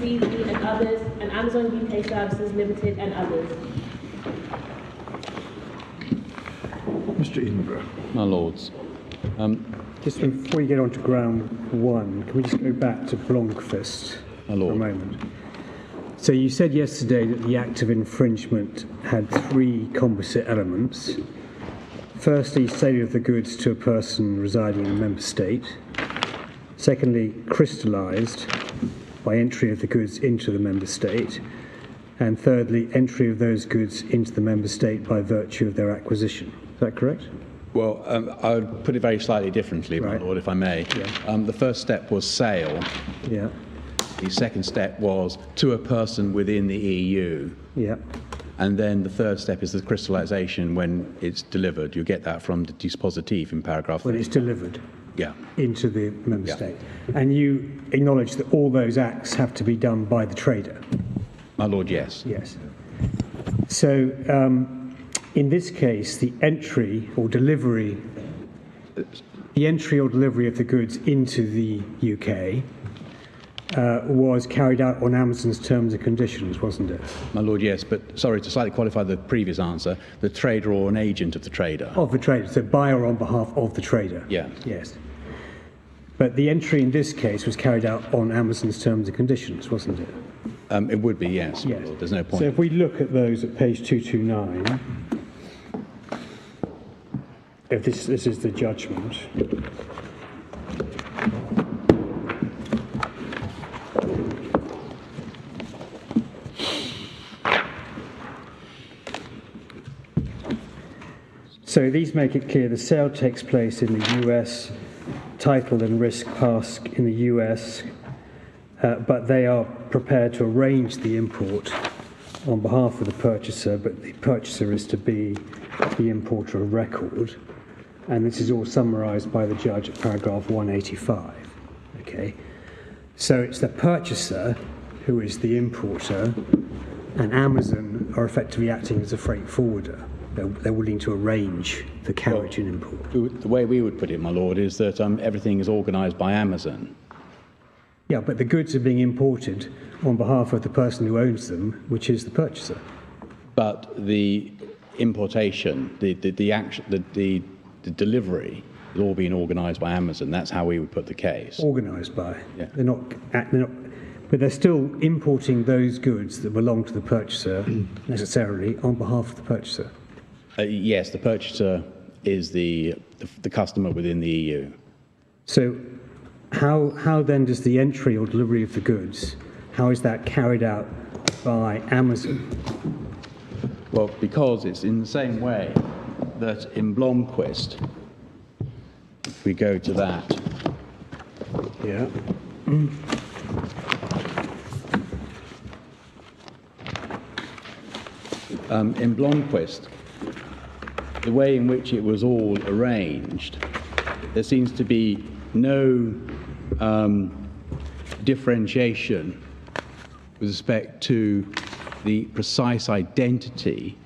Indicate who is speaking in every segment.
Speaker 1: CV and others, and Amazon UK Services Limited and others.
Speaker 2: Mr. Edinburgh.
Speaker 3: My Lords.
Speaker 4: Just before you get on to ground one, can we just go back to Blomqvist for a moment? So you said yesterday that the act of infringement had three composite elements. Firstly, sale of the goods to a person residing in a member state. Secondly, crystallised by entry of the goods into the member state. And thirdly, entry of those goods into the member state by virtue of their acquisition. Is that correct?
Speaker 3: Well, I would put it very slightly differently, my Lord, if I may.
Speaker 4: Yeah.
Speaker 3: The first step was sale.
Speaker 4: Yeah.
Speaker 3: The second step was to a person within the EU.
Speaker 4: Yeah.
Speaker 3: And then the third step is the crystallisation when it's delivered. You get that from the dispositif in paragraph 3.
Speaker 4: When it's delivered
Speaker 3: Yeah.
Speaker 4: into the member state. And you acknowledge that all those acts have to be done by the trader?
Speaker 3: My Lord, yes.
Speaker 4: Yes. So, in this case, the entry or delivery of the goods into the UK was carried out on Amazon's terms and conditions, wasn't it?
Speaker 3: My Lord, yes, but sorry, to slightly qualify the previous answer, the trader or an agent of the trader.
Speaker 4: Of the trader, so buyer on behalf of the trader.
Speaker 3: Yeah.
Speaker 4: Yes. But the entry in this case was carried out on Amazon's terms and conditions, wasn't it?
Speaker 3: It would be, yes, my
Speaker 4: Yes.
Speaker 3: Lord. There's no point.
Speaker 4: So if we look at those at page 229, if this is the judgment. So these make it clear the sale takes place in the US, title and risk pass in the US, but they are prepared to arrange the import on behalf of the purchaser, but the purchaser is to be the importer of record. And this is all summarised by the judge at paragraph 185. Okay, so it's the purchaser who is the importer, and Amazon are effectively acting as a freight forwarder. They're willing to arrange the carriage and import.
Speaker 3: The way we would put it, my Lord, is that everything is organised by Amazon.
Speaker 4: Yeah, but the goods are being imported on behalf of the person who owns them, which is the purchaser.
Speaker 3: But the importation, the delivery is all being organised by Amazon. That's how we would put the case.
Speaker 4: Organised by.
Speaker 3: Yeah.
Speaker 4: They're not, but they're still importing those goods that belong to the purchaser necessarily on behalf of the purchaser.
Speaker 3: Yes, the purchaser is the customer within the EU.
Speaker 4: So how then does the entry or delivery of the goods, how is that carried out by Amazon?
Speaker 3: Well, because it's in the same way that in Blomqvist, if we go to that.
Speaker 4: Yeah.
Speaker 3: In Blomqvist, the way in which it was all arranged, there seems to be no differentiation with respect to the precise identity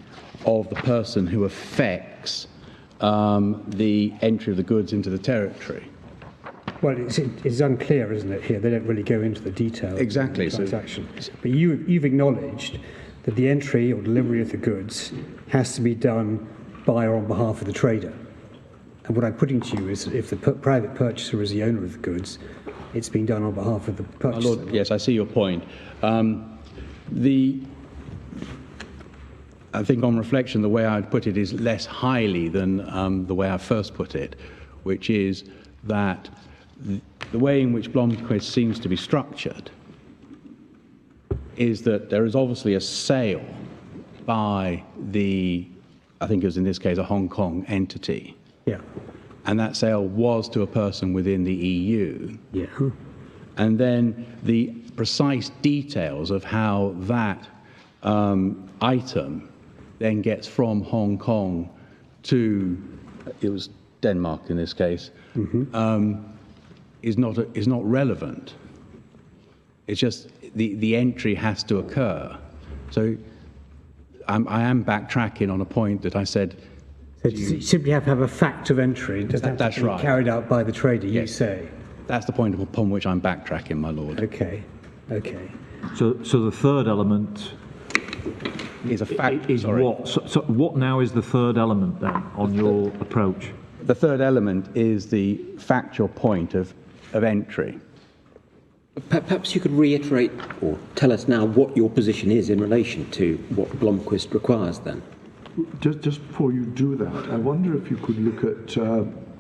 Speaker 3: of the person who affects the entry of the goods into the territory.
Speaker 4: Well, it's unclear, isn't it, here? They don't really go into the detail
Speaker 3: Exactly.
Speaker 4: of the transaction. But you've acknowledged that the entry or delivery of the goods has to be done by or on behalf of the trader. And what I'm putting to you is if the private purchaser is the owner of the goods, it's being done on behalf of the purchaser.
Speaker 3: My Lord, yes, I see your point. I think on reflection, the way I'd put it is less highly than the way I first put it, which is that the way in which Blomqvist seems to be structured is that there is obviously a sale by I think it was in this case a Hong Kong entity.
Speaker 4: Yeah.
Speaker 3: And that sale was to a person within the EU.
Speaker 4: Yeah.
Speaker 3: And then the precise details of how that item then gets from Hong Kong to, it was Denmark in this case, is not relevant. It's just the entry has to occur. So I am backtracking on a point that I said.
Speaker 4: So you simply have to have a fact of entry. It doesn't have to be carried out by the trader, you say.
Speaker 3: That's the point upon which I'm backtracking, my Lord.
Speaker 4: Okay.
Speaker 5: So the third element
Speaker 3: is a fact.
Speaker 5: is
Speaker 3: sorry.
Speaker 5: what? So what now is the third element then on your approach?
Speaker 3: The third element is the factual point of entry.
Speaker 6: Perhaps you could reiterate or tell us now what your position is in relation to what Blomqvist requires then.
Speaker 2: Just before you do that, I wonder if you could look at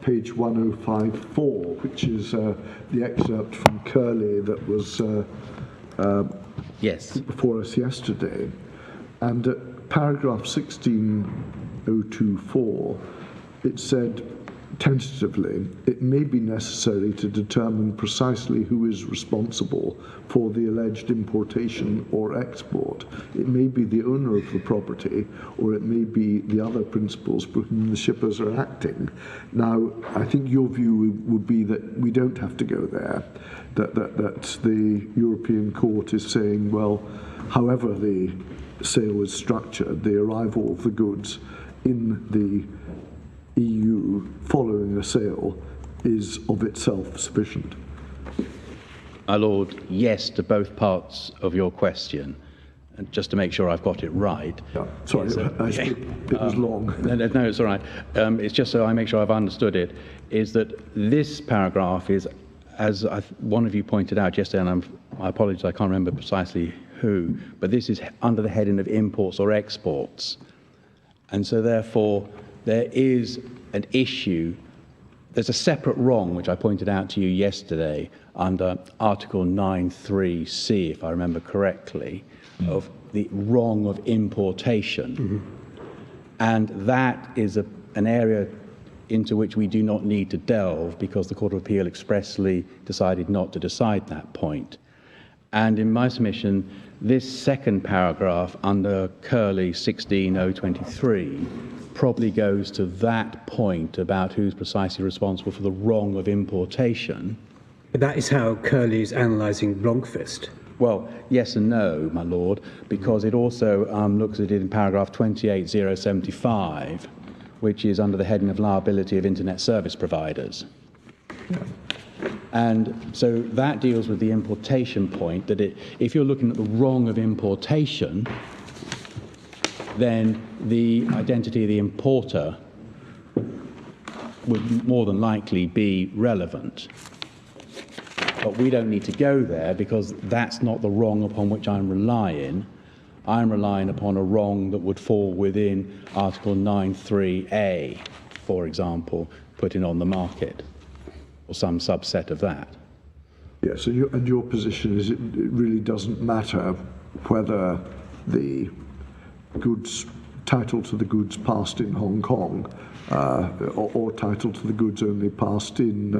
Speaker 2: page 1054, which is the excerpt from Curley that was
Speaker 3: Yes.
Speaker 2: before us yesterday. And at paragraph 16024, it said, tentatively, it may be necessary to determine precisely who is responsible for the alleged importation or export. It may be the owner of the property, or it may be the other principals for whom the shippers are acting. Now, I think your view would be that we don't have to go there, that the European Court is saying, well, however the sale is structured, the arrival of the goods in the EU following a sale is of itself sufficient.
Speaker 3: My Lord, yes to both parts of your question. And just to make sure I've got it right.
Speaker 2: Yeah, sorry, it was long.
Speaker 3: No, it's all right. It's just so I make sure I've understood it, is that this paragraph is, as one of you pointed out yesterday, and I apologize, I can't remember precisely who, but this is under the heading of imports or exports. And so therefore, there is an issue, there's a separate wrong, which I pointed out to you yesterday, under Article 9.3c, if I remember correctly, of the wrong of importation. Mm-hmm. And that is an area into which we do not need to delve because the Court of Appeal expressly decided not to decide that point. And in my submission, this second paragraph under Curley 16023 probably goes to that point about who's precisely responsible for the wrong of importation.
Speaker 4: But that is how Curley is analysing Blomqvist.
Speaker 3: Well, yes and no, my Lord, because it also looks at it in paragraph 28075, which is under the heading of liability of internet service providers. And so that deals with the importation point, that if you're looking at the wrong of importation, then the identity of the importer would more than likely be relevant. But we don't need to go there because that's not the wrong upon which I'm relying. I'm relying upon a wrong that would fall within Article 9.3a, for example, putting on the market, or some subset of that.
Speaker 2: Yes, and your position is it really doesn't matter whether the goods, title to the goods passed in Hong Kong or title to the goods only passed in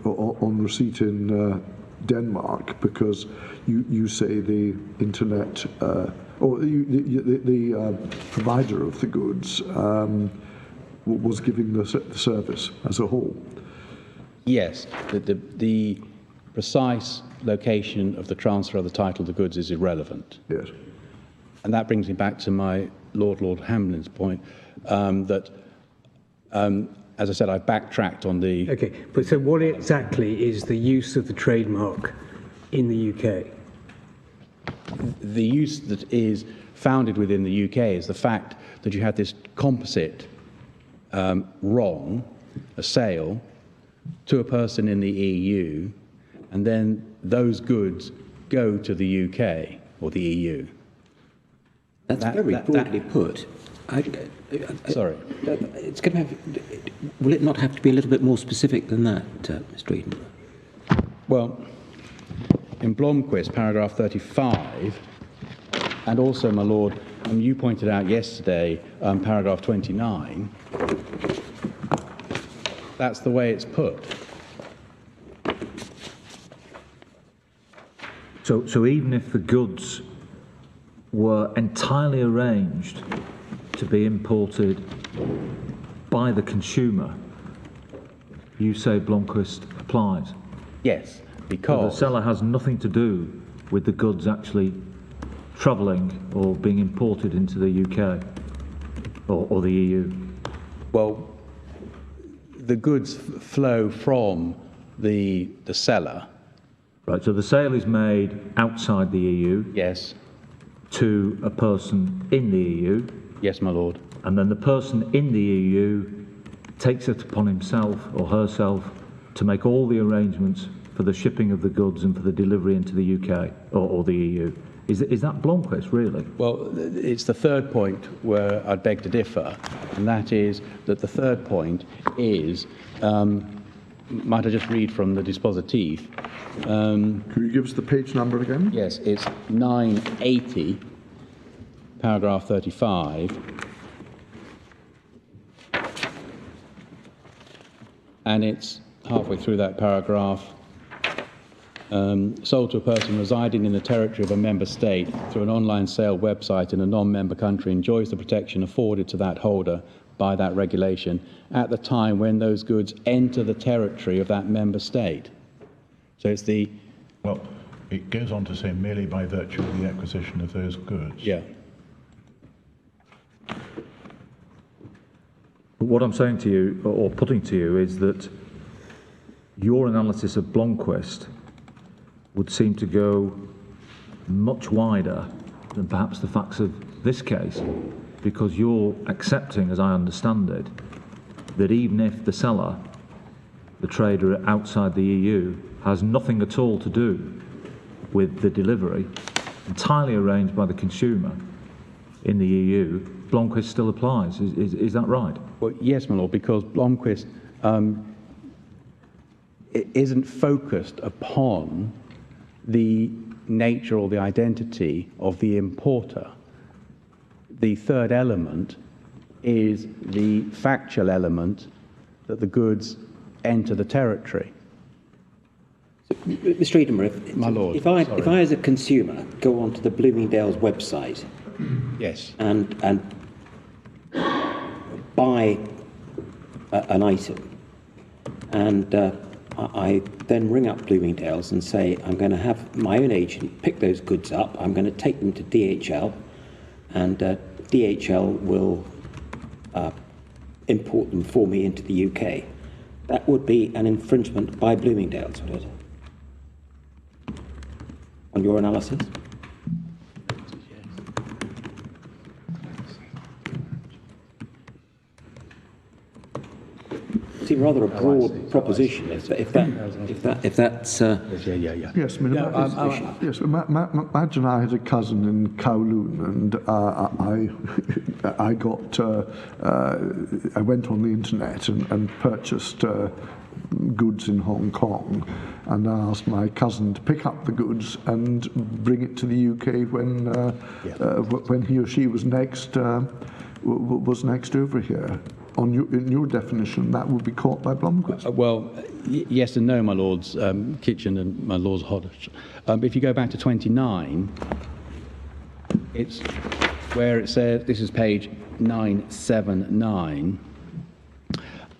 Speaker 2: on receipt in Denmark, because you say the internet or the provider of the goods was giving the service as a whole.
Speaker 3: Yes, the precise location of the transfer of the title of the goods is irrelevant.
Speaker 2: Yes.
Speaker 3: And that brings me back to my Lord Hamlin's point that, as I said, I backtracked on the...
Speaker 4: Okay, but so what exactly is the use of the trademark in the UK?
Speaker 3: The use that is founded within the UK is the fact that you have this composite wrong, a sale, to a person in the EU, and then those goods go to the UK or the EU.
Speaker 6: That's very broadly put.
Speaker 3: Sorry.
Speaker 6: It's going to have. Will it not have to be a little bit more specific than that, Mr. Eden?
Speaker 3: Well, in Blomqvist, paragraph 35, and also, my Lord, you pointed out yesterday, paragraph 29, that's the way it's put.
Speaker 5: So even if the goods were entirely arranged to be imported by the consumer, you say Blomqvist applies?
Speaker 3: Yes,
Speaker 5: So
Speaker 3: because...
Speaker 5: the seller has nothing to do with the goods actually travelling or being imported into the UK or the EU?
Speaker 3: Well, the goods flow from the seller
Speaker 5: Right, so the sale is made outside the EU
Speaker 3: Yes.
Speaker 5: to a person in the EU,
Speaker 3: Yes, my lord.
Speaker 5: and then the person in the EU takes it upon himself or herself to make all the arrangements for the shipping of the goods and for the delivery into the UK or the EU. Is that Blomquist, really?
Speaker 3: Well, it's the third point where I'd beg to differ, and that is that the third point is, might I just read from the dispositif?
Speaker 2: Can you give us the page number again?
Speaker 3: Yes, it's 980, paragraph 35. And it's halfway through that paragraph. Sold to a person residing in the territory of a member state through an online sale website in a non-member country enjoys the protection afforded to that holder by that regulation at the time when those goods enter the territory of that member state. So it's the...
Speaker 7: Well, it goes on to say merely by virtue of the acquisition of those goods.
Speaker 3: Yeah.
Speaker 5: What I'm saying to you, or putting to you, is that your analysis of Blomquist would seem to go much wider than perhaps the facts of this case, because you're accepting, as I understand it, that even if the seller, the trader outside the EU, has nothing at all to do with the delivery, entirely arranged by the consumer in the EU, Blomquist still applies. Is that right?
Speaker 3: Well, yes, my lord, because Blomquist it isn't focused upon the nature or the identity of the importer. The third element is the factual element that the goods enter the territory.
Speaker 6: Mr. Edenborough,
Speaker 3: My lord,
Speaker 6: if I as a consumer go onto the Bloomingdale's website
Speaker 3: Yes.
Speaker 6: and buy an item, and I then ring up Bloomingdale's and say, I'm going to have my own agent pick those goods up, I'm going to take them to DHL, and DHL will import them for me into the UK. That would be an infringement by Bloomingdale's, would it? On your analysis? Seem rather a broad proposition. If that's
Speaker 3: Yeah.
Speaker 2: Yes, I mean, yes. Imagine I had a cousin in Kowloon, and I went on the internet and purchased goods in Hong Kong, and I asked my cousin to pick up the goods and bring it to the UK when he or she was next over here. In your definition, that would be caught by Blomquist.
Speaker 3: Yes and no, my lords Kitchen and my lords Hodge. If you go back to 29, it's where it says, this is page 979,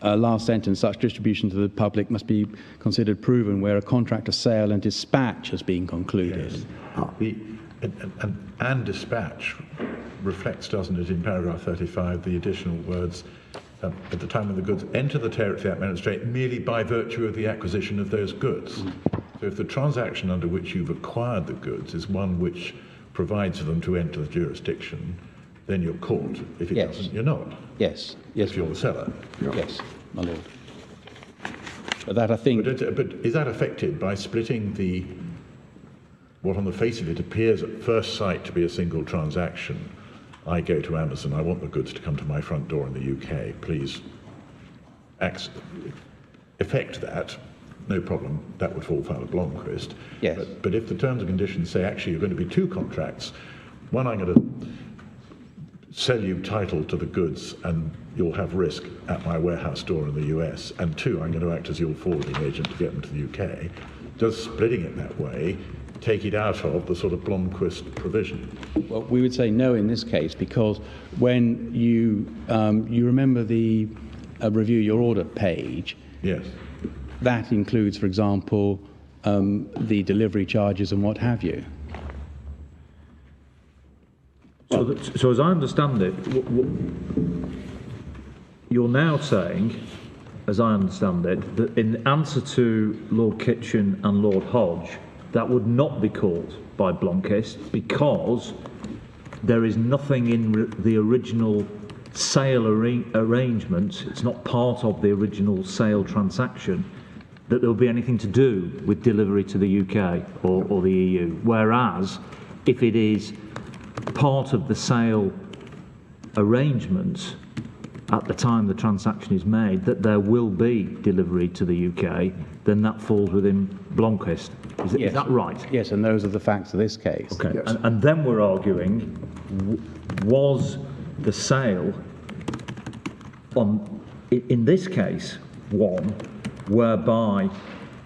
Speaker 3: last sentence, such distribution to the public must be considered proven where a contract of sale and dispatch has been concluded.
Speaker 7: Yes. And dispatch reflects, doesn't it, in paragraph 35, the additional words, at the time when the goods enter the territory of that member state merely by virtue of the acquisition of those goods. So if the transaction under which you've acquired the goods is one which provides for them to enter the jurisdiction, then you're caught. If it doesn't, you're not.
Speaker 3: Yes.
Speaker 7: If you're the seller.
Speaker 3: Yes, my lord. But that, I think...
Speaker 7: But is that affected by splitting what on the face of it appears at first sight to be a single transaction? I go to Amazon, I want the goods to come to my front door in the UK, please effect that, no problem, that would fall foul of Blomquist.
Speaker 3: Yes.
Speaker 7: But if the terms and conditions say actually you're going to be two contracts, one I'm going to sell you title to the goods and you'll have risk at my warehouse door in the US, and two, I'm going to act as your forwarding agent to get them to the UK, does splitting it that way take it out of the sort of Blomquist provision?
Speaker 3: Well, we would say no in this case, because when you remember the review your order page,
Speaker 7: Yes.
Speaker 3: that includes, for example, the delivery charges and what have you.
Speaker 5: So as I understand it, you're now saying, as I understand it, that in answer to Lord Kitchen and Lord Hodge, that would not be caught by Blomquist because there is nothing in the original sale arrangement, it's not part of the original sale transaction, that there will be anything to do with delivery to the UK or the EU. Whereas, if it is part of the sale arrangement at the time the transaction is made, that there will be delivery to the UK, then that falls within Blomquist. Is that right?
Speaker 3: Yes, and those are the facts of this case.
Speaker 5: Okay,
Speaker 2: Yes.
Speaker 5: and then we're arguing, was the sale in this case, one whereby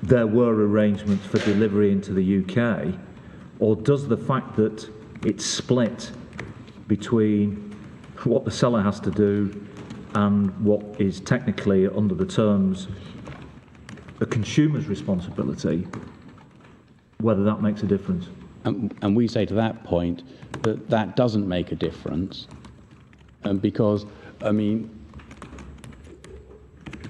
Speaker 5: there were arrangements for delivery into the UK, or does the fact that it's split between what the seller has to do and what is technically, under the terms, the consumer's responsibility, whether that makes a difference?
Speaker 3: And we say to that point that that doesn't make a difference, because, I mean,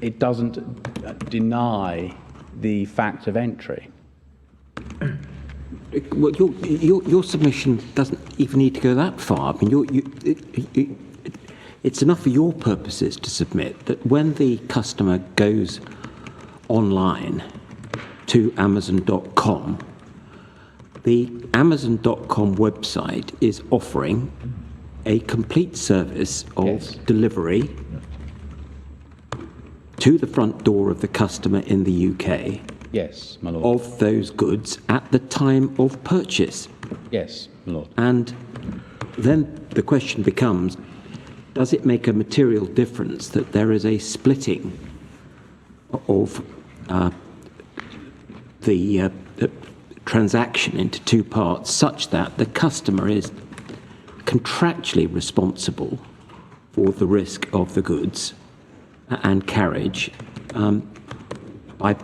Speaker 3: it doesn't deny the fact of entry.
Speaker 6: Well, your submission doesn't even need to go that far. I mean, it's enough for your purposes to submit that when the customer goes online to Amazon.com, the Amazon.com website is offering a complete service of delivery to the front door of the customer in the UK.
Speaker 3: Yes, my lord.
Speaker 6: Of those goods at the time of purchase.
Speaker 3: Yes, my lord.
Speaker 6: And then the question becomes, does it make a material difference that there is a splitting of the transaction into two parts such that the customer is contractually responsible for the risk of the goods and carriage by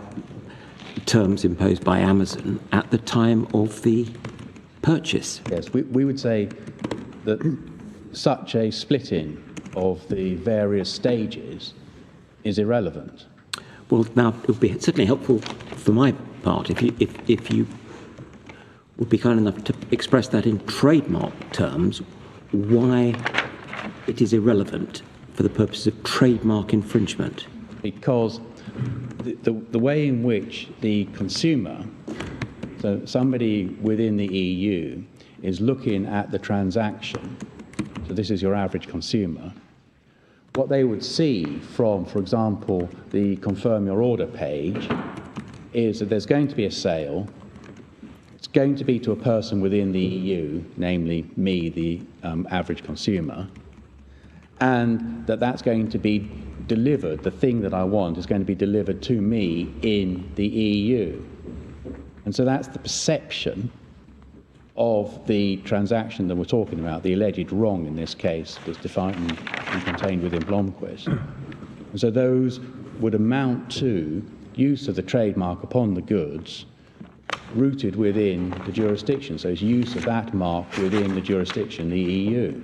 Speaker 6: terms imposed by Amazon at the time of the purchase?
Speaker 3: Yes, we would say that such a splitting of the various stages is irrelevant.
Speaker 6: Well, now, it would be certainly helpful for my part if you would be kind enough to express that in trademark terms, why it is irrelevant for the purposes of trademark infringement.
Speaker 3: Because the way in which the consumer, so somebody within the EU, is looking at the transaction, so this is your average consumer, what they would see from, for example, the confirm your order page is that there's going to be a sale. It's going to be to a person within the EU, namely me, the average consumer, and that's going to be delivered, the thing that I want is going to be delivered to me in the EU. And so that's the perception of the transaction that we're talking about, the alleged wrong in this case that's defined and contained within Blomquist. And so those would amount to use of the trademark upon the goods rooted within the jurisdiction. So it's use of that mark within the jurisdiction, the EU.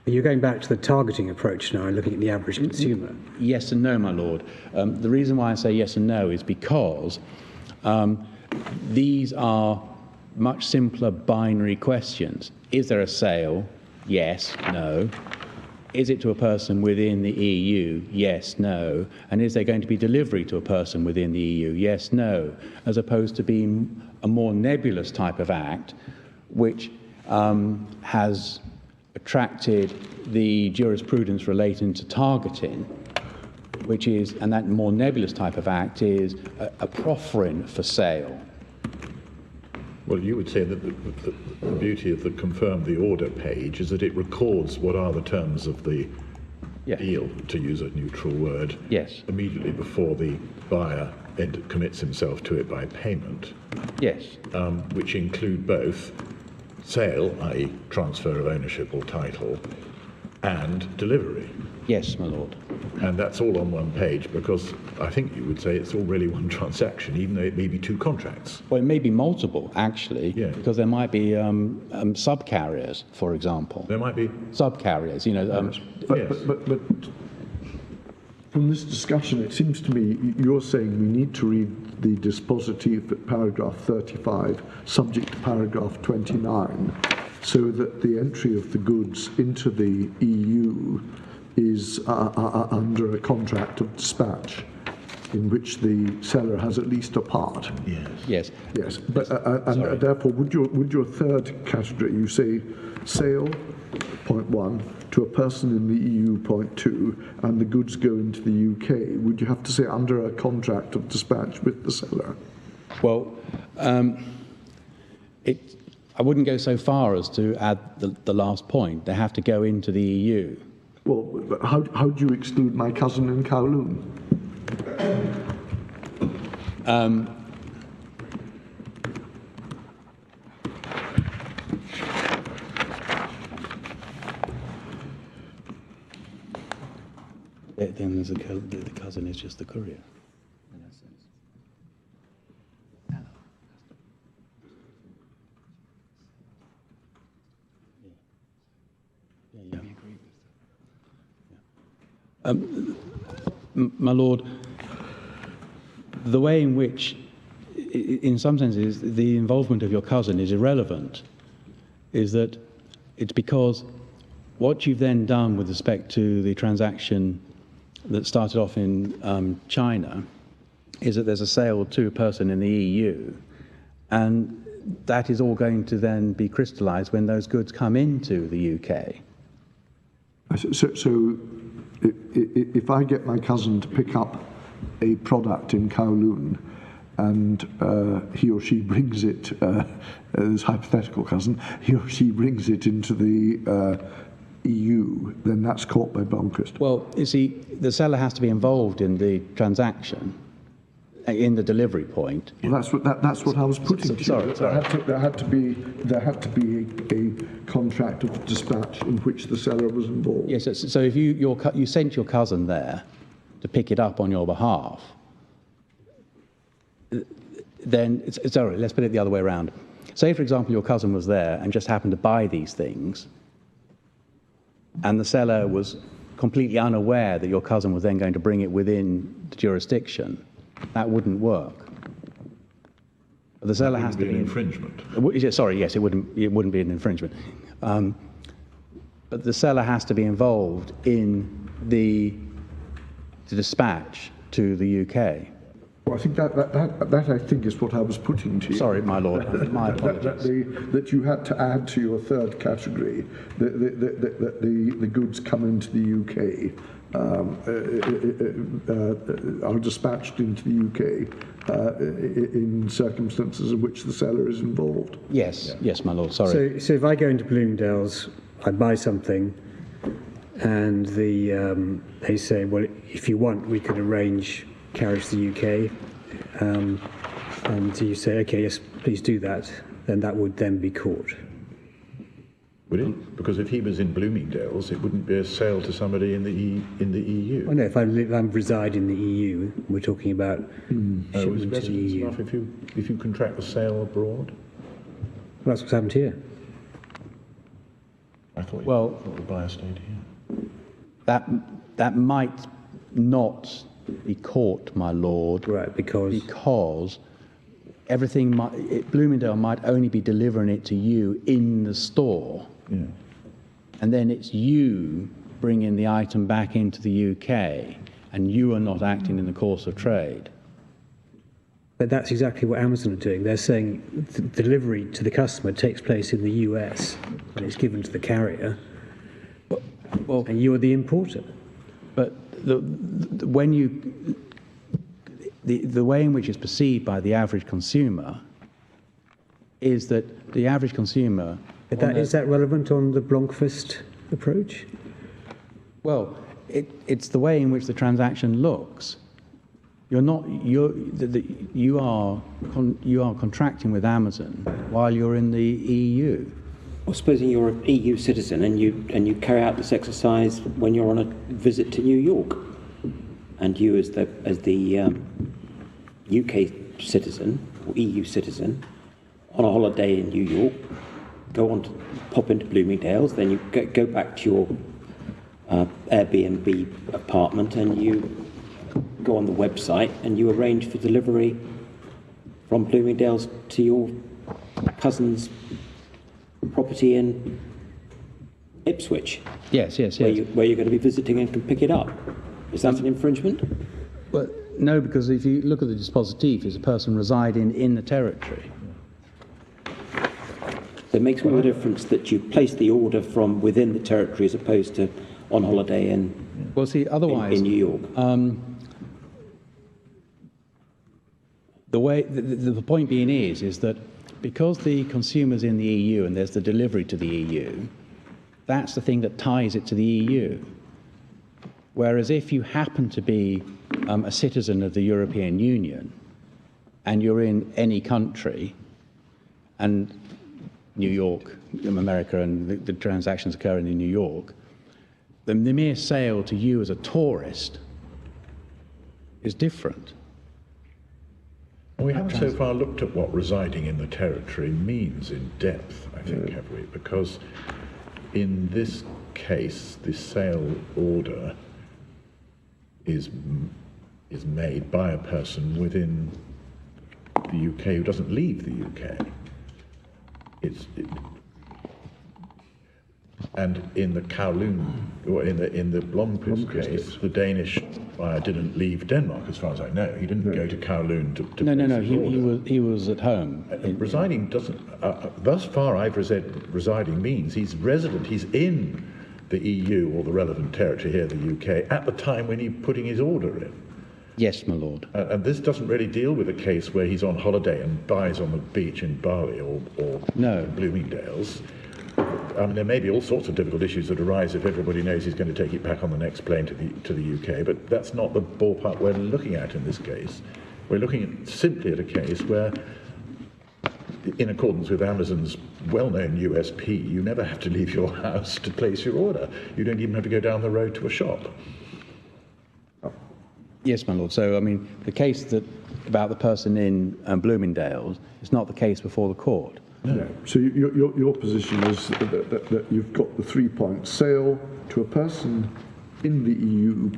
Speaker 4: You're going back to the targeting approach now and looking at the average consumer.
Speaker 3: Yes and no, my lord. The reason why I say yes and no is because these are much simpler binary questions. Is there a sale? Yes, no. Is it to a person within the EU? Yes, no. And is there going to be delivery to a person within the EU? Yes, no. As opposed to being a more nebulous type of act, which has attracted the jurisprudence relating to targeting, which is, and that more nebulous type of act is a proffering for sale.
Speaker 7: Well, you would say that the beauty of the confirm the order page is that it records what are the terms of the deal, to use a neutral word, immediately before the buyer commits himself to it by payment, which include both sale, i.e. transfer of ownership or title, and delivery.
Speaker 3: Yes, my lord.
Speaker 7: And that's all on one page, because I think you would say it's all really one transaction, even though it may be two contracts.
Speaker 3: Well, it may be multiple, actually, because there might be sub-carriers, for example.
Speaker 7: There might be
Speaker 3: sub-carriers, you know.
Speaker 2: But From this discussion, it seems to me you're saying we need to read the dispositive at paragraph 35, subject to paragraph 29, so that the entry of the goods into the EU is under a contract of dispatch in which the seller has at least a part.
Speaker 7: Yes.
Speaker 3: Yes.
Speaker 2: Yes, but and therefore, would your third category, you say sale, point 1, to a person in the EU, point 2, and the goods go into the UK, would you have to say under a contract of dispatch with the seller?
Speaker 3: Well, I wouldn't go so far as to add the last point. They have to go into the EU.
Speaker 2: Well, but how do you exclude my cousin in Kowloon?
Speaker 3: Then there's the cousin is just the courier. In that sense. My Lord, the way in which, in some senses, the involvement of your cousin is irrelevant is that it's because what you've then done with respect to the transaction that started off in China is that there's a sale to a person in the EU, and that is all going to then be crystallised when those goods come into the UK.
Speaker 2: So if I get my cousin to pick up a product in Kowloon and he or she brings it, this hypothetical cousin, he or she brings it into the EU, then that's caught by Blomqvist.
Speaker 3: Well, you see, the seller has to be involved in the transaction, in the delivery point.
Speaker 2: Well, that's what I was putting to you.
Speaker 3: Sorry.
Speaker 2: There had to be a contract of dispatch in which the seller was involved.
Speaker 3: Yes. So if you sent your cousin there to pick it up on your behalf, then sorry. Let's put it the other way around. Say, for example, your cousin was there and just happened to buy these things, and the seller was completely unaware that your cousin was then going to bring it within the jurisdiction. That wouldn't work. The seller has to be
Speaker 7: an infringement.
Speaker 3: Sorry, yes, it wouldn't be an infringement. But the seller has to be involved in the dispatch to the UK.
Speaker 2: Well, I think that I think is what I was putting to you.
Speaker 3: Sorry, my lord, my apologies.
Speaker 2: That you had to add to your third category that the goods come into the UK. Are dispatched into the UK in circumstances in which the seller is involved.
Speaker 3: Yes, my lord, sorry.
Speaker 4: So if I go into Bloomingdale's, I buy something, and they say, well, if you want, we could arrange carriage to the UK, and you say, okay, yes, please do that, then that would then be caught.
Speaker 7: Would it? Because if he was in Bloomingdale's, it wouldn't be a sale to somebody in the EU.
Speaker 4: Well, no, if I reside in the EU, we're talking about shipment to the EU.
Speaker 7: Enough if you contract the sale abroad?
Speaker 4: Well, that's what's happened here.
Speaker 7: I thought the buyer stayed here.
Speaker 3: That might not be caught, my lord.
Speaker 4: Right, because
Speaker 3: everything Bloomingdale might only be delivering it to you in the store.
Speaker 7: Yeah.
Speaker 3: And then it's you bringing the item back into the UK, and you are not acting in the course of trade.
Speaker 4: But that's exactly what Amazon are doing. They're saying the delivery to the customer takes place in the US, and it's given to the carrier, and you're the importer.
Speaker 3: But the way in which it's perceived by the average consumer is that the average consumer...
Speaker 4: Is that relevant on the Blomqvist approach?
Speaker 3: Well, it's the way in which the transaction looks. You are contracting with Amazon while you're in the EU.
Speaker 6: Well, supposing you're an EU citizen and you carry out this exercise when you're on a visit to New York, and you as the UK citizen or EU citizen on a holiday in New York, pop into Bloomingdale's, then you go back to your Airbnb apartment and you go on the website and you arrange for delivery from Bloomingdale's to your cousin's property in Ipswich,
Speaker 3: Yes, yes,
Speaker 6: where,
Speaker 3: yes.
Speaker 6: where you're going to be visiting and can pick it up. Is that an infringement?
Speaker 3: Well, no, because if you look at the dispositif, it's a person residing in the territory.
Speaker 6: It makes all the difference that you place the order from within the territory as opposed to on holiday
Speaker 3: Well, see, otherwise,
Speaker 6: in New York.
Speaker 3: the point being is that because the consumer's in the EU and there's the delivery to the EU, that's the thing that ties it to the EU. Whereas if you happen to be a citizen of the European Union and you're in any country, and New York, America, and the transactions occurring in New York, then the mere sale to you as a tourist is different.
Speaker 7: We haven't so far looked at what residing in the territory means in depth, I think, have we? Because in this case, the sale order is made by a person within the UK who doesn't leave the UK. And in the Kowloon, or in the Blomqvist case, the Danish buyer didn't leave Denmark, as far as I know. He didn't go to Kowloon to
Speaker 3: No.
Speaker 7: place his order.
Speaker 3: He was at home.
Speaker 7: Residing doesn't. Thus far, I've said residing means he's resident. He's in the EU or the relevant territory here, the UK, at the time when he's putting his order in.
Speaker 3: Yes, my lord.
Speaker 7: And this doesn't really deal with a case where he's on holiday and buys on the beach in Bali or
Speaker 3: No.
Speaker 7: Bloomingdale's. I mean, there may be all sorts of difficult issues that arise if everybody knows he's going to take it back on the next plane to the UK, but that's not the ballpark we're looking at in this case. We're looking simply at a case where, in accordance with Amazon's well-known USP, you never have to leave your house to place your order. You don't even have to go down the road to a shop.
Speaker 3: Yes, my lord. So, I mean, the case about the person in Bloomingdale's is not the case before the court.
Speaker 2: No. So your position is that you've got the 3-point sale to a person in the EU,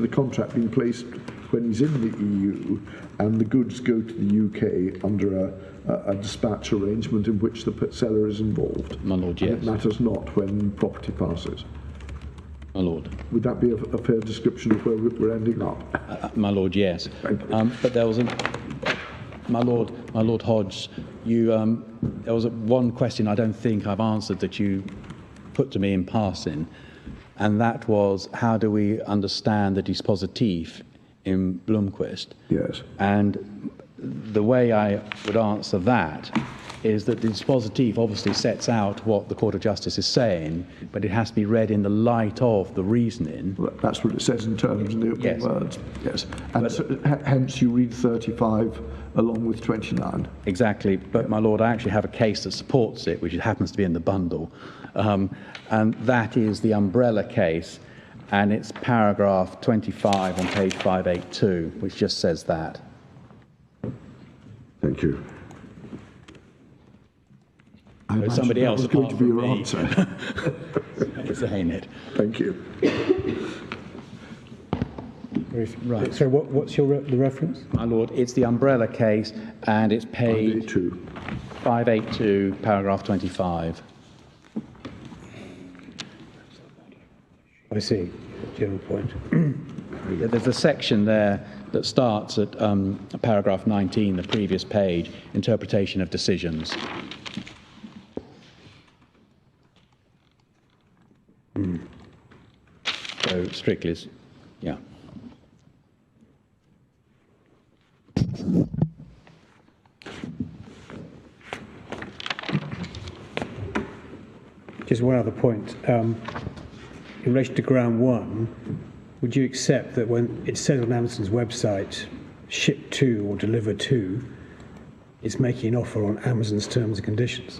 Speaker 2: the contract being placed when he's in the EU, and the goods go to the UK under a dispatch arrangement in which the seller is involved.
Speaker 3: My lord, yes.
Speaker 2: And it matters not when property passes.
Speaker 3: My lord.
Speaker 2: Would that be a fair description of where we're ending up?
Speaker 3: My lord, yes.
Speaker 2: Thank you.
Speaker 3: But there was my lord Hodge, there was one question I don't think I've answered that you put to me in passing, and that was, how do we understand the dispositif in Blomqvist?
Speaker 2: Yes.
Speaker 3: And the way I would answer that is that the dispositif obviously sets out what the Court of Justice is saying, but it has to be read in the light of the reasoning.
Speaker 2: Well, that's what it says in terms of the opening
Speaker 3: Yes.
Speaker 2: words. Yes. And so, hence you read 35 along with 29.
Speaker 3: Exactly, but my lord, I actually have a case that supports it, which happens to be in the bundle, and that is the umbrella case, and it's paragraph 25 on page 582, which just says that.
Speaker 2: Thank you. I
Speaker 3: There's
Speaker 2: imagine
Speaker 3: somebody
Speaker 2: that
Speaker 3: else
Speaker 2: was going to
Speaker 3: apart
Speaker 2: be
Speaker 3: from
Speaker 2: your
Speaker 3: me.
Speaker 2: answer.
Speaker 3: Saying it.
Speaker 2: Thank you.
Speaker 3: Right.
Speaker 4: So what's the reference?
Speaker 3: My lord, it's the umbrella case, and it's page 582, paragraph 25.
Speaker 4: I see. General point.
Speaker 3: There's a section there that starts at paragraph 19, the previous page, interpretation of decisions. So strictly, yeah.
Speaker 4: Just one other point. In relation to ground one, would you accept that when it says on Amazon's website, ship to or deliver to, it's making an offer on Amazon's terms and conditions?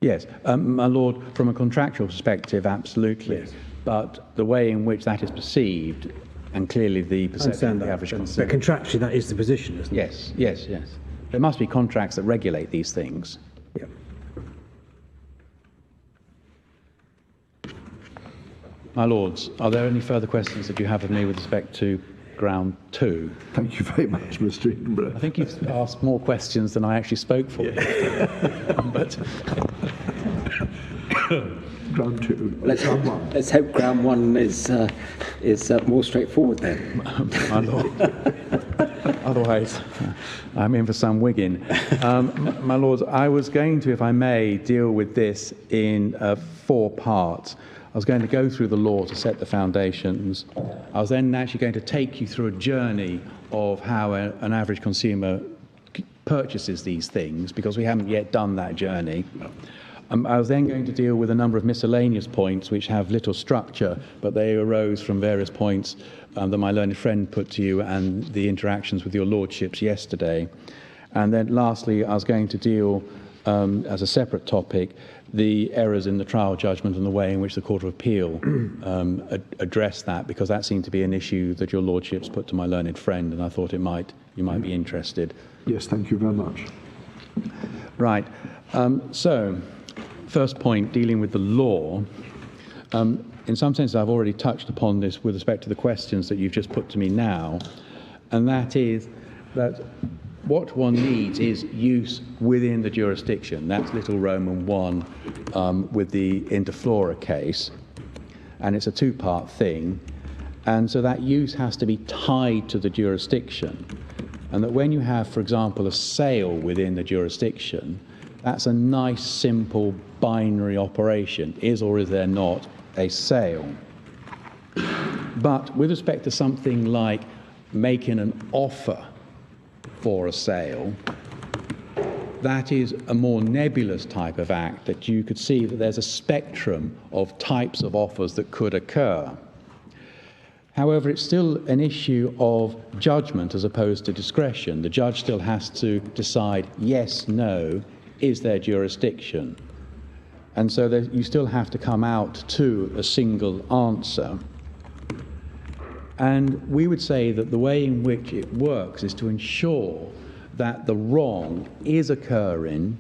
Speaker 3: Yes, my lord, from a contractual perspective, absolutely.
Speaker 4: Yes.
Speaker 3: But the way in which that is perceived, and clearly the perception of the average
Speaker 4: But
Speaker 3: consumer.
Speaker 4: contractually, that is the position, isn't it?
Speaker 3: Yes. There must be contracts that regulate these things.
Speaker 4: Yeah.
Speaker 3: My Lords, are there any further questions that you have of me with respect to ground 2?
Speaker 2: Thank you very much, Mr. Edinburgh.
Speaker 3: I think you've asked more questions than I actually spoke for. But
Speaker 2: Ground 2.
Speaker 6: Let's hope ground 1 is more straightforward then.
Speaker 3: my Lord, otherwise I'm in for some wigging. My Lords, I was going to, if I may, deal with this in 4 parts. I was going to go through the law to set the foundations. I was then actually going to take you through a journey of how an average consumer purchases these things, because we haven't yet done that journey. I was then going to deal with a number of miscellaneous points which have little structure, but they arose from various points that my learned friend put to you and the interactions with your lordships yesterday. And then lastly, I was going to deal, as a separate topic, the errors in the trial judgment and the way in which the Court of Appeal addressed that, because that seemed to be an issue that your lordships put to my learned friend, and I thought you might be interested.
Speaker 2: Yes, thank you very much.
Speaker 3: Right. So, first point, dealing with the law. In some sense, I've already touched upon this with respect to the questions that you've just put to me now, and that is that what one needs is use within the jurisdiction. That's little Roman 1 with the Interflora case, and it's a 2-part thing. And so that use has to be tied to the jurisdiction. And that when you have, for example, a sale within the jurisdiction, that's a nice, simple, binary operation. Is or is there not a sale? But with respect to something like making an offer for a sale, that is a more nebulous type of act, that you could see that there's a spectrum of types of offers that could occur. However, it's still an issue of judgment as opposed to discretion. The judge still has to decide yes, no, is there jurisdiction? And so you still have to come out to a single answer. And we would say that the way in which it works is to ensure that the wrong is occurring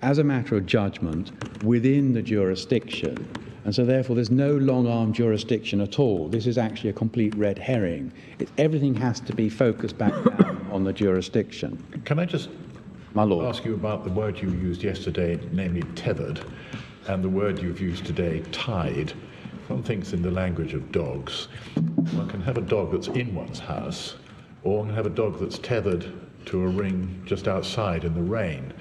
Speaker 3: as a matter of judgment within the jurisdiction. And so therefore there's no long-arm jurisdiction at all. This is actually a complete red herring. Everything has to be focused back down on the jurisdiction.
Speaker 7: Can I just
Speaker 3: My Lord.
Speaker 7: ask you about the word you used yesterday, namely tethered, and the word you've used today, tied? One thinks in the language of dogs. One can have a dog that's in one's house, or one can have a dog that's tethered to a ring just outside in the rain.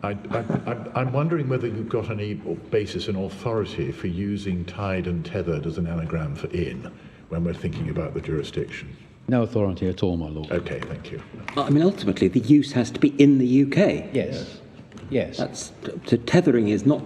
Speaker 7: I'm wondering whether you've got any basis and authority for using tied and tethered as an anagram for in when we're thinking about the jurisdiction.
Speaker 3: No authority at all, my Lord.
Speaker 7: Okay, thank you.
Speaker 6: I mean, ultimately, the use has to be in the UK.
Speaker 3: Yes.
Speaker 6: That's tethering is not.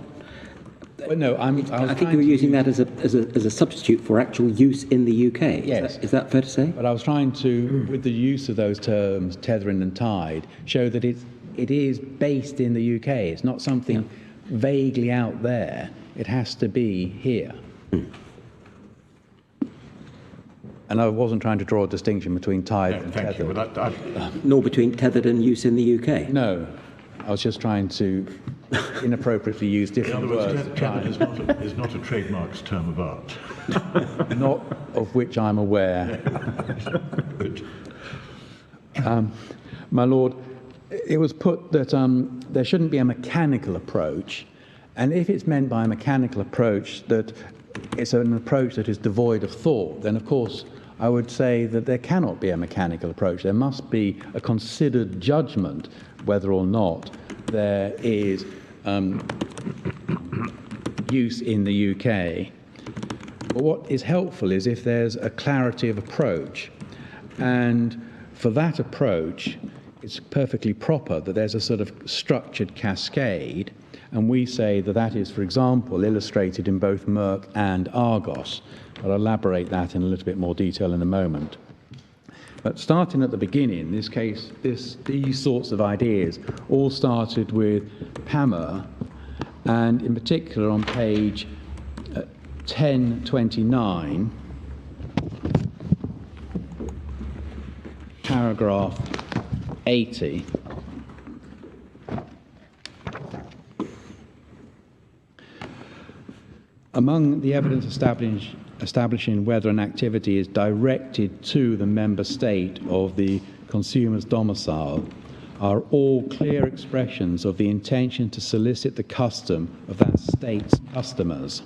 Speaker 3: Well, no,
Speaker 6: I think you were using that as a substitute for actual use in the UK.
Speaker 3: Yes.
Speaker 6: Is that fair to say?
Speaker 3: But I was trying to, with the use of those terms, tethering and tied, show that it is based in the UK. It's not something vaguely out there. It has to be here. And I wasn't trying to draw a distinction between tied and
Speaker 7: Thank you.
Speaker 3: tethered.
Speaker 7: But
Speaker 6: Nor between tethered and use in the UK.
Speaker 3: No, I was just trying to inappropriately use
Speaker 7: in
Speaker 3: different
Speaker 7: other words,
Speaker 3: words. to try
Speaker 7: tethered is not a trademarked term of art.
Speaker 3: not of which I'm aware.
Speaker 7: Good.
Speaker 3: My Lord, it was put that there shouldn't be a mechanical approach, and if it's meant by a mechanical approach that it's an approach that is devoid of thought, then of course I would say that there cannot be a mechanical approach. There must be a considered judgment whether or not there is use in the UK. But what is helpful is if there's a clarity of approach, and for that approach it's perfectly proper that there's a sort of structured cascade, and we say that that is, for example, illustrated in both Merck and Argos. I'll elaborate that in a little bit more detail in a moment. But starting at the beginning, in this case, these sorts of ideas all started with Pammer, and in particular on page 1029, paragraph 80. Among the evidence establishing whether an activity is directed to the member state of the consumer's domicile are all clear expressions of the intention to solicit the custom of that state's customers.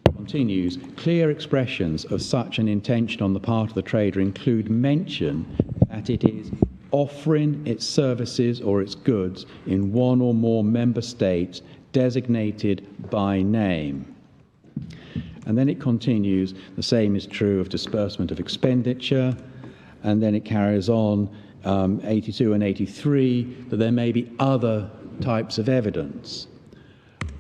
Speaker 3: It continues, clear expressions of such an intention on the part of the trader include mention that it is offering its services or its goods in one or more member states designated by name. And then it continues, the same is true of disbursement of expenditure, and then it carries on 82 and 83, that there may be other types of evidence.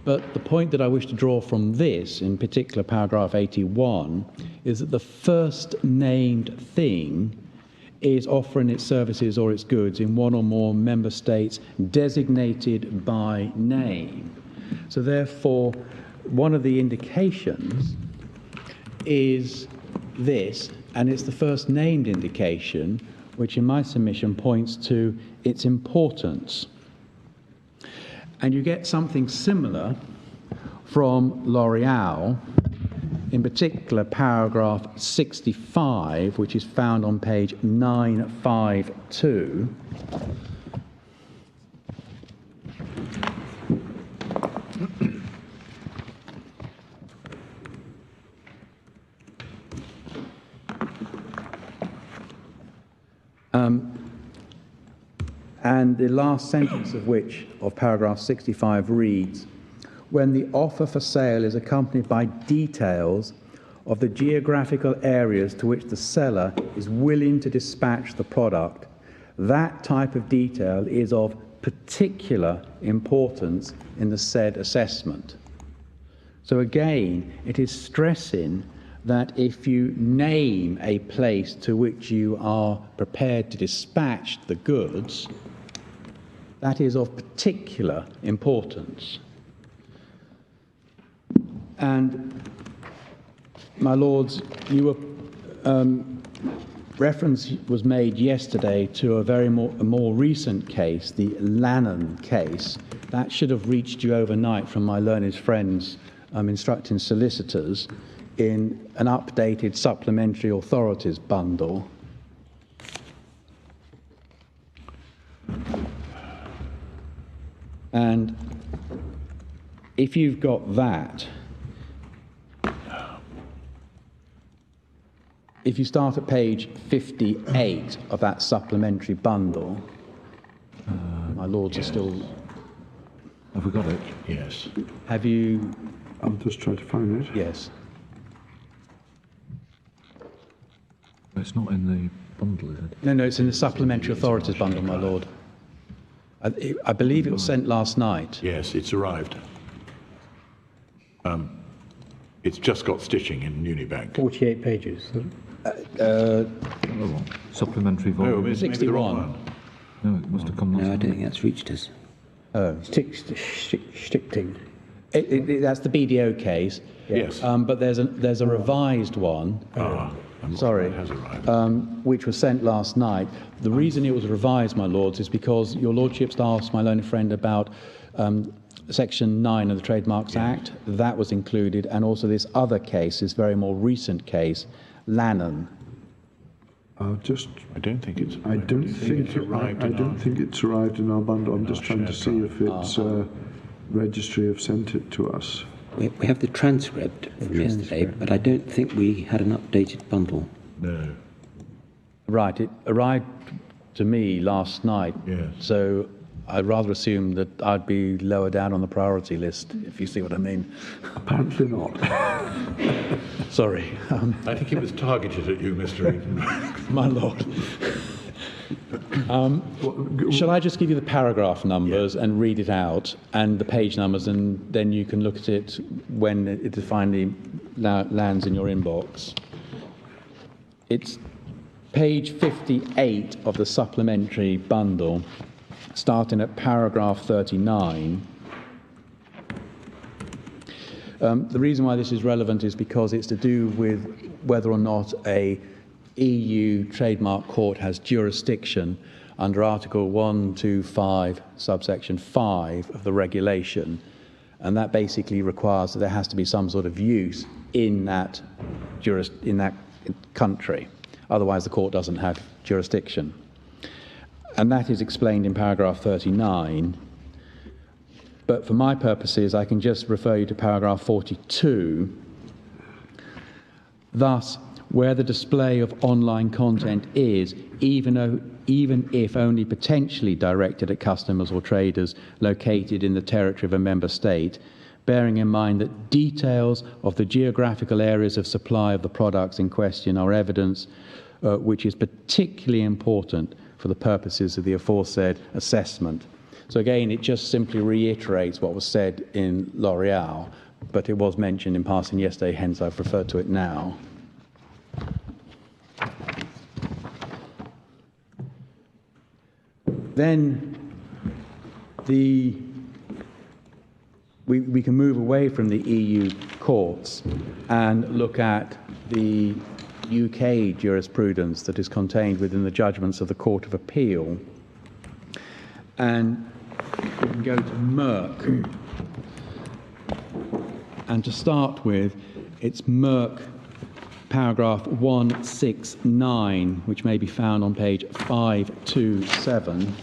Speaker 3: But the point that I wish to draw from this, in particular paragraph 81, is that the first named thing is offering its services or its goods in one or more member states designated by name. So therefore, one of the indications is this, and it's the first named indication, which in my submission points to its importance. And you get something similar from L'Oreal, in particular paragraph 65, which is found on page 952. And the last sentence of which, of paragraph 65, reads, when the offer for sale is accompanied by details of the geographical areas to which the seller is willing to dispatch the product, that type of detail is of particular importance in the said assessment. So again, it is stressing that if you name a place to which you are prepared to dispatch the goods, that is of particular importance. And, my lords, reference was made yesterday to a more recent case, the Lannan case. That should have reached you overnight from my learned friends instructing solicitors in an updated supplementary authorities bundle. And if you've got that, if you start at page 58 of that supplementary bundle, my lords are still...
Speaker 5: Have we got it?
Speaker 7: Yes.
Speaker 3: Have you...
Speaker 2: I'll just try to find it.
Speaker 3: Yes.
Speaker 5: It's not in the bundle, is it?
Speaker 3: No, it's in the supplementary authorities bundle, my lord. I believe it was sent last night.
Speaker 7: Yes, it's arrived. It's just got stitching in Unibank.
Speaker 4: 48 pages.
Speaker 5: Supplementary
Speaker 7: Oh,
Speaker 5: volume.
Speaker 7: maybe the wrong
Speaker 3: 61.
Speaker 7: one.
Speaker 5: No, it must have come last
Speaker 6: No, I
Speaker 5: night.
Speaker 6: don't think that's reached us.
Speaker 4: Stichting.
Speaker 3: That's the BDO case.
Speaker 7: Yes.
Speaker 3: But there's a revised one.
Speaker 7: I'm not
Speaker 3: Sorry,
Speaker 7: sure it has arrived.
Speaker 3: which was sent last night. The reason it was revised, my lords, is because your lordships asked my learned friend about Section 9 of the Trademarks Act. That was included, and also this other case, this very more recent case, Lannan.
Speaker 2: I
Speaker 7: don't think it's.
Speaker 2: I don't think
Speaker 7: it's arrived.
Speaker 2: I don't think it's arrived in our bundle. I'm just trying to see if it's registry have sent it to us.
Speaker 6: We have the transcript from yesterday, but I don't think we had an updated bundle.
Speaker 7: No.
Speaker 3: Right, it arrived to me last night.
Speaker 7: Yes.
Speaker 3: So I'd rather assume that I'd be lower down on the priority list, if you see what I mean.
Speaker 2: Apparently not.
Speaker 3: Sorry,
Speaker 7: I think it was targeted at you, Mr. Eden.
Speaker 3: my lord. Shall I just give you the paragraph numbers and read it out, and the page numbers, and then you can look at it when it finally lands in your inbox? It's page 58 of the supplementary bundle, starting at paragraph 39. The reason why this is relevant is because it's to do with whether or not a EU trademark court has jurisdiction under Article 125, subsection 5 of the regulation. And that basically requires that there has to be some sort of use in that country. Otherwise, the court doesn't have jurisdiction. And that is explained in paragraph 39. But for my purposes, I can just refer you to paragraph 42. Thus, where the display of online content is, even if only potentially directed at customers or traders located in the territory of a member state, bearing in mind that details of the geographical areas of supply of the products in question are evidence which is particularly important for the purposes of the aforesaid assessment. So again, it just simply reiterates what was said in L'Oreal, but it was mentioned in passing yesterday, hence I've referred to it now. Then we can move away from the EU courts and look at the UK jurisprudence that is contained within the judgments of the Court of Appeal. And we can go to Merck. And to start with, it's Merck paragraph 169, which may be found on page 527.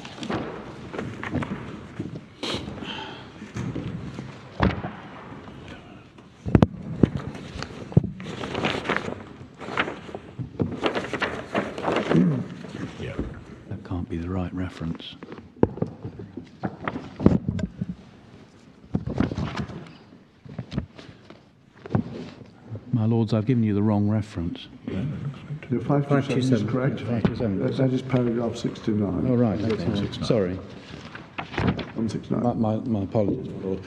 Speaker 3: That can't be the right reference. My lords, I've given you the wrong reference.
Speaker 2: The 527 is correct.
Speaker 3: 527.
Speaker 2: That is paragraph 69.
Speaker 3: Oh, right. Sorry.
Speaker 2: 169.
Speaker 3: My apologies, my lord.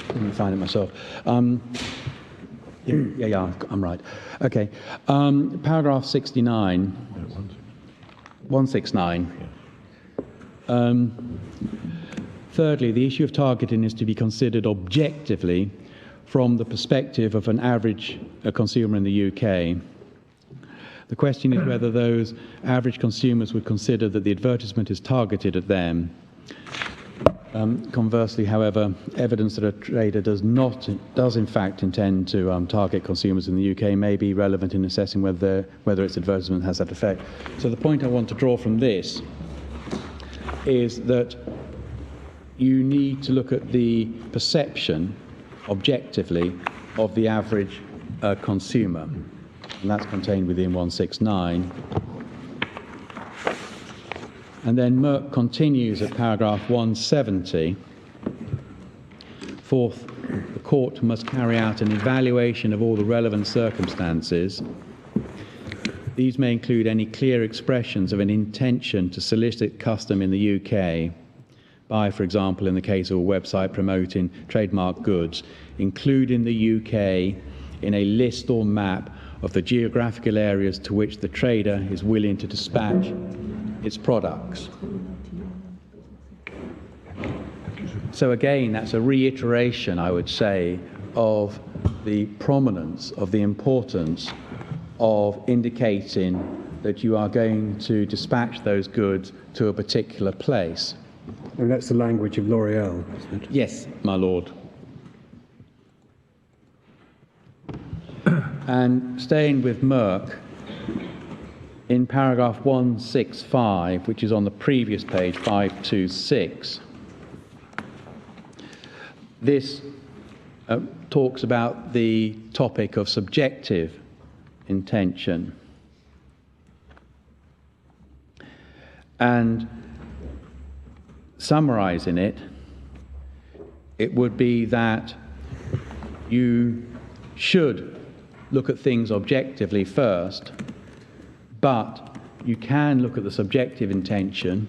Speaker 3: Couldn't find it myself. Yeah, I'm right. Okay. Paragraph 69. 169. Thirdly, the issue of targeting is to be considered objectively from the perspective of an average consumer in the UK. The question is whether those average consumers would consider that the advertisement is targeted at them. Conversely, however, evidence that a trader does in fact intend to target consumers in the UK may be relevant in assessing whether its advertisement has that effect. So the point I want to draw from this is that you need to look at the perception objectively of the average consumer, and that's contained within 169. And then Merck continues at paragraph 170. Fourth, the court must carry out an evaluation of all the relevant circumstances. These may include any clear expressions of an intention to solicit custom in the UK by, for example, in the case of a website promoting trademark goods, including the UK in a list or map of the geographical areas to which the trader is willing to dispatch its products. So again, that's a reiteration, I would say, of the prominence, of the importance of indicating that you are going to dispatch those goods to a particular place.
Speaker 4: And that's the language of L'Oreal, isn't it?
Speaker 3: Yes, my lord. And staying with Merck, in paragraph 165, which is on the previous page, 526, this talks about the topic of subjective intention. And summarizing it, it would be that you should look at things objectively first, but you can look at the subjective intention,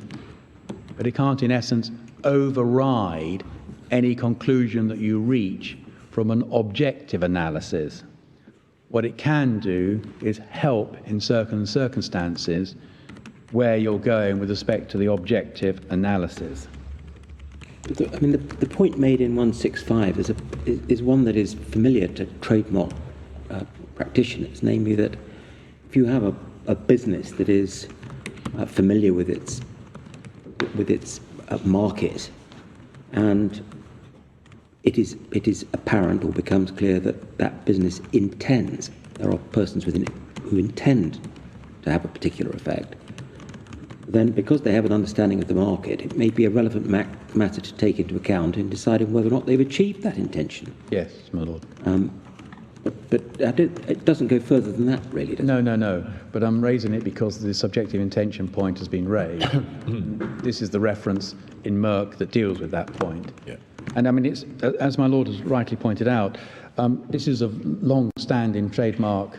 Speaker 3: but it can't, in essence, override any conclusion that you reach from an objective analysis. What it can do is help in certain circumstances where you're going with respect to the objective analysis.
Speaker 6: The point made in 165 is one that is familiar to trademark practitioners, namely that if you have a business that is familiar with its market and it is apparent or becomes clear that that business intends, there are persons within it who intend to have a particular effect, then because they have an understanding of the market, it may be a relevant matter to take into account in deciding whether or not they've achieved that intention.
Speaker 3: Yes, my lord.
Speaker 6: But it doesn't go further than that, really, does it?
Speaker 3: No. But I'm raising it because the subjective intention point has been raised. This is the reference in Merck that deals with that point.
Speaker 7: Yeah.
Speaker 3: And I mean, it's, as my lord has rightly pointed out, this is a long-standing trademark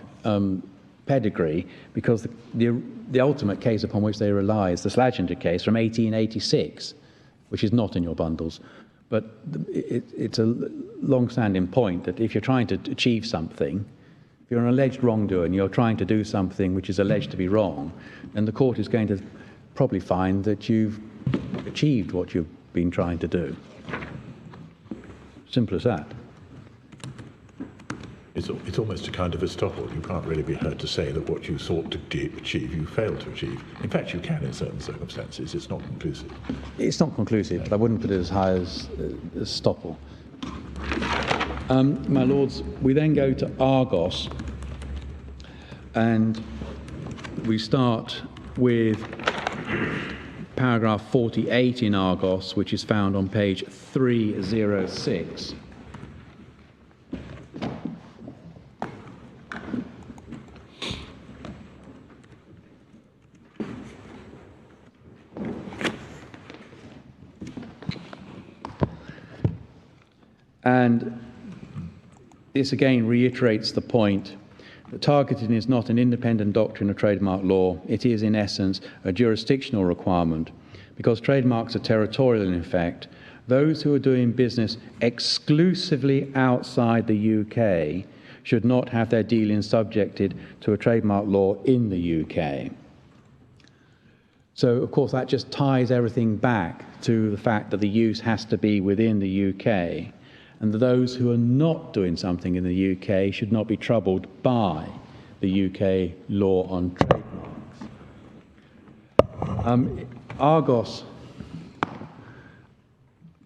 Speaker 3: pedigree, because the ultimate case upon which they rely is the Slazenger case from 1886, which is not in your bundles. But it's a long-standing point that if you're trying to achieve something, if you're an alleged wrongdoer and you're trying to do something which is alleged to be wrong, then the court is going to probably find that you've achieved what you've been trying to do. Simple as that.
Speaker 7: It's almost a kind of estoppel. You can't really be heard to say that what you sought to achieve, you failed to achieve. In fact, you can in certain circumstances. It's not conclusive.
Speaker 3: It's not conclusive, but I wouldn't put it as high as estoppel. My lords, we then go to Argos, and we start with paragraph 48 in Argos, which is found on page 306. And this again reiterates the point that targeting is not an independent doctrine of trademark law. It is, in essence, a jurisdictional requirement. Because trademarks are territorial in effect, those who are doing business exclusively outside the UK should not have their dealings subjected to a trademark law in the UK. So, of course, that just ties everything back to the fact that the use has to be within the UK. And those who are not doing something in the UK should not be troubled by the UK law on trademarks. Argos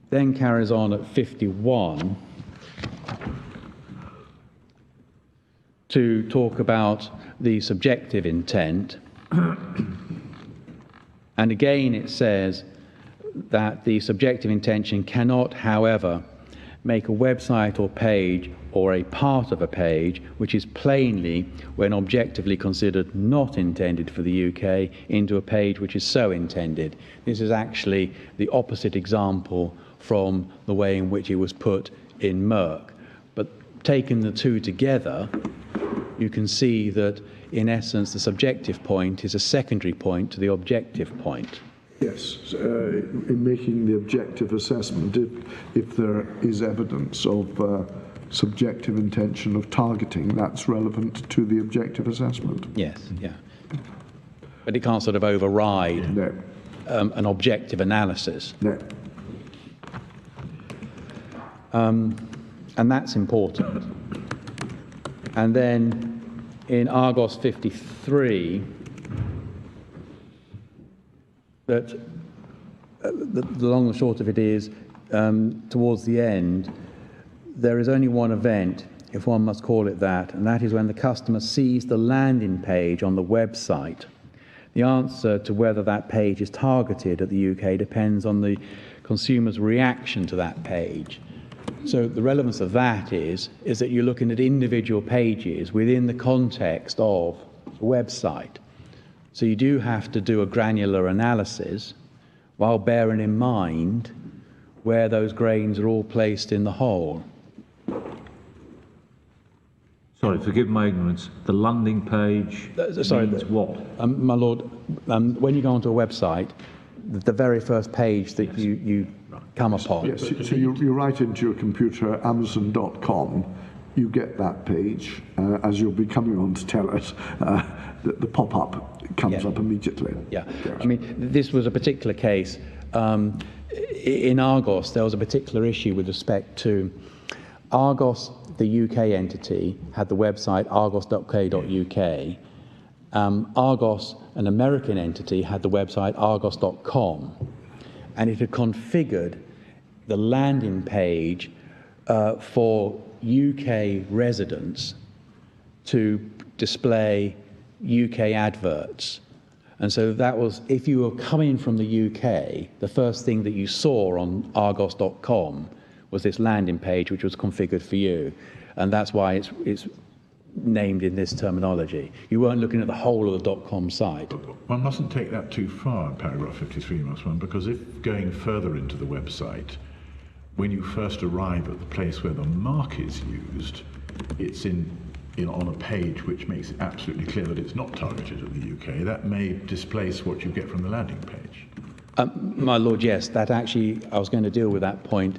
Speaker 3: then carries on at 51 to talk about the subjective intent. And again it says that the subjective intention cannot, however, make a website or page or a part of a page which is plainly, when objectively considered, not intended for the UK into a page which is so intended. This is actually the opposite example from the way in which it was put in Merck. But taking the two together, you can see that, in essence, the subjective point is a secondary point to the objective point.
Speaker 2: Yes, in making the objective assessment, if there is evidence of subjective intention of targeting, that's relevant to the objective assessment.
Speaker 3: Yes, yeah. But it can't sort of override
Speaker 2: No.
Speaker 3: An objective analysis.
Speaker 2: No.
Speaker 3: And that's important. And then in Argos 53, that the long and short of it is, towards the end, there is only one event, if one must call it that, and that is when the customer sees the landing page on the website. The answer to whether that page is targeted at the UK depends on the consumer's reaction to that page. So the relevance of that is that you're looking at individual pages within the context of the website. So you do have to do a granular analysis while bearing in mind where those grains are all placed in the whole.
Speaker 5: Sorry, forgive my ignorance. The landing page means what?
Speaker 3: My lord, when you go onto a website, the very first page that you come upon.
Speaker 2: Yes, so you write into your computer Amazon.com, you get that page. As you'll be coming on to tell us, the pop-up comes up immediately.
Speaker 3: Yeah, I mean, this was a particular case. In Argos, there was a particular issue with respect to Argos. The UK entity had the website argos.co.uk. Argos, an American entity, had the website argos.com. And it had configured the landing page for UK residents to display UK adverts. And so that was, if you were coming from the UK, the first thing that you saw on argos.com was this landing page which was configured for you. And that's why it's named in this terminology. You weren't looking at the whole of the .com site.
Speaker 7: One mustn't take that too far in paragraph 53, must one? Because if going further into the website, when you first arrive at the place where the mark is used, it's on a page which makes it absolutely clear that it's not targeted at the UK. That may displace what you get from the landing page.
Speaker 3: My Lord, yes, that actually, I was going to deal with that point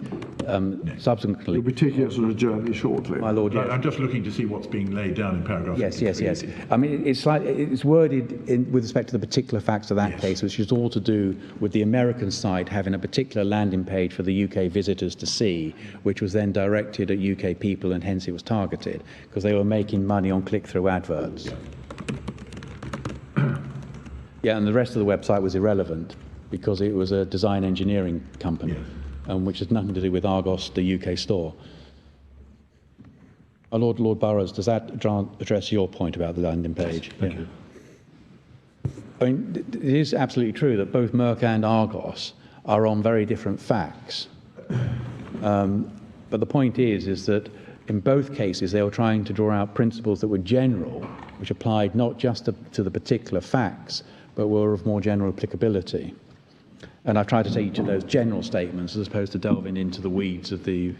Speaker 3: subsequently.
Speaker 2: You'll be taking us on a journey shortly.
Speaker 3: My Lord, yes.
Speaker 7: I'm just looking to see what's being laid down in paragraph 53.
Speaker 3: Yes. I mean, it's worded with respect to the particular facts of that case, which is all to do with the American site having a particular landing page for the UK visitors to see, which was then directed at UK people, and hence it was targeted, because they were making money on click-through adverts. Yeah, and the rest of the website was irrelevant, because it was a design engineering company, which has nothing to do with Argos, the UK store. Lord Burrows, does that address your point about the landing page?
Speaker 7: Thank you.
Speaker 3: I mean, it is absolutely true that both Merck and Argos are on very different facts. But the point is that in both cases they were trying to draw out principles that were general, which applied not just to the particular facts, but were of more general applicability. And I've tried to take each of those general statements as opposed to delving into the weeds of the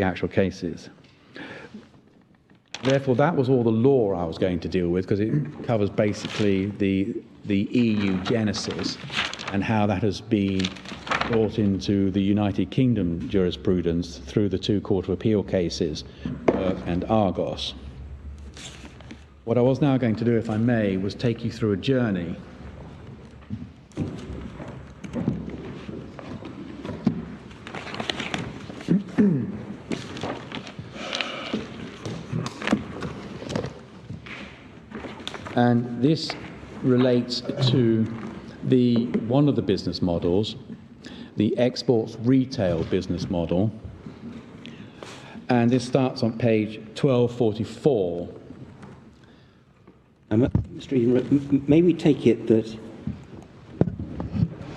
Speaker 3: actual cases. Therefore, that was all the law I was going to deal with, because it covers basically the EU genesis and how that has been brought into the United Kingdom jurisprudence through the two Court of Appeal cases, and Argos. What I was now going to do, if I may, was take you through a journey and this relates to one of the business models, the exports retail business model, and this starts on page 1244.
Speaker 6: Mr. Eden, may we take it that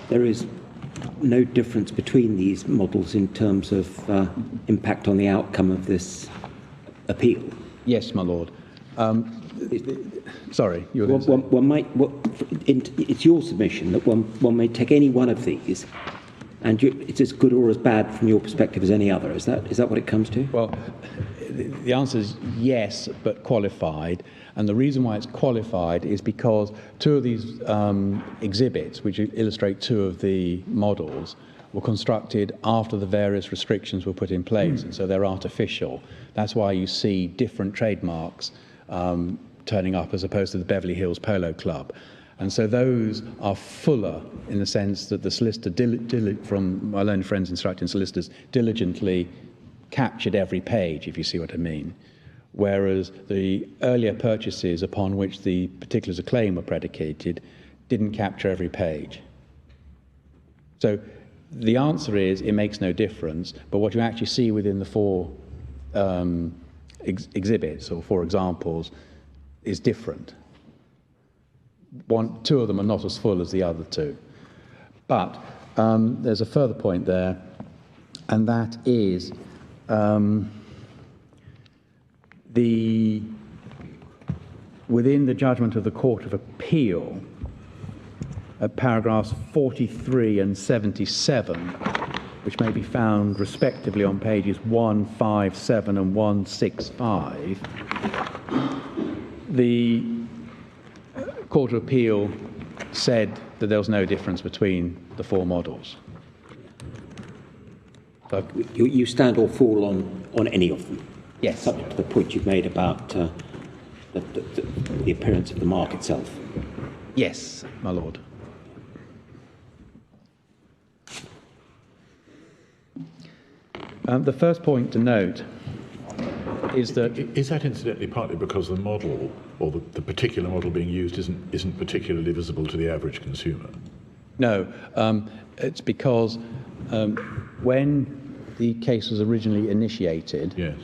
Speaker 6: there is no difference between these models in terms of impact on the outcome of this appeal?
Speaker 3: Yes, my lord. Sorry, you were going to say.
Speaker 6: It's your submission that one may take any one of these, and it's as good or as bad from your perspective as any other. Is that what it comes to?
Speaker 3: Well, the answer is yes, but qualified. And the reason why it's qualified is because two of these exhibits, which illustrate two of the models, were constructed after the various restrictions were put in place, and so they're artificial. That's why you see different trademarks turning up as opposed to the Beverly Hills Polo Club. And so those are fuller in the sense that the solicitor, from my learned friends instructing solicitors, diligently captured every page, if you see what I mean. Whereas the earlier purchases upon which the particulars of claim were predicated didn't capture every page. So the answer is it makes no difference, but what you actually see within the four exhibits or four examples is different. Two of them are not as full as the other two. But there's a further point there, and that is within the judgment of the Court of Appeal, at paragraphs 43 and 77, which may be found respectively on pages 157 and 165, the Court of Appeal said that there was no difference between the four models. So,
Speaker 6: you stand or fall on any of them?
Speaker 3: yes.
Speaker 6: Subject to the point you've made about the appearance of the mark itself?
Speaker 3: Yes, my lord. The first point to note is that...
Speaker 7: Is that incidentally partly because the model, or the particular model being used, isn't particularly visible to the average consumer?
Speaker 3: No, it's because when the case was originally initiated,
Speaker 7: Yes.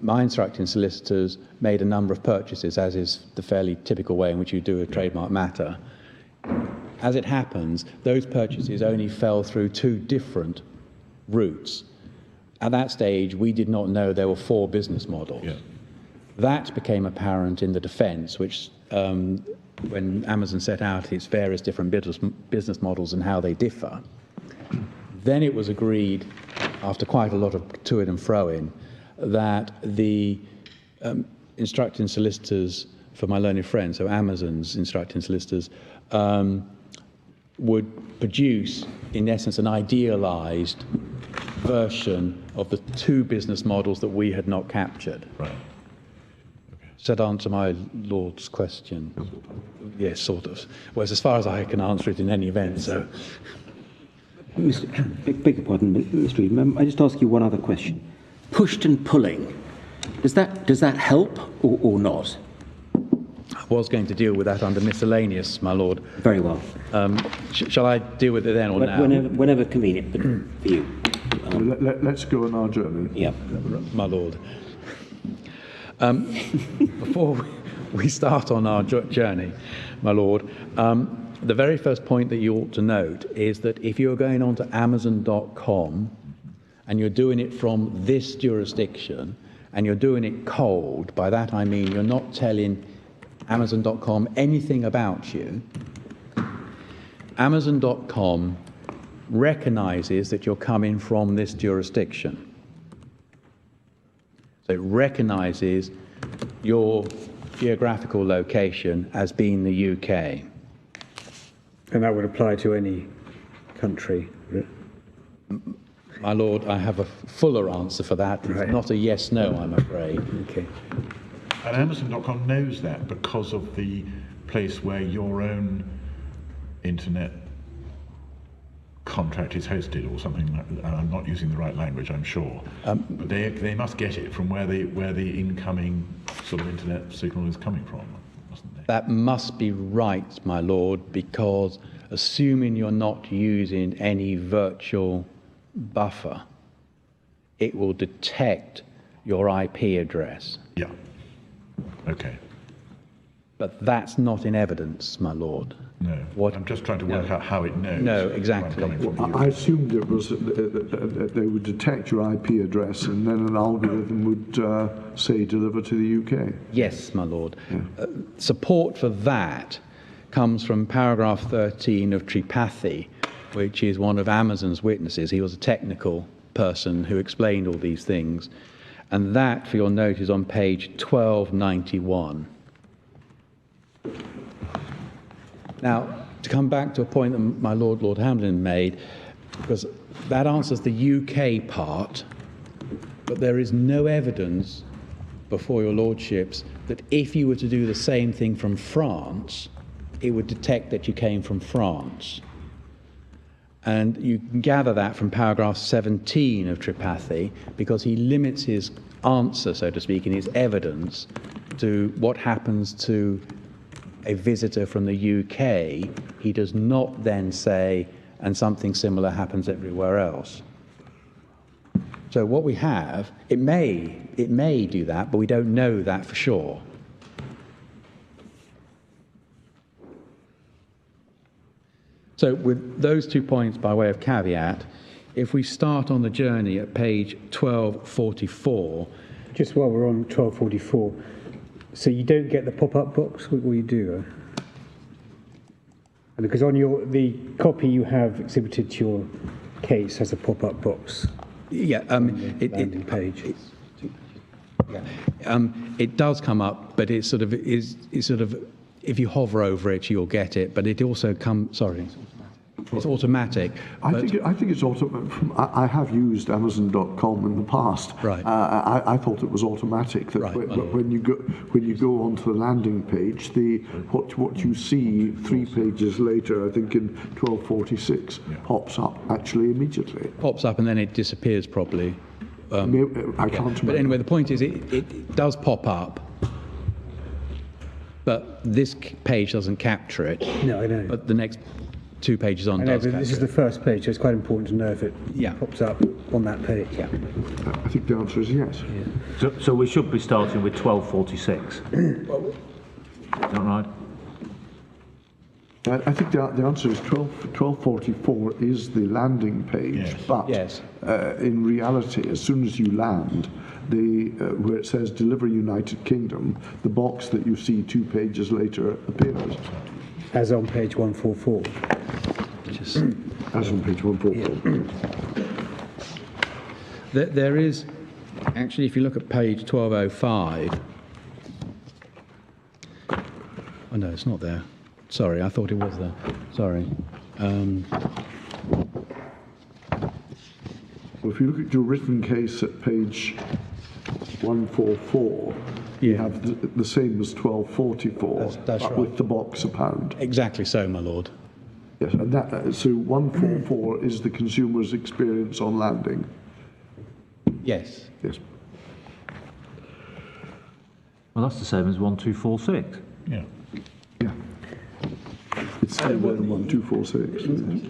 Speaker 3: my instructing solicitors made a number of purchases, as is the fairly typical way in which you do a trademark matter. As it happens, those purchases only fell through two different routes. At that stage, we did not know there were 4 business models.
Speaker 7: Yeah.
Speaker 3: That became apparent in the defence, which, when Amazon set out its various different business models and how they differ, then it was agreed, after quite a lot of to-ing and fro-ing, that the instructing solicitors for my learned friend, so Amazon's instructing solicitors, would produce, in essence, an idealised version of the 2 business models that we had not captured.
Speaker 7: Right.
Speaker 3: Does that answer my Lord's question? Yes, sort of. Well, it's as far as I can answer it in any event, so...
Speaker 6: Beg your pardon, Mr. Eden, I just ask you one other question. Pushed and pulling, does that help or not?
Speaker 3: I was going to deal with that under miscellaneous, my Lord.
Speaker 6: Very well.
Speaker 3: Shall I deal with it then or now?
Speaker 6: Whenever convenient for you.
Speaker 2: Let's go on our journey.
Speaker 6: Yeah.
Speaker 3: My Lord. Before we start on our journey, my Lord, the very first point that you ought to note is that if you're going on to Amazon.com and you're doing it from this jurisdiction and you're doing it cold, by that I mean you're not telling Amazon.com anything about you, Amazon.com recognizes that you're coming from this jurisdiction. So it recognizes your geographical location as being the UK.
Speaker 4: And that would apply to any country, would it?
Speaker 3: My Lord, I have a fuller answer for that. It's
Speaker 4: Right.
Speaker 3: not a yes-no, I'm afraid.
Speaker 4: Okay.
Speaker 7: And Amazon.com knows that because of the place where your own internet contract is hosted or something like that. I'm not using the right language, I'm sure. But they must get it from where the incoming sort of internet signal is coming from, mustn't they?
Speaker 3: That must be right, my Lord, because assuming you're not using any virtual buffer, it will detect your IP address.
Speaker 7: Yeah. Okay.
Speaker 3: But that's not in evidence, my Lord.
Speaker 7: No.
Speaker 3: What-
Speaker 7: I'm just trying to work out how it knows.
Speaker 3: No,
Speaker 7: where I'm
Speaker 3: exactly.
Speaker 7: coming from.
Speaker 2: I assumed it was that they would detect your IP address and then an algorithm would say deliver to the UK.
Speaker 3: Yes, my Lord. Support for that comes from paragraph 13 of Tripathi, which is one of Amazon's witnesses. He was a technical person who explained all these things. And that, for your note, is on page 1291. Now, to come back to a point that my Lord Hamlin made, because that answers the UK part, but there is no evidence before your lordships that if you were to do the same thing from France, it would detect that you came from France. And you can gather that from paragraph 17 of Tripathi, because he limits his answer, so to speak, in his evidence to what happens to a visitor from the UK. He does not then say, and something similar happens everywhere else. So what we have, it may do that, but we don't know that for sure. So with those 2 points by way of caveat, if we start on the journey at page 1244,
Speaker 4: Just while we're on 1244, so you don't get the pop-up box, what will you do? And because on the copy you have exhibited to your case has a pop-up box
Speaker 3: yeah,
Speaker 4: landing page.
Speaker 3: it does come up, but it's sort of if you hover over it, you'll get it. But it also comes. Sorry, it's automatic.
Speaker 2: I think it's automatic. I have used Amazon.com in the past.
Speaker 3: Right.
Speaker 2: I thought it was automatic. That
Speaker 3: Right.
Speaker 2: when you go onto the landing page, what you see 3 pages later, I think in 1246, pops up actually immediately.
Speaker 3: pops up and then it disappears probably.
Speaker 2: I can't remember.
Speaker 3: But anyway, the point is, it does pop up, but this page doesn't capture it.
Speaker 4: No, I know.
Speaker 3: But the next 2 pages on
Speaker 4: I know,
Speaker 3: does
Speaker 4: but
Speaker 3: capture
Speaker 4: this is
Speaker 3: it.
Speaker 4: the first page, so it's quite important to know if it
Speaker 3: Yeah.
Speaker 4: pops up. on that page?
Speaker 3: Yeah.
Speaker 2: I think the answer is yes.
Speaker 5: So we should be starting with 1246. Is that right?
Speaker 2: I think the answer is 1244 is the landing page,
Speaker 7: Yes.
Speaker 2: but
Speaker 3: Yes.
Speaker 2: in reality, as soon as you land, where it says Deliver United Kingdom, the box that you see 2 pages later appears.
Speaker 4: As on page 144.
Speaker 2: As on page 144.
Speaker 3: There is, actually, if you look at page 1205, oh no, it's not there. Sorry, I thought it was there. Sorry.
Speaker 2: Well, if you look at your written case at page 144, you have the same as 1244,
Speaker 3: That's right.
Speaker 2: with the box a pound.
Speaker 3: Exactly so, my lord.
Speaker 2: Yes, and so 144 is the consumer's experience on landing.
Speaker 3: Yes.
Speaker 2: Yes.
Speaker 5: Well, that's the same as 1246.
Speaker 7: Yeah.
Speaker 2: Yeah. It's still there than 1246.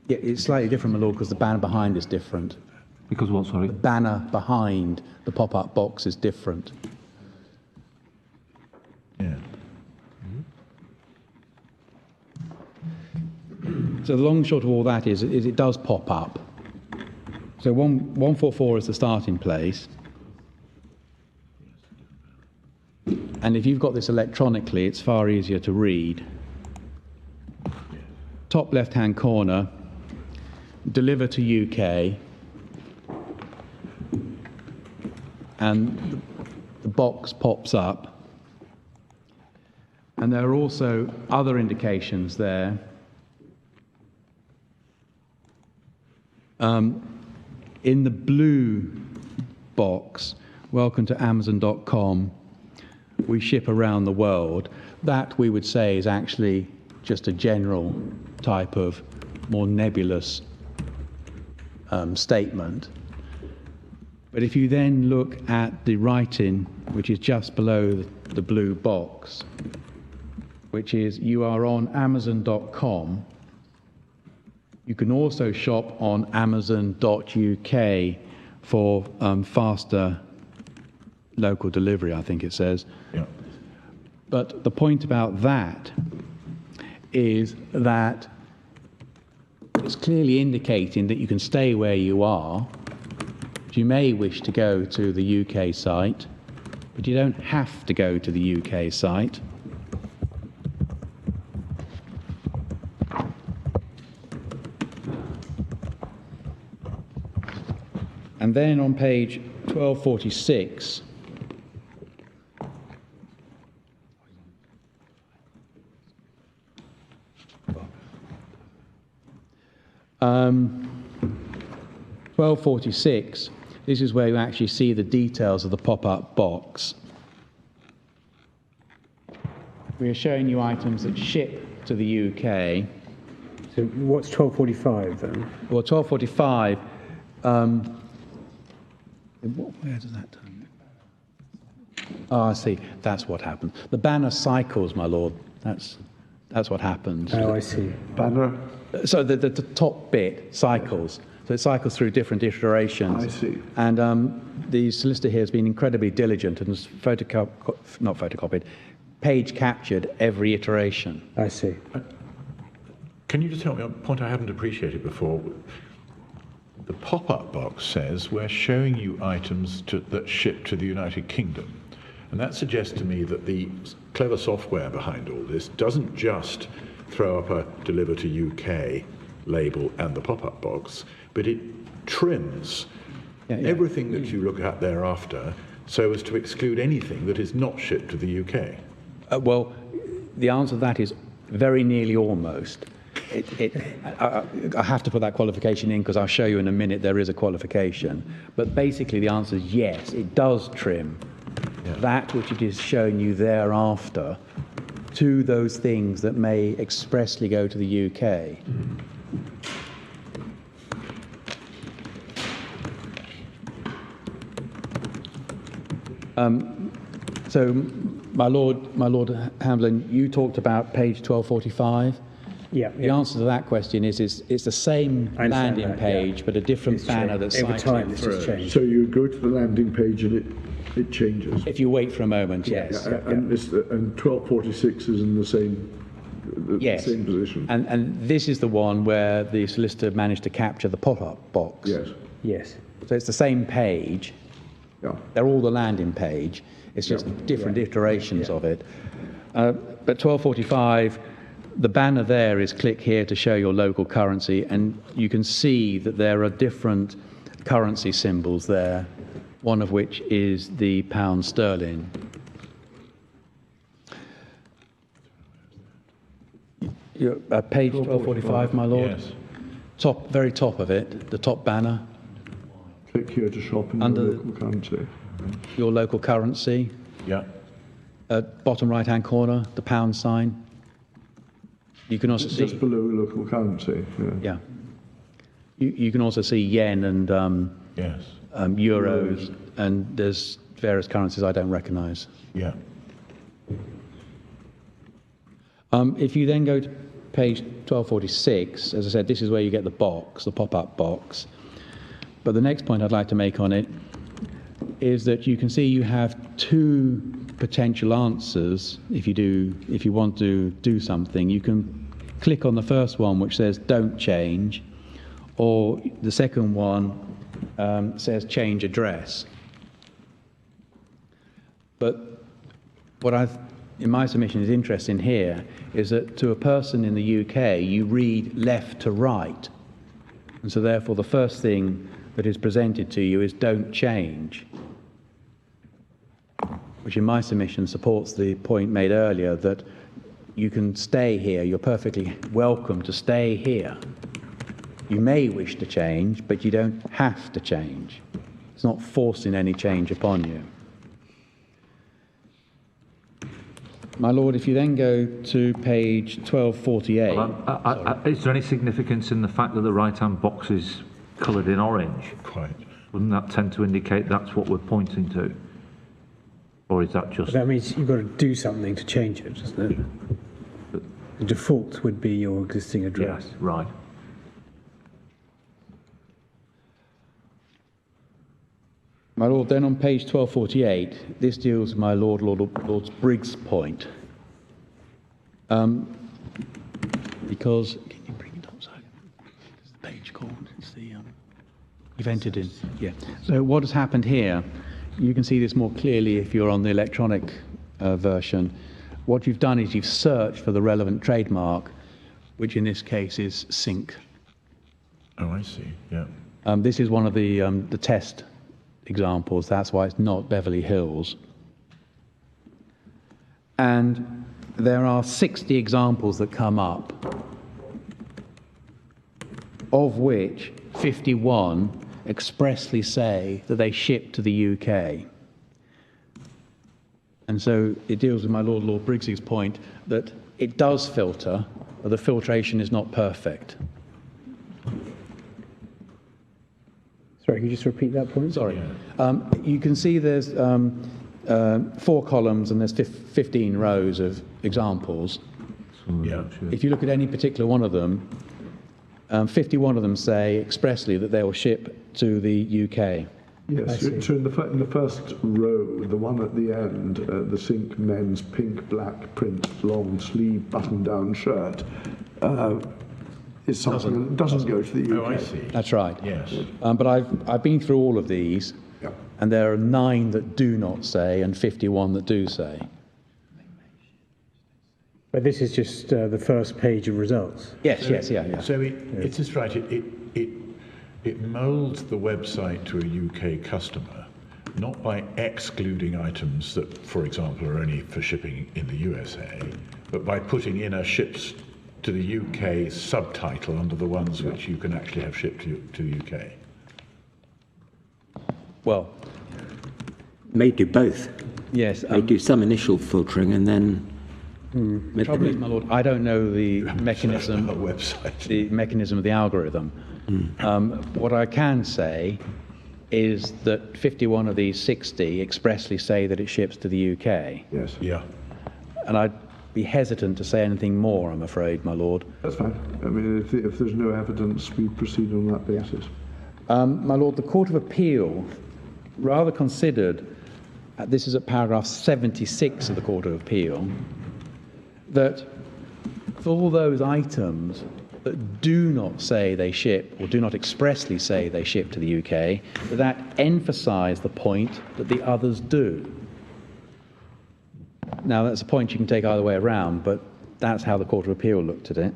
Speaker 3: Yeah, it's slightly different, my lord, because the banner behind is different.
Speaker 5: Because what, sorry?
Speaker 3: The banner behind the pop-up box is different.
Speaker 7: Yeah.
Speaker 3: So the long and short of all that is it does pop up. So 144 is the starting place. And if you've got this electronically, it's far easier to read. Top left-hand corner, deliver to UK. And the box pops up. And there are also other indications there. In the blue box, welcome to Amazon.com, we ship around the world. That we would say is actually just a general type of more nebulous statement. But if you then look at the writing, which is just below the blue box, which is you are on Amazon.com, you can also shop on Amazon.uk for faster local delivery, I think it says.
Speaker 7: Yeah.
Speaker 3: But the point about that is that it's clearly indicating that you can stay where you are. You may wish to go to the UK site, but you don't have to go to the UK site. And then on page 1246, um, 1246, this is where you actually see the details of the pop-up box. We are showing you items that ship to the UK.
Speaker 4: So what's 1245 then?
Speaker 3: Well, 1245, where does that turn? Oh, I see. That's what happens. The banner cycles, my lord. That's what happens.
Speaker 4: Oh, I see.
Speaker 2: Banner,
Speaker 3: So the top bit cycles. So it cycles through different iterations.
Speaker 2: I see.
Speaker 3: And the solicitor here has been incredibly diligent and has page captured every iteration.
Speaker 4: I see.
Speaker 7: Can you just help me on a point I haven't appreciated before? The pop-up box says we're showing you items that ship to the United Kingdom. And that suggests to me that the clever software behind all this doesn't just throw up a deliver to UK label and the pop-up box, but it trims everything that you look at thereafter so as to exclude anything that is not shipped to the UK.
Speaker 3: Well, the answer to that is very nearly almost. I have to put that qualification in because I'll show you in a minute there is a qualification. But basically the answer is yes, it does trim that which it is showing you thereafter to those things that may expressly go to the UK. So, my Lord Hamblin, you talked about page 1245.
Speaker 4: Yeah,
Speaker 3: The answer to that question is it's the same
Speaker 4: I understand
Speaker 3: landing
Speaker 4: that,
Speaker 3: page,
Speaker 4: yeah.
Speaker 3: but a different
Speaker 4: It's
Speaker 3: banner
Speaker 4: changed.
Speaker 3: that's
Speaker 4: Over
Speaker 3: cycling
Speaker 4: time, this
Speaker 3: through.
Speaker 4: has changed.
Speaker 2: So you go to the landing page and it changes.
Speaker 3: If you wait for a moment, yes.
Speaker 2: And 1246 is in the same,
Speaker 3: Yes.
Speaker 2: same position.
Speaker 3: And this is the one where the solicitor managed to capture the pop-up box.
Speaker 2: Yes.
Speaker 4: Yes.
Speaker 3: So it's the same page.
Speaker 2: Yeah.
Speaker 3: They're all the landing page. It's just different iterations of it. But 1245, the banner there is click here to show your local currency, and you can see that there are different currency symbols there, one of which is the pound sterling. You're at page 1245, my lord.
Speaker 7: Yes.
Speaker 3: Top, very top of it, the top banner,
Speaker 2: Click here to shop in
Speaker 3: Under
Speaker 2: your
Speaker 3: the-
Speaker 2: local currency.
Speaker 3: your local currency.
Speaker 7: Yeah.
Speaker 3: Bottom right-hand corner, the pound sign. You can also see,
Speaker 2: Just below local currency. Yeah.
Speaker 3: yeah. You can also see yen and
Speaker 7: Yes.
Speaker 3: euros, and there's various currencies I don't recognise.
Speaker 7: Yeah.
Speaker 3: If you then go to page 1246, as I said, this is where you get the box, the pop-up box. But the next point I'd like to make on it is that you can see you have two potential answers. If you want to do something, you can click on the first one, which says "Don't change," or the second one says "Change address." But what in my submission is interesting here is that to a person in the UK, you read left to right, and so therefore the first thing that is presented to you is "Don't change," which in my submission supports the point made earlier that you can stay here, you're perfectly welcome to stay here. You may wish to change, but you don't have to change. It's not forcing any change upon you. My lord, if you then go to page 1248...
Speaker 5: Well, is there any significance in the fact that the right-hand box is coloured in orange?
Speaker 7: Quite.
Speaker 5: Wouldn't that tend to indicate that's what we're pointing to? Or is that just...
Speaker 4: That means you've got to do something to change it, doesn't it? The default would be your existing address.
Speaker 5: Yes, right.
Speaker 3: My lord, then on page 1248, this deals with my Lord Briggs' point. Because, can you bring it up so? It's the page called, it's the, you've entered in, yeah. So what has happened here, you can see this more clearly if you're on the electronic version. What you've done is you've searched for the relevant trademark, which in this case is Sync.
Speaker 7: Oh, I see. Yeah.
Speaker 3: This is one of the test examples. That's why it's not Beverly Hills. And there are 60 examples that come up, of which 51 expressly say that they ship to the UK. And so it deals with my Lord Briggs's point that it does filter, but the filtration is not perfect.
Speaker 4: Sorry, can you just repeat that point?
Speaker 3: Sorry. You can see there's 4 columns and there's 15 rows of examples.
Speaker 7: Yeah.
Speaker 3: If you look at any particular one of them, 51 of them say expressly that they will ship to the UK.
Speaker 2: Yes, so in the first row, the one at the end, the Sync men's pink, black print, long sleeve button-down shirt, is something that doesn't go to the UK.
Speaker 7: Oh, I see.
Speaker 3: That's right.
Speaker 7: Yes.
Speaker 3: But I've been through all of these,
Speaker 2: Yeah.
Speaker 3: and there are 9 that do not say and 51 that do say.
Speaker 4: But this is just the first page of results.
Speaker 3: Yes, yeah.
Speaker 7: So it's just right. It moulds the website to a UK customer, not by excluding items that, for example, are only for shipping in the USA, but by putting in a ships to the UK subtitle under the ones which you can actually have shipped to the UK.
Speaker 3: Well,
Speaker 6: May do both.
Speaker 3: yes.
Speaker 6: May do some initial filtering and then...
Speaker 3: The trouble is, my lord, I don't know the mechanism.
Speaker 7: Our website.
Speaker 3: The mechanism of the algorithm. What I can say is that 51 of these 60 expressly say that it ships to the UK.
Speaker 2: Yes.
Speaker 7: Yeah.
Speaker 3: And I'd be hesitant to say anything more, I'm afraid, my lord.
Speaker 2: That's fine. I mean, if there's no evidence, we proceed on that basis.
Speaker 3: My lord, the Court of Appeal rather considered, this is at paragraph 76 of the Court of Appeal, that for all those items that do not say they ship, or do not expressly say they ship to the UK, that emphasise the point that the others do. Now, that's a point you can take either way around, but that's how the Court of Appeal looked at it.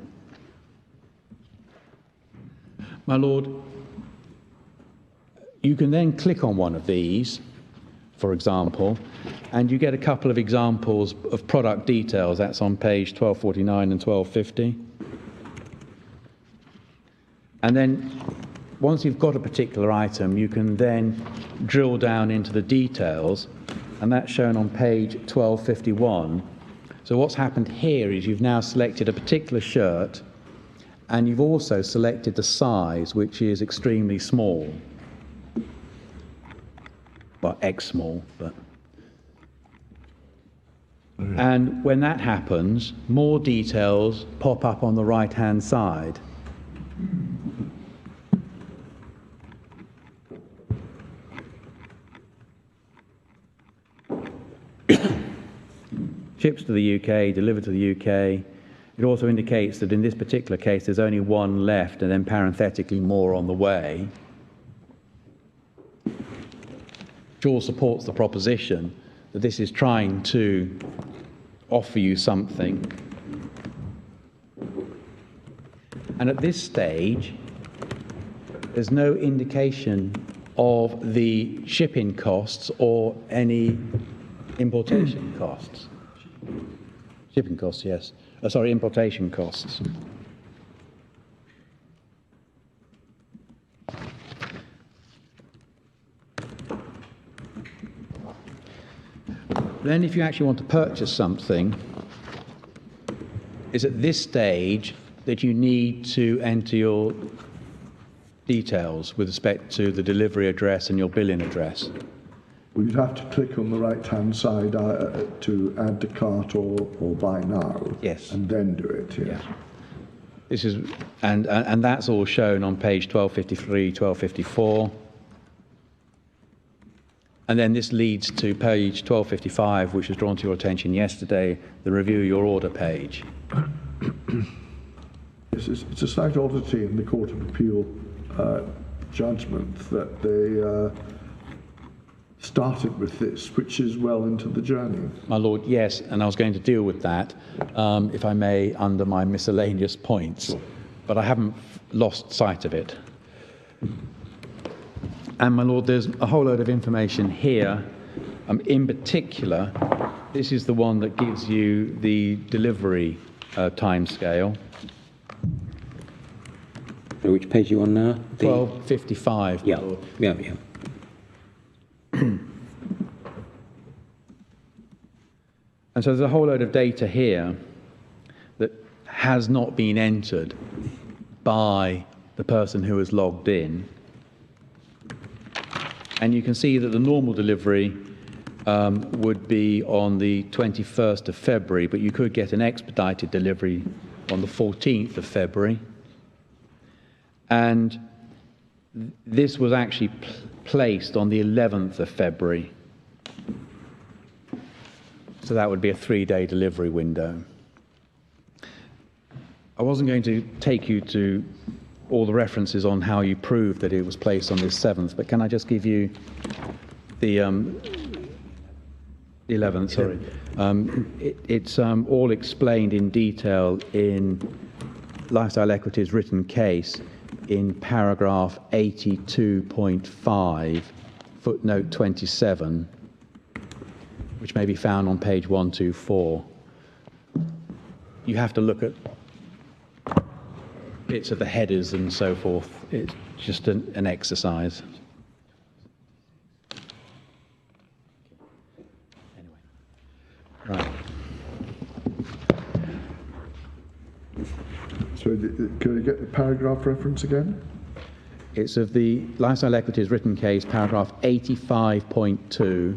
Speaker 3: My lord, you can then click on one of these, for example, and you get a couple of examples of product details. That's on page 1249 and 1250. And then once you've got a particular item, you can then drill down into the details, and that's shown on page 1251. So what's happened here is you've now selected a particular shirt, and you've also selected the size, which is extremely small. Well, X small, but... And when that happens, more details pop up on the right-hand side. Ships to the UK, delivered to the UK. It also indicates that in this particular case there's only one left, and then parenthetically more on the way. Which all supports the proposition that this is trying to offer you something. And at this stage, there's no indication of the shipping costs or any importation costs. Shipping costs, yes. Sorry, importation costs. Then if you actually want to purchase something, it's at this stage that you need to enter your details with respect to the delivery address and your billing address.
Speaker 2: Well, you'd have to click on the right-hand side to add to cart or buy now.
Speaker 3: Yes.
Speaker 2: And then do it, yes.
Speaker 3: Yeah. This is, and that's all shown on page 1253, 1254. And then this leads to page 1255, which was drawn to your attention yesterday, the review your order page.
Speaker 2: It's a slight oddity in the Court of Appeal judgment that they started with this, which is well into the journey.
Speaker 3: My lord, yes, and I was going to deal with that, if I may, under my miscellaneous points, but I haven't lost sight of it. And my lord, there's a whole load of information here. In particular, this is the one that gives you the delivery timescale.
Speaker 6: So which page are you on now?
Speaker 3: 1255.
Speaker 6: Yeah, yeah.
Speaker 3: And so there's a whole load of data here that has not been entered by the person who has logged in. And you can see that the normal delivery would be on the 21st of February, but you could get an expedited delivery on the 14th of February. And this was actually placed on the 11th of February. So that would be a 3-day delivery window. I wasn't going to take you to all the references on how you prove that it was placed on the 7th, but can I just give you the 11th, sorry. It's all explained in detail in Lifestyle Equities written case in paragraph 82.5, footnote 27, which may be found on page 124. You have to look at bits of the headers and so forth. It's just an exercise. Anyway, right.
Speaker 2: So can I get the paragraph reference again?
Speaker 3: It's of the Lifestyle Equities written case, paragraph 85.2,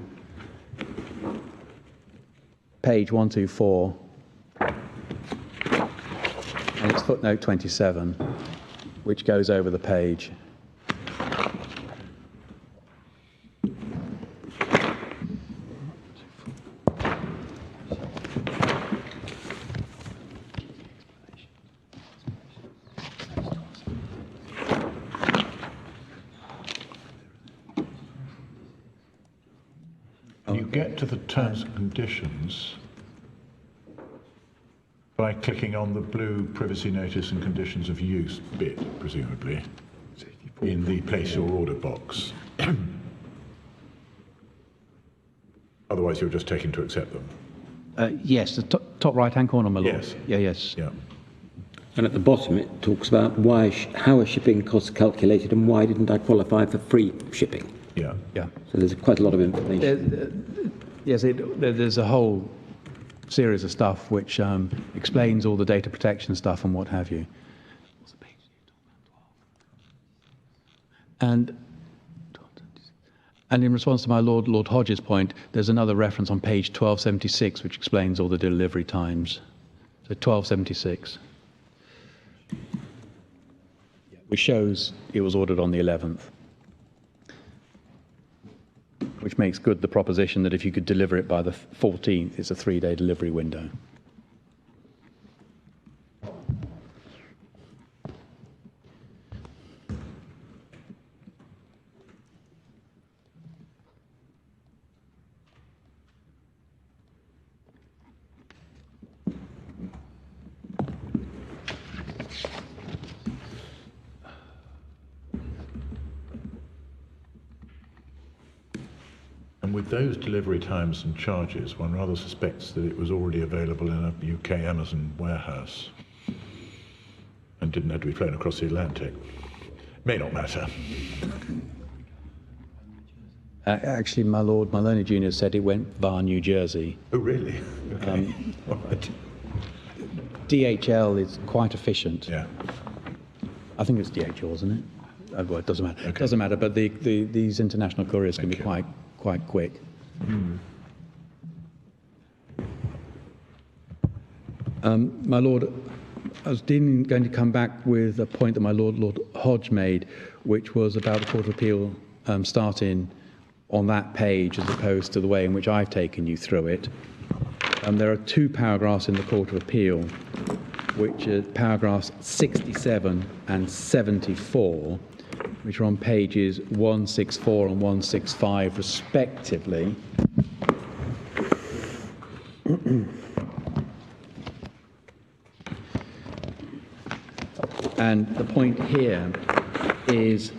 Speaker 3: page 124. And it's footnote 27, which goes over the page.
Speaker 7: You get to the terms and conditions by clicking on the blue privacy notice and conditions of use bit, presumably, in the place your order box. Otherwise, you're just taking to accept them.
Speaker 3: Yes, the top right-hand corner, my lord.
Speaker 7: Yes.
Speaker 3: Yes.
Speaker 7: Yeah.
Speaker 6: And at the bottom, it talks about how are shipping costs calculated and why didn't I qualify for free shipping?
Speaker 7: Yeah.
Speaker 3: Yeah.
Speaker 6: So there's quite a lot of information.
Speaker 3: Yes, there's a whole series of stuff which explains all the data protection stuff and what have you. And in response to my Lord Hodges' point, there's another reference on page 1276 which explains all the delivery times. So 1276. Which shows it was ordered on the 11th. Which makes good the proposition that if you could deliver it by the 14th, it's a 3-day delivery window.
Speaker 7: And with those delivery times and charges, one rather suspects that it was already available in a UK Amazon warehouse and didn't have to be flown across the Atlantic. May not matter.
Speaker 3: Actually, my Lord Maloney Jr. said it went via New Jersey.
Speaker 7: Oh, really? Okay. All right.
Speaker 3: DHL is quite efficient.
Speaker 7: Yeah.
Speaker 3: I think it's DHL, isn't it? Well, it doesn't matter.
Speaker 7: Okay.
Speaker 3: It doesn't matter, but these international couriers can be
Speaker 7: Thank you.
Speaker 3: quite quick. My Lord, I was going to come back with a point that my Lord Hodge made, which was about the Court of Appeal starting on that page as opposed to the way in which I've taken you through it. There are 2 paragraphs in the Court of Appeal, which are paragraphs 67 and 74, which are on pages 164 and 165 respectively. And the point here is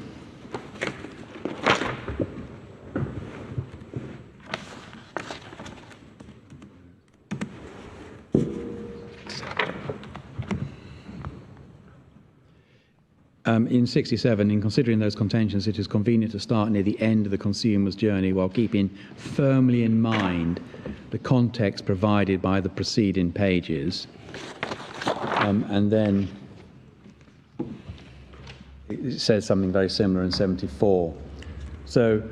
Speaker 3: in 67, in considering those contentions, it is convenient to start near the end of the consumer's journey while keeping firmly in mind the context provided by the preceding pages. And then it says something very similar in 74. So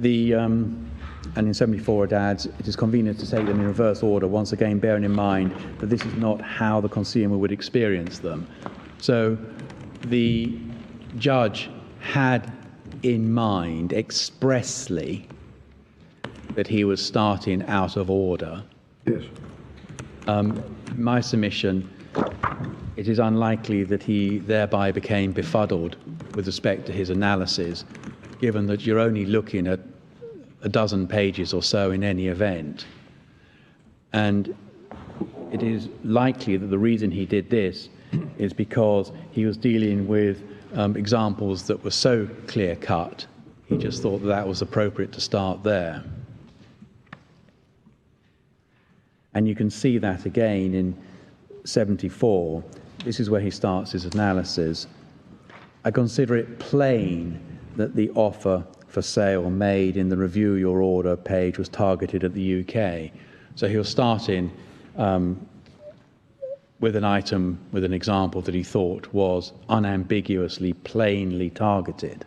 Speaker 3: and in 74 it adds, it is convenient to take them in reverse order, once again bearing in mind that this is not how the consumer would experience them. So the judge had in mind expressly that he was starting out of order.
Speaker 2: Yes.
Speaker 3: My submission, it is unlikely that he thereby became befuddled with respect to his analysis, given that you're only looking at a dozen pages or so in any event. And it is likely that the reason he did this is because he was dealing with examples that were so clear-cut, he just thought that was appropriate to start there. And you can see that again in 74. This is where he starts his analysis. I consider it plain that the offer for sale made in the review your order page was targeted at the UK. So he was starting with an item, with an example that he thought was unambiguously, plainly targeted.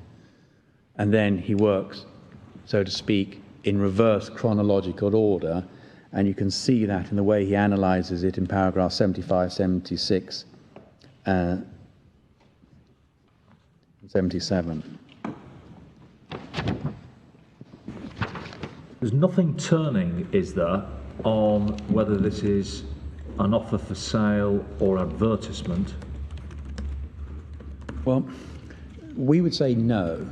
Speaker 3: And then he works, so to speak, in reverse chronological order, and you can see that in the way he analyzes it in paragraph 75, 76, 77.
Speaker 5: There's nothing turning, is there, on whether this is an offer for sale or advertisement?
Speaker 3: Well, we would say no,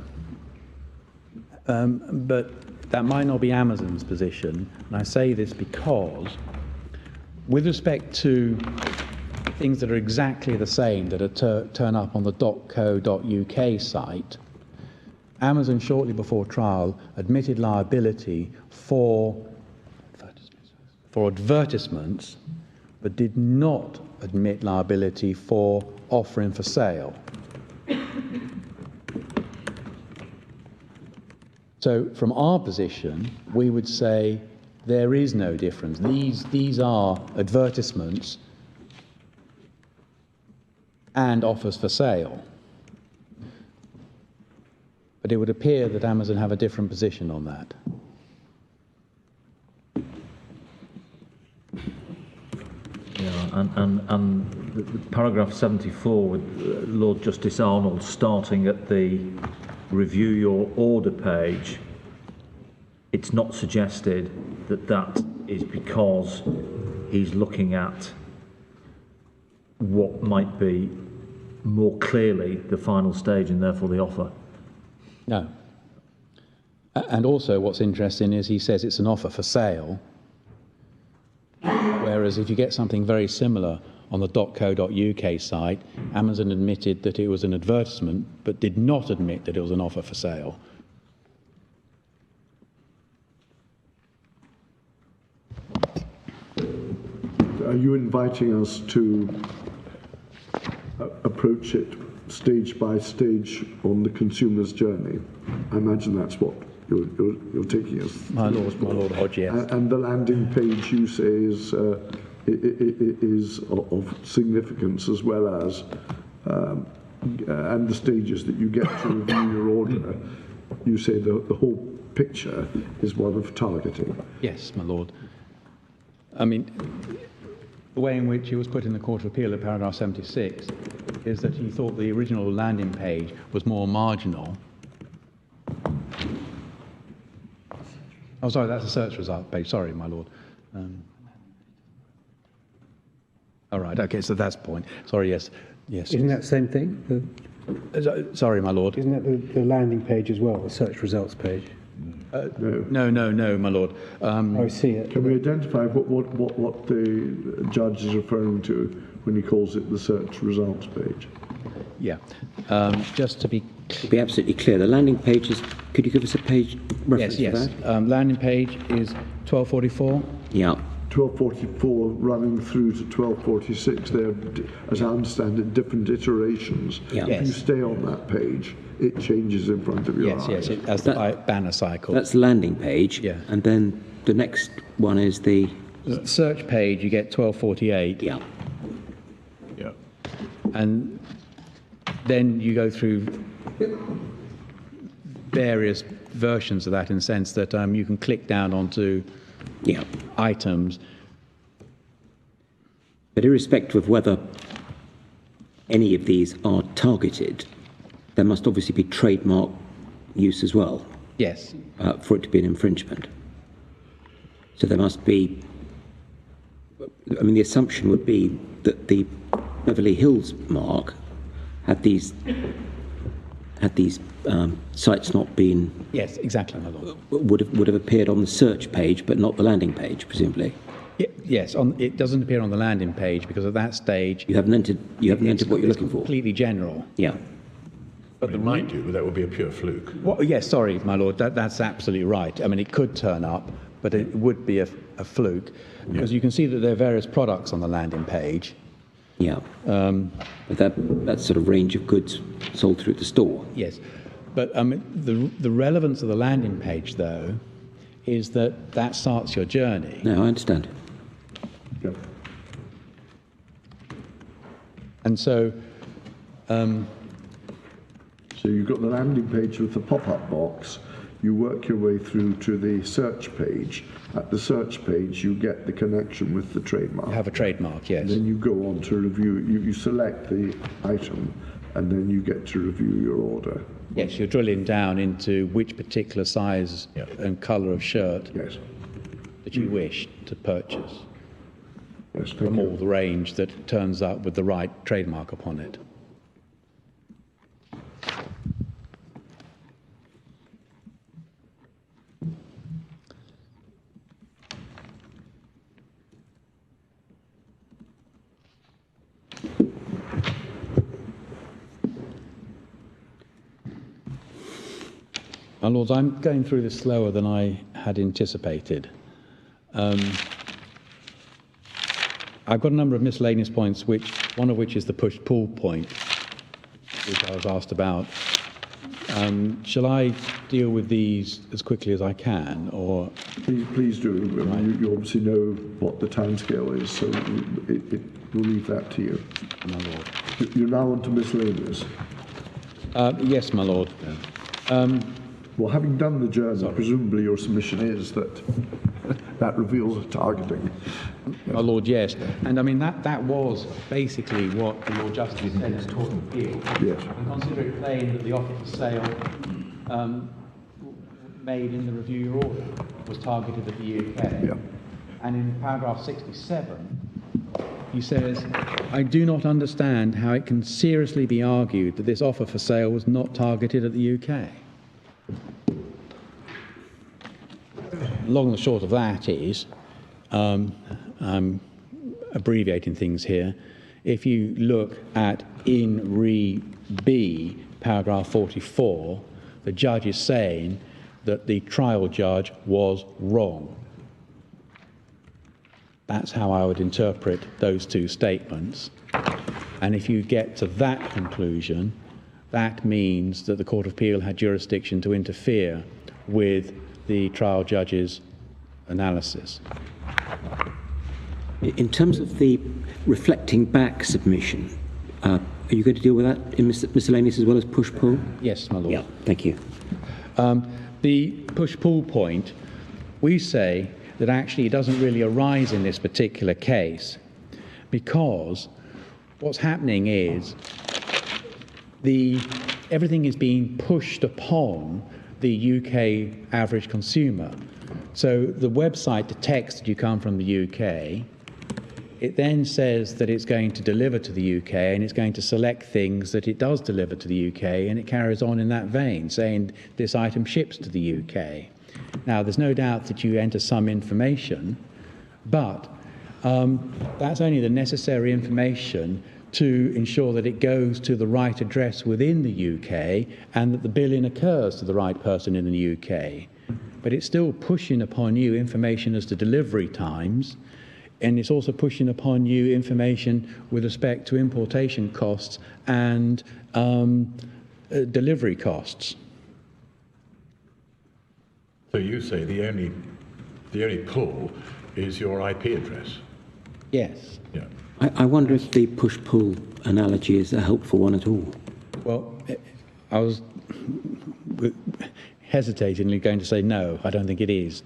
Speaker 3: but that might not be Amazon's position. And I say this because, with respect to things that are exactly the same that are turn up on the .co.uk site, Amazon shortly before trial admitted liability for advertisements, but did not admit liability for offering for sale. So from our position, we would say there is no difference. These are advertisements and offers for sale. But it would appear that Amazon have a different position on that.
Speaker 5: Yeah, and the paragraph 74 with Lord Justice Arnold starting at the review your order page, it's not suggested that that is because he's looking at what might be more clearly the final stage and therefore the offer.
Speaker 3: No. And also what's interesting is he says it's an offer for sale, whereas if you get something very similar on the .co.uk site, Amazon admitted that it was an advertisement but did not admit that it was an offer for sale.
Speaker 2: Are you inviting us to approach it stage by stage on the consumer's journey? I imagine that's what you're taking us.
Speaker 3: My Lord Hodge, yes.
Speaker 2: And the landing page, you say, is of significance, as well as and the stages that you get to review your order. You say the whole picture is one of targeting.
Speaker 3: Yes, my Lord. I mean, the way in which it was put in the Court of Appeal at paragraph 76 is that he thought the original landing page was more marginal. Oh, sorry, that's a search result page. Sorry, my Lord. All right, okay, so that's the point. Sorry, yes.
Speaker 4: Isn't that the same thing?
Speaker 3: Sorry, my Lord.
Speaker 4: Isn't that the landing page as well, the search results page?
Speaker 3: No, my Lord.
Speaker 4: I see it.
Speaker 2: Can we identify what the judge is referring to when he calls it the search results page?
Speaker 3: Yeah. Just to be
Speaker 6: absolutely clear, the landing page is, could you give us a page reference
Speaker 3: yes.
Speaker 6: for that?
Speaker 3: Landing page is 1244.
Speaker 6: Yeah.
Speaker 2: 1244 running through to 1246. They're, as I understand it, different iterations.
Speaker 6: Yeah.
Speaker 2: If you
Speaker 3: Yes.
Speaker 2: stay on that page, it changes in front of your eyes.
Speaker 3: Yes, as the banner cycle.
Speaker 6: That's the landing page.
Speaker 3: Yeah.
Speaker 6: And then the next one is the...
Speaker 3: Search page, you get 1248.
Speaker 6: Yeah.
Speaker 7: Yeah.
Speaker 3: And then you go through various versions of that in the sense that you can click down onto
Speaker 6: Yeah.
Speaker 3: items.
Speaker 6: But irrespective of whether any of these are targeted, there must obviously be trademark use as well
Speaker 3: Yes.
Speaker 6: for it to be an infringement. So there must be, I mean, the assumption would be that the Beverly Hills mark had these sites not been,
Speaker 3: Yes, exactly, my Lord.
Speaker 6: would have appeared on the search page, but not the landing page, presumably.
Speaker 3: Yes, it doesn't appear on the landing page because at that stage
Speaker 6: You haven't entered what you're looking for.
Speaker 3: completely general.
Speaker 6: Yeah.
Speaker 7: But it might do, but that would be a pure fluke.
Speaker 3: Well, yes, sorry, my Lord, that's absolutely right. I mean, it could turn up, but it would be a fluke because you can see that there are various products on the landing page.
Speaker 6: Yeah. But that sort of range of goods sold through the store.
Speaker 3: Yes, but the relevance of the landing page, though, is that starts your journey.
Speaker 6: No, I understand.
Speaker 2: Yeah.
Speaker 3: And so,
Speaker 2: So you've got the landing page with the pop-up box. you work your way through to the search page. At the search page, you get the connection with the trademark.
Speaker 3: You have a trademark, yes.
Speaker 2: And then you go on to review, you select the item, and then you get to review your order.
Speaker 3: Yes, you're drilling down into which particular size
Speaker 7: Yeah.
Speaker 3: and colour of shirt
Speaker 2: Yes.
Speaker 3: that you wish to purchase
Speaker 2: Yes, thank
Speaker 3: from
Speaker 2: you.
Speaker 3: all the range that turns up with the right trademark upon it. My Lords, I'm going through this slower than I had anticipated. I've got a number of miscellaneous points, one of which is the push-pull point, which I was asked about. Shall I deal with these as quickly as I can, or?
Speaker 2: Please do. I mean, you obviously know what the timescale is, so we'll leave that to you.
Speaker 3: My Lord.
Speaker 2: You're now on to miscellaneous.
Speaker 3: Yes, my Lord.
Speaker 2: Well, having done the journal, presumably your submission is that that reveals the targeting.
Speaker 3: My Lord, yes. And I mean, that was basically what the Lord Justice said in the Court of Appeal.
Speaker 2: Yes.
Speaker 3: And consider it plain that the offer for sale made in the review your order was targeted at the UK.
Speaker 2: Yeah.
Speaker 3: And in paragraph 67, he says, I do not understand how it can seriously be argued that this offer for sale was not targeted at the UK. Long and short of that is, I'm abbreviating things here, if you look at in re B, paragraph 44, the judge is saying that the trial judge was wrong. That's how I would interpret those two statements. And if you get to that conclusion, that means that the Court of Appeal had jurisdiction to interfere with the trial judge's analysis.
Speaker 6: In terms of the reflecting back submission, are you going to deal with that in miscellaneous as well as push-pull?
Speaker 3: Yes, my Lord.
Speaker 6: Yeah, thank you.
Speaker 3: The push-pull point, we say that actually it doesn't really arise in this particular case because what's happening is everything is being pushed upon the UK average consumer. So the website detects that you come from the UK. It then says that it's going to deliver to the UK and it's going to select things that it does deliver to the UK, and it carries on in that vein, saying this item ships to the UK. Now, there's no doubt that you enter some information, but that's only the necessary information to ensure that it goes to the right address within the UK and that the billing occurs to the right person in the UK. But it's still pushing upon you information as to delivery times, and it's also pushing upon you information with respect to importation costs and delivery costs.
Speaker 7: So you say the only pull is your IP address?
Speaker 3: Yes.
Speaker 7: Yeah.
Speaker 6: I wonder if the push-pull analogy is a helpful one at all.
Speaker 3: Well, I was hesitatingly going to say no, I don't think it is.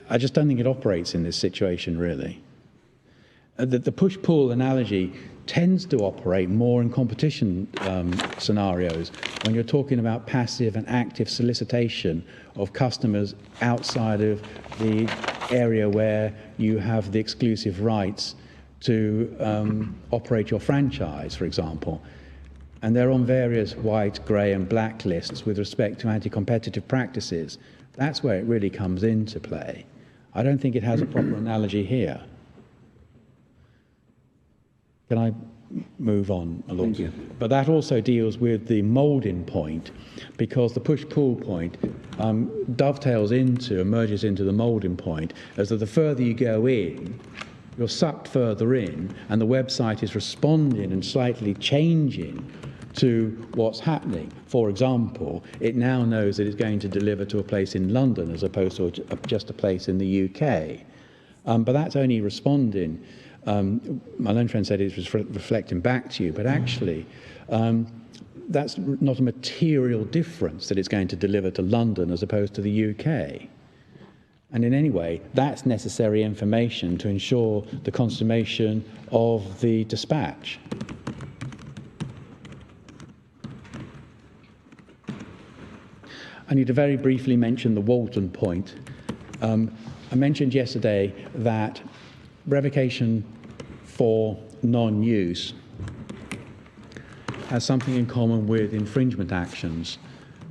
Speaker 3: I just don't think it operates in this situation, really. The push-pull analogy tends to operate more in competition scenarios when you're talking about passive and active solicitation of customers outside of the area where you have the exclusive rights to operate your franchise, for example. And they're on various white, grey and black lists with respect to anti-competitive practices. That's where it really comes into play. I don't think it has a proper analogy here. Can I move on, my Lord?
Speaker 6: Thank you.
Speaker 3: But that also deals with the moulding point, because the push-pull point dovetails into and merges into the moulding point, as that the further you go in, you're sucked further in, and the website is responding and slightly changing to what's happening. For example, it now knows that it's going to deliver to a place in London as opposed to just a place in the UK. But that's only responding. My learned friend said it's reflecting back to you, but actually that's not a material difference that it's going to deliver to London as opposed to the UK. And in any way, that's necessary information to ensure the consummation of the dispatch. I need to very briefly mention the Walton point. I mentioned yesterday that revocation for non-use has something in common with infringement actions.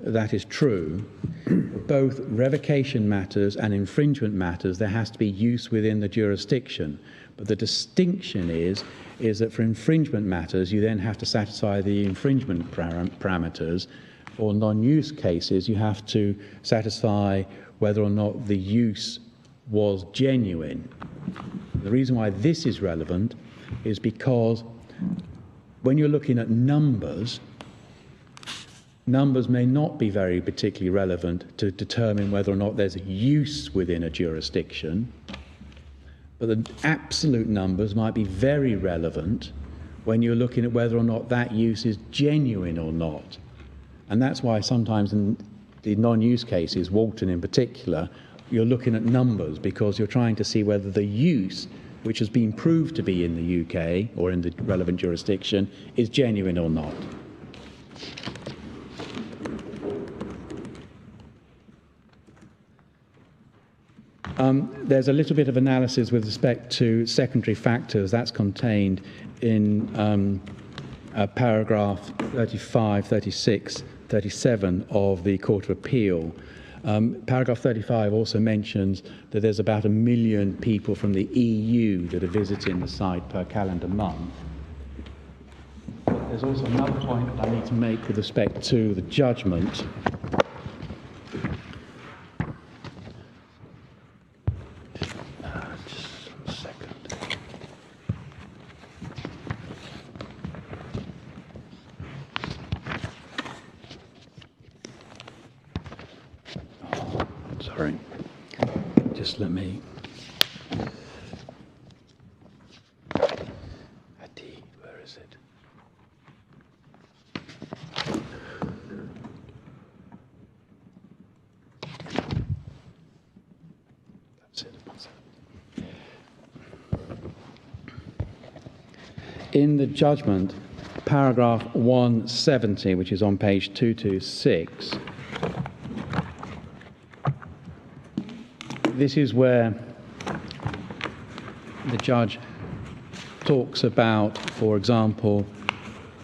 Speaker 3: That is true. Both revocation matters and infringement matters, there has to be use within the jurisdiction. But the distinction is that for infringement matters, you then have to satisfy the infringement parameters. For non-use cases, you have to satisfy whether or not the use was genuine. The reason why this is relevant is because when you're looking at numbers may not be very particularly relevant to determine whether or not there's a use within a jurisdiction, but the absolute numbers might be very relevant when you're looking at whether or not that use is genuine or not. And that's why sometimes in the non-use cases, Walton in particular, you're looking at numbers because you're trying to see whether the use, which has been proved to be in the UK or in the relevant jurisdiction, is genuine or not. There's a little bit of analysis with respect to secondary factors that's contained in paragraph 35, 36, 37 of the Court of Appeal. Paragraph 35 also mentions that there's about 1 million people from the EU that are visiting the site per calendar month. There's also another point that I need to make with respect to the judgment. Sorry, just let me. Where is it? That's it. In the judgment, paragraph 170, which is on page 226. This is where the judge talks about, for example,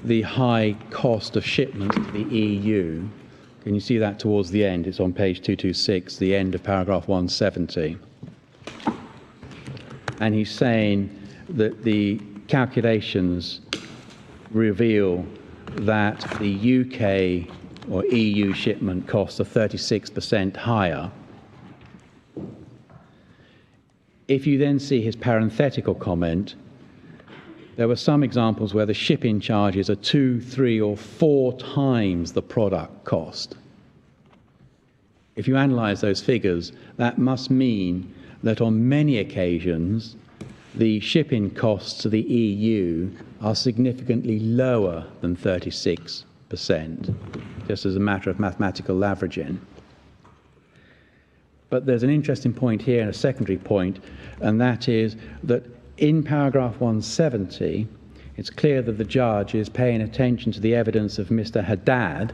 Speaker 3: the high cost of shipments to the EU. Can you see that towards the end? It's on page 226, the end of paragraph 170. And he's saying that the calculations reveal that the UK or EU shipment costs are 36% higher. If you then see his parenthetical comment, there were some examples where the shipping charges are 2, 3, or 4 times the product cost. If you analyse those figures, that must mean that on many occasions, the shipping costs to the EU are significantly lower than 36%, just as a matter of mathematical averaging. But there's an interesting point here and a secondary point, and that is that in paragraph 170, it's clear that the judge is paying attention to the evidence of Mr. Haddad,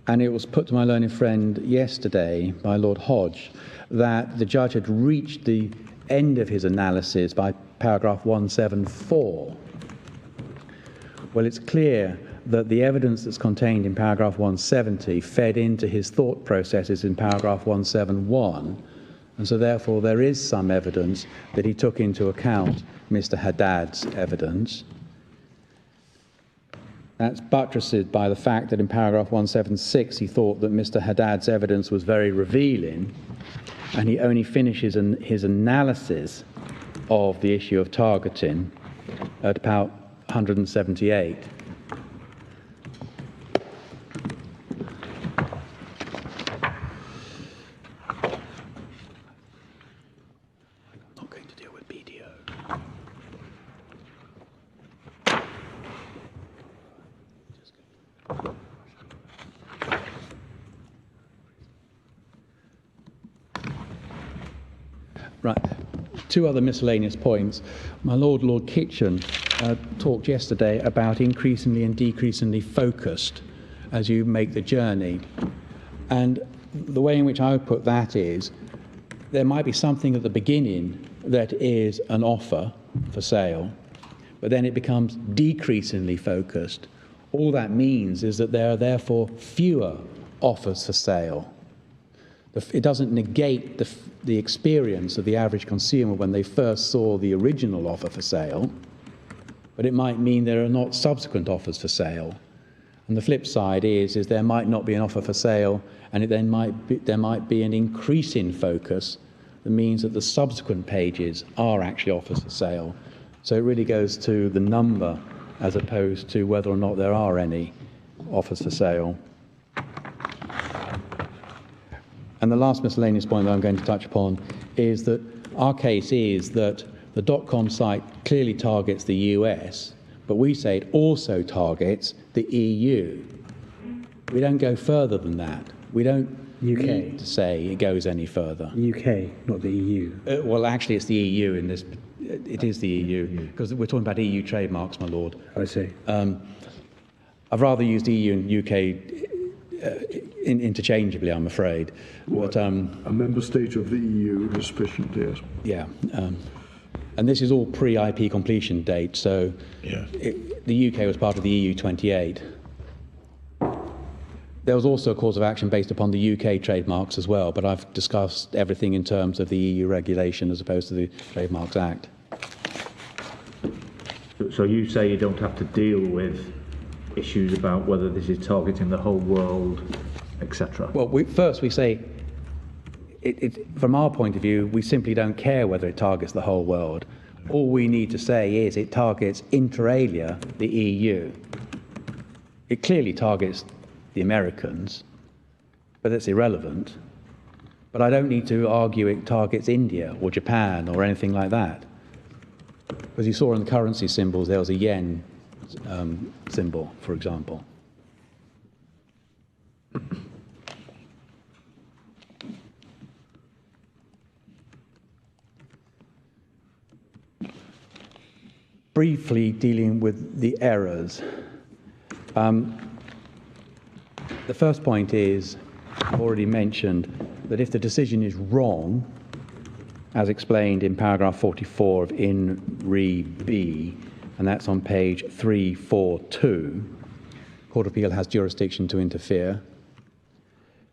Speaker 3: and it was put to my learned friend yesterday by Lord Hodge that the judge had reached the end of his analysis by paragraph 174. Well, it's clear that the evidence that's contained in paragraph 170 fed into his thought processes in paragraph 171, and so therefore there is some evidence that he took into account Mr. Haddad's evidence. That's buttressed by the fact that in paragraph 176 he thought that Mr. Haddad's evidence was very revealing, and he only finishes his analysis of the issue of targeting at about 178. Right. Two other miscellaneous points. My Lord, Lord Kitchen talked yesterday about increasingly and decreasingly focused as you make the journey. And the way in which I would put that is there might be something at the beginning that is an offer for sale, but then it becomes decreasingly focused. All that means is that there are therefore fewer offers for sale. It doesn't negate the experience of the average consumer when they first saw the original offer for sale, but it might mean there are not subsequent offers for sale. And the flip side is there might not be an offer for sale, and there might be an increase in focus that means that the subsequent pages are actually offers for sale. So it really goes to the number as opposed to whether or not there are any offers for sale. And the last miscellaneous point that I'm going to touch upon is that our case is that the .com site clearly targets the US, but we say it also targets the EU. We don't go further than that. We don't need to say it goes any further.
Speaker 4: UK, not the EU.
Speaker 3: Well, actually, it's the EU in this. It is the EU, because we're talking about EU trademarks, my Lord.
Speaker 4: I see.
Speaker 3: I've rather used EU and UK interchangeably, I'm afraid. But,
Speaker 2: a member state of the EU is sufficient, yes.
Speaker 3: Yeah. And this is all pre-IP completion date, so the UK was part of the EU 28. There was also a cause of action based upon the UK trademarks as well, but I've discussed everything in terms of the EU regulation as opposed to the Trademarks Act.
Speaker 5: So you say you don't have to deal with issues about whether this is targeting the whole world, etc.
Speaker 3: Well, first we say, from our point of view, we simply don't care whether it targets the whole world. All we need to say is it targets inter alia the EU. It clearly targets the Americans, but that's irrelevant. But I don't need to argue it targets India or Japan or anything like that. As you saw in the currency symbols, there was a yen symbol, for example. Briefly dealing with the errors. The first point is, I've already mentioned, that if the decision is wrong, as explained in paragraph 44 of In Re B, and that's on page 342, Court of Appeal has jurisdiction to interfere.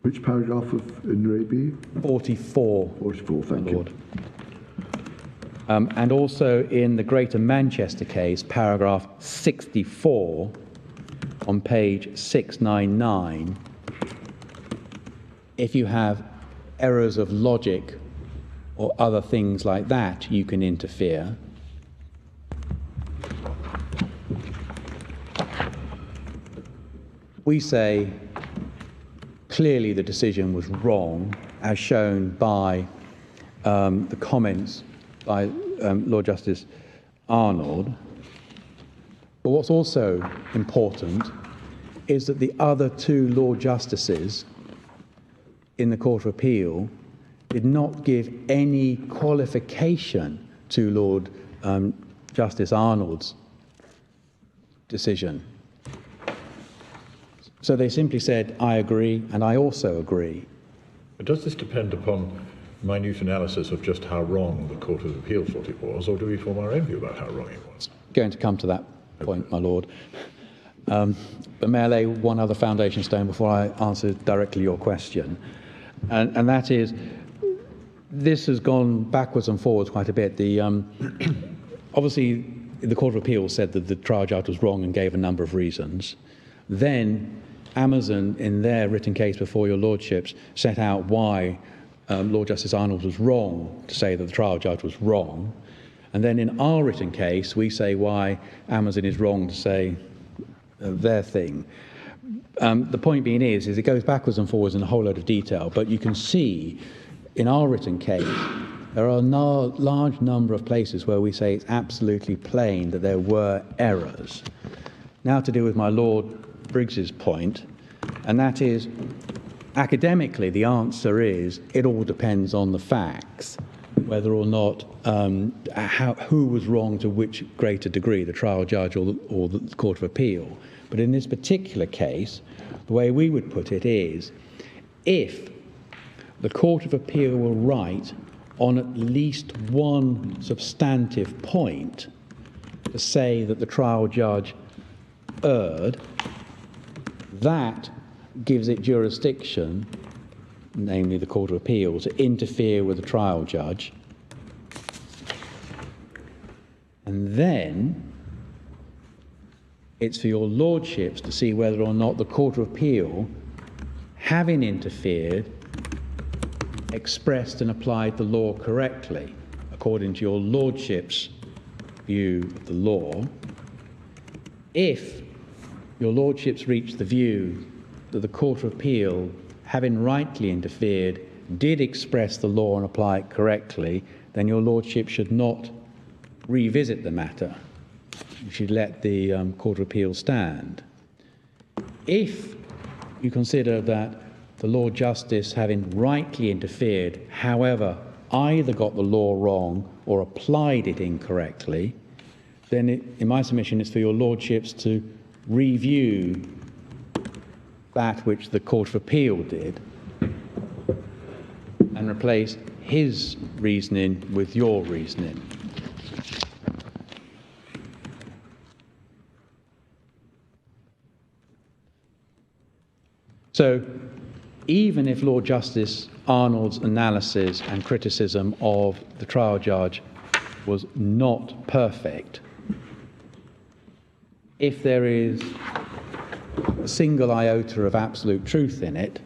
Speaker 2: Which paragraph of In Re B?
Speaker 3: 44.
Speaker 2: 44, thank
Speaker 3: Lord.
Speaker 2: you.
Speaker 3: And also in the Greater Manchester case, paragraph 64 on page 699, if you have errors of logic or other things like that, you can interfere. We say clearly the decision was wrong, as shown by the comments by Lord Justice Arnold. But what's also important is that the other two Lord Justices in the Court of Appeal did not give any qualification to Lord Justice Arnold's decision. So they simply said, I agree, and I also agree.
Speaker 7: But does this depend upon minute analysis of just how wrong the Court of Appeal thought it was, or do we form our own view about how wrong it was?
Speaker 3: Going to come to that point, my Lord. But may I lay one other foundation stone before I answer directly your question? And that is, this has gone backwards and forwards quite a bit. Obviously, the Court of Appeal said that the trial judge was wrong and gave a number of reasons. Then Amazon, in their written case before your lordships, set out why Lord Justice Arnold was wrong to say that the trial judge was wrong. And then in our written case, we say why Amazon is wrong to say their thing. The point being is it goes backwards and forwards in a whole load of detail, but you can see in our written case, there are a large number of places where we say it's absolutely plain that there were errors. Now to do with my Lord Briggs's point, and that is, academically, the answer is it all depends on the facts. whether or not who was wrong to which greater degree, the trial judge or the Court of Appeal. But in this particular case, the way we would put it is, if the Court of Appeal were right on at least one substantive point to say that the trial judge erred, that gives it jurisdiction, namely the Court of Appeal, to interfere with the trial judge. And then it's for your lordships to see whether or not the Court of Appeal, having interfered, expressed and applied the law correctly, according to your lordship's view of the law. If your lordships reach the view that the Court of Appeal, having rightly interfered, did express the law and apply it correctly, then your lordship should not revisit the matter. You should let the Court of Appeal stand. If you consider that the Lord Justice, having rightly interfered, however, either got the law wrong or applied it incorrectly, then in my submission it's for your lordships to review that which the Court of Appeal did and replace his reasoning with your reasoning. So, even if Lord Justice Arnold's analysis and criticism of the trial judge was not perfect, if there is a single iota of absolute truth in it,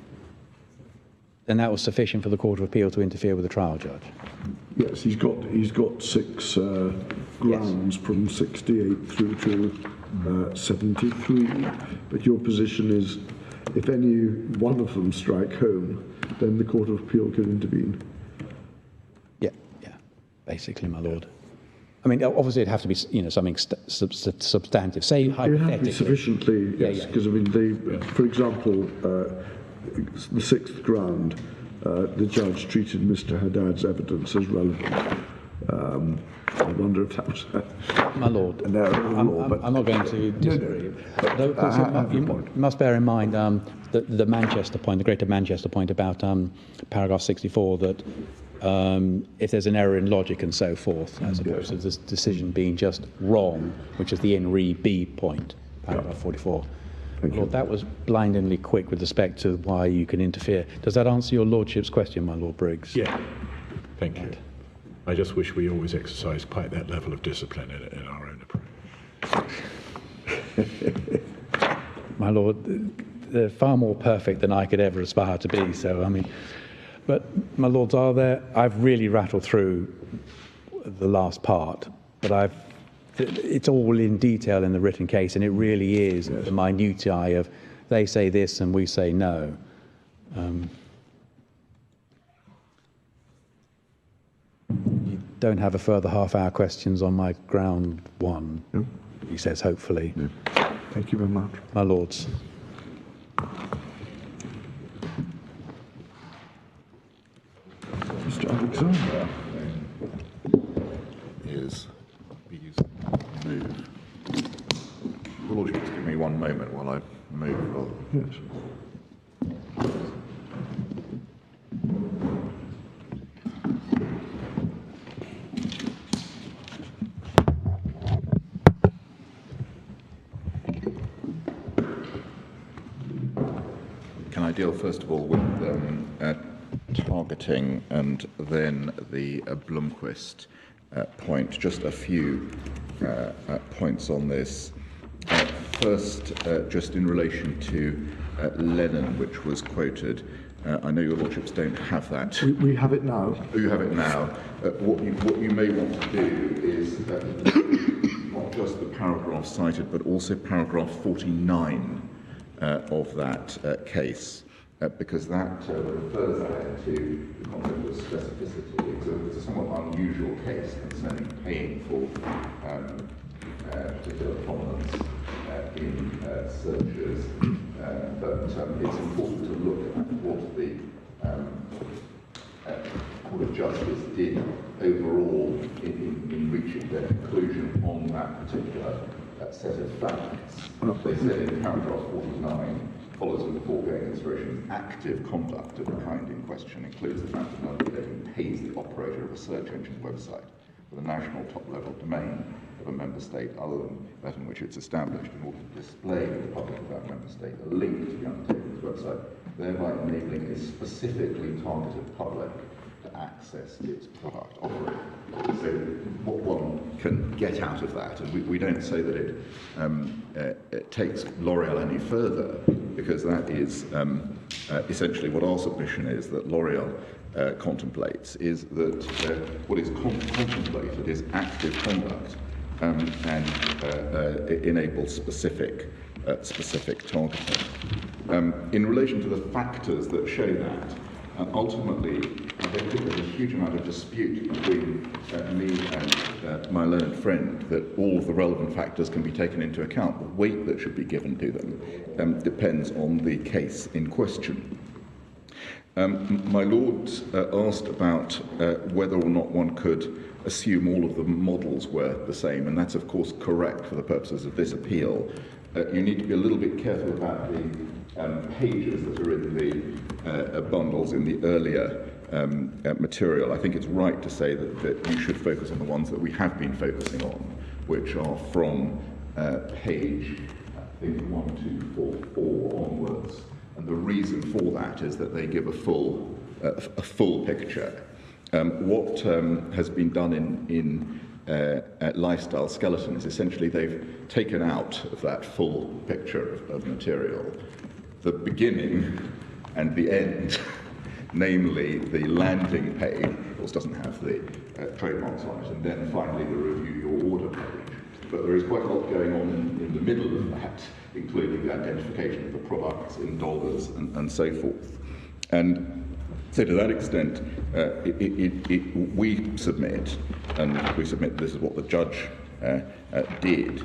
Speaker 3: then that was sufficient for the Court of Appeal to interfere with the trial judge.
Speaker 2: Yes, he's got six grounds from 68 through to 73. But your position is, if any one of them strike home, then the Court of Appeal can intervene.
Speaker 3: Yeah, basically, my lord. I mean, obviously, it'd have to be, something substantive. Say hypothetically.
Speaker 2: It has to be sufficiently, yes. Because I mean, for example, the sixth ground, the judge treated Mr. Haddad's evidence as relevant. I wonder if that was
Speaker 3: my lord.
Speaker 2: an error of law, but
Speaker 3: I'm not going to disagree. Though, of course, you must bear in mind the Manchester point, the Greater Manchester point about paragraph 64, that if there's an error in logic and so forth, as opposed to this decision being just wrong, which is the in re B point, paragraph 44. Lord, that was blindingly quick with respect to why you can interfere. Does that answer your lordship's question, my Lord Briggs?
Speaker 7: Yeah, thank you. I just wish we always exercised quite that level of discipline in our own approach.
Speaker 3: My Lord, they're far more perfect than I could ever aspire to be, so I mean, but my Lords, I've really rattled through the last part, but it's all in detail in the written case, and it really is the minutiae of they say this and we say no. You don't have a further half-hour questions on my ground one,
Speaker 2: No.
Speaker 3: He says, hopefully.
Speaker 2: No. Thank you very much.
Speaker 3: My Lords.
Speaker 2: Mr. Alexander.
Speaker 8: Is move. Your Lordship, just give me one moment while I move.
Speaker 2: Yes.
Speaker 8: Can I deal first of all with targeting and then the Blomqvist point? Just a few points on this. First, just in relation to Lennon, which was quoted. I know your Lordships don't have that.
Speaker 2: We have it now.
Speaker 8: Oh, you have it now. What you may want to do is not just the paragraph cited, but also paragraph 49 of that case, because that refers ahead to the concept of specificity. It's a somewhat unusual case concerning paying for particular prominence in searches, but it's important to look at what the Court of Justice did overall in reaching their conclusion on that particular set of facts. They said in paragraph 49, follows with the foregoing consideration, active conduct of the kind in question includes the fact that an undertaking pays the operator of a search engine website with a national top-level domain of a member state other than that in which it's established in order to display to the public of that member state a link to the undertaking's website, thereby enabling a specifically targeted public to access its product offering. So what one can get out of that, and we don't say that it takes L'Oréal any further, because that is essentially what our submission is, that L'Oréal contemplates, is that what is contemplated is active conduct and enables specific targeting. In relation to the factors that show that, ultimately, I don't think there's a huge amount of dispute between me and my learned friend that all of the relevant factors can be taken into account. The weight that should be given to them depends on the case in question. My Lord asked about whether or not one could assume all of the models were the same, and that's of course correct for the purposes of this appeal. You need to be a little bit careful about the pages that are in the bundles in the earlier material. I think it's right to say that you should focus on the ones that we have been focusing on, which are from page, I think, 1, 2, 4, 4 onwards. And the reason for that is that they give a full picture. What has been done in Lifestyle Skeleton is essentially they've taken out of that full picture of material the beginning and the end, namely the landing page, of course doesn't have the trademarks on it, and then finally the review your order page. But there is quite a lot going on in the middle of that, including the identification of the products in dollars and so forth. And so to that extent, we submit this is what the judge did,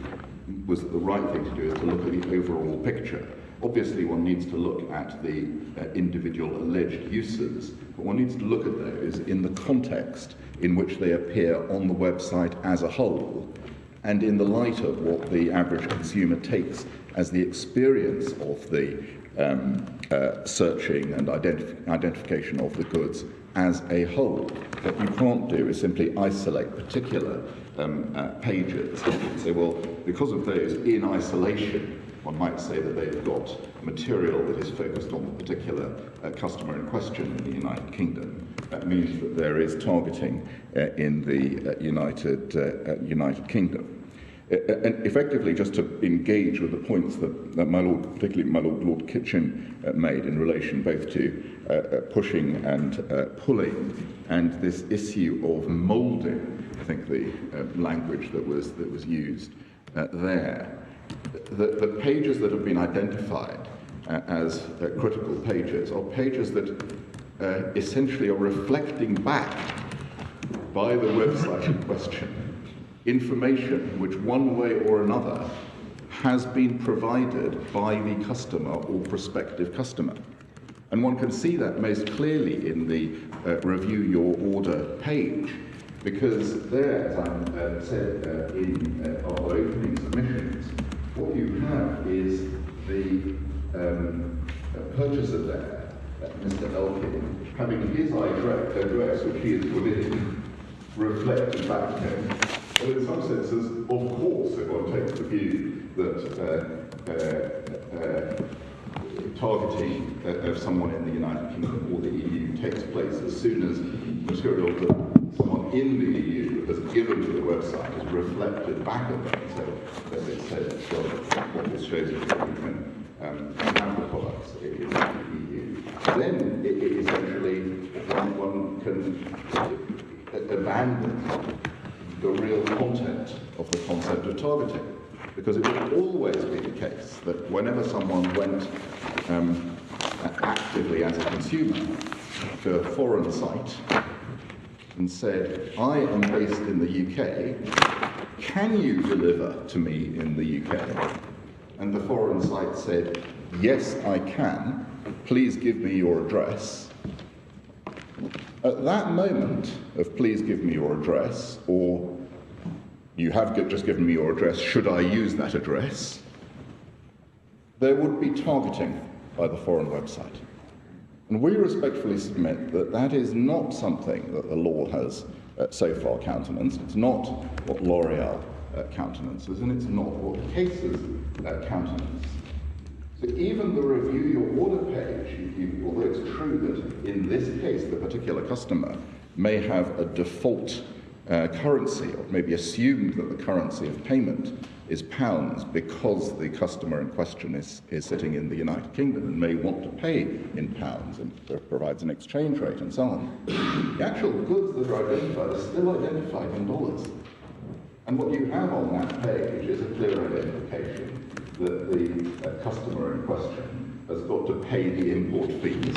Speaker 8: was that the right thing to do is to look at the overall picture. Obviously, one needs to look at the individual alleged uses, but one needs to look at those in the context in which they appear on the website as a whole, and in the light of what the average consumer takes as the experience of the searching and identification of the goods as a whole. What you can't do is simply isolate particular pages and say, well, because of those in isolation, one might say that they've got material that is focused on the particular customer in question in the United Kingdom. That means that there is targeting in the United Kingdom. And effectively, just to engage with the points that my Lord, particularly my Lord Kitchen, made in relation both to pushing and pulling, and this issue of moulding, I think the language that was used there. The pages that have been identified as critical pages are pages that essentially are reflecting back by the website in question information which one way or another has been provided by the customer or prospective customer. And one can see that most clearly in the review your order page, because there, as I said in our opening submissions, what you have is the purchaser there, Mr. Elkin, having his address, which he is within, reflected back to him. But in some senses, of course, if one takes the view that targeting of someone in the United Kingdom or the EU takes place as soon as material that someone in the EU has given to the website is reflected back at them. So, as it says, what this shows is that you can have the products in the EU. Then, essentially, one can abandon the real content of the concept of targeting, because it will always be the case that whenever someone went actively as a consumer to a foreign site and said, I am based in the UK, can you deliver to me in the UK? And the foreign site said, yes, I can, please give me your address. At that moment of please give me your address, or you have just given me your address, should I use that address, there would be targeting by the foreign website. And we respectfully submit that that is not something that the law has so far countenanced. It's not what L'Oreal countenances, and it's not what cases countenance. So even the review your order page, although it's true that in this case the particular customer may have a default currency, or maybe assumed that the currency of payment is pounds because the customer in question is sitting in the United Kingdom and may want to pay in pounds and provides an exchange rate and so on. The actual goods that are identified are still identified in dollars. And what you have on that page is a clear identification that the customer in question has got to pay the import fees.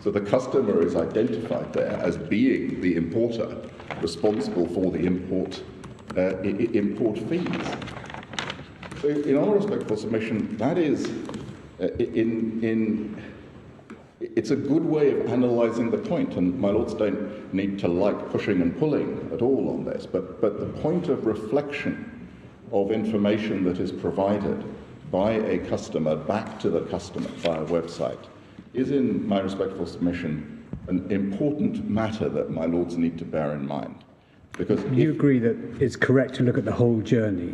Speaker 8: So the customer is identified there as being the importer responsible for the import fees. So in our respectful submission, that is, it's a good way of analysing the point, and my lords don't need to like pushing and pulling at all on this, but the point of reflection of information that is provided by a customer back to the customer via a website is, in my respectful submission, an important matter that my lords need to bear in mind. Because
Speaker 4: you agree that it's correct to look at the whole journey?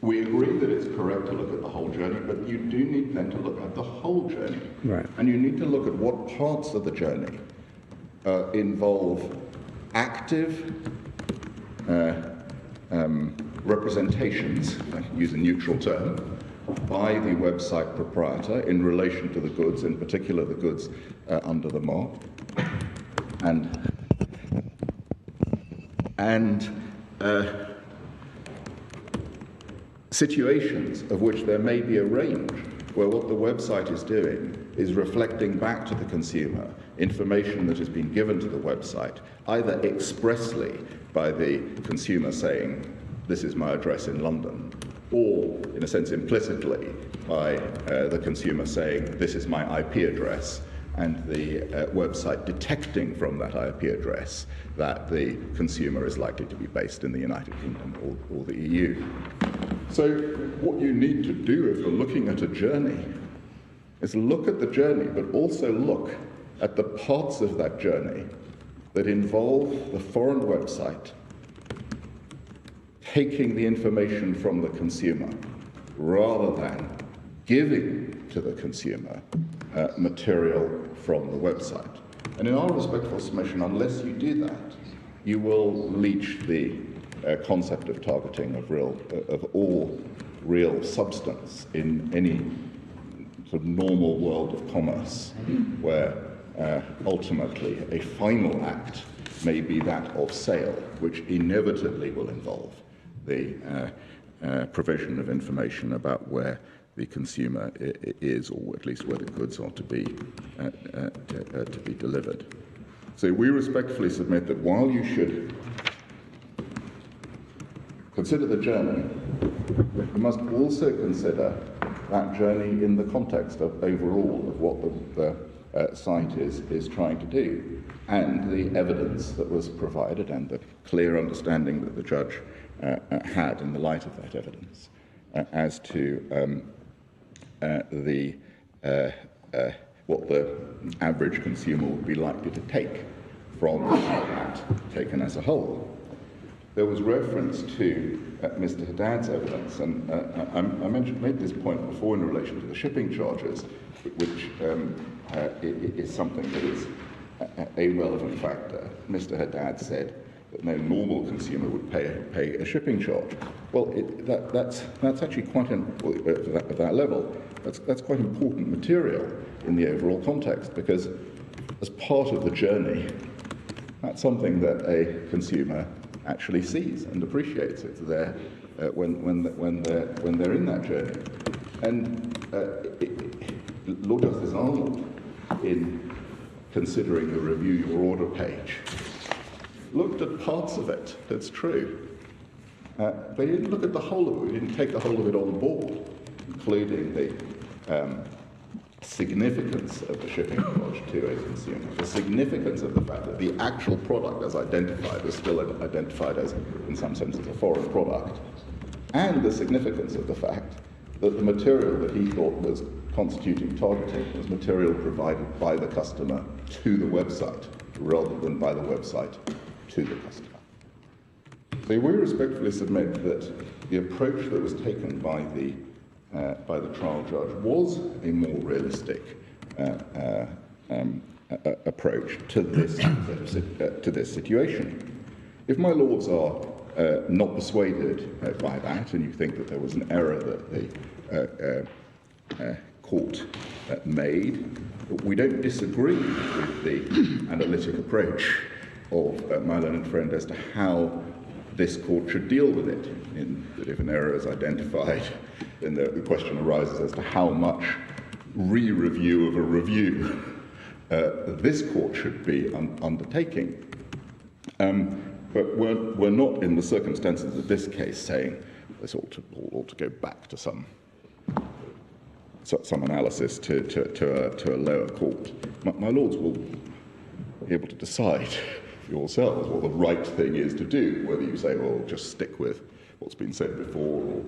Speaker 8: We agree that it's correct to look at the whole journey, but you do need then to look at the whole journey.
Speaker 4: Right.
Speaker 8: And you need to look at what parts of the journey involve active representations, I use a neutral term, by the website proprietor in relation to the goods, in particular the goods under the mark, and situations of which there may be a range where what the website is doing is reflecting back to the consumer information that has been given to the website, either expressly by the consumer saying, this is my address in London, or in a sense implicitly by the consumer saying, this is my IP address, and the website detecting from that IP address that the consumer is likely to be based in the United Kingdom or the EU. So what you need to do if you're looking at a journey is look at the journey, but also look at the parts of that journey that involve the foreign website taking the information from the consumer rather than giving to the consumer material from the website. And in our respectful submission, unless you do that, you will leach the concept of targeting of all real substance in any sort of normal world of commerce, where ultimately a final act may be that of sale, which inevitably will involve the provision of information about where the consumer is, or at least where the goods are to be delivered. So we respectfully submit that while you should consider the journey, you must also consider that journey in the context of overall of what the site is trying to do, and the evidence that was provided, and the clear understanding that the judge had in the light of that evidence as to what the average consumer would be likely to take from that taken as a whole. There was reference to Mr. Haddad's evidence, and I made this point before in relation to the shipping charges, which is something that is a relevant factor. Mr. Haddad said that no normal consumer would pay a shipping charge. Well, that's actually quite at that level. That's quite important material in the overall context, because as part of the journey, that's something that a consumer actually sees and appreciates. It's there when they're in that journey. And Lord Justice Arnold, in considering the review your order page, looked at parts of it. That's true. But he didn't look at the whole of it. He didn't take the whole of it on board, including the significance of the shipping charge to a consumer, the significance of the fact that the actual product as identified is still identified as, in some sense, as a foreign product, and the significance of the fact that the material that he thought was constituting targeting was material provided by the customer to the website, rather than by the website to the customer. So we respectfully submit that the approach that was taken by the trial judge was a more realistic approach to this situation. If my lords are not persuaded by that, and you think that there was an error that the court made, we don't disagree with the analytic approach of my learned friend as to how this court should deal with it. That if an error is identified, then the question arises as to how much re-review of a review this court should be undertaking. But we're not in the circumstances of this case saying this ought to go back to some analysis to a lower court. My lords will be able to decide yourselves what the right thing is to do, whether you say, well, just stick with what's been said before or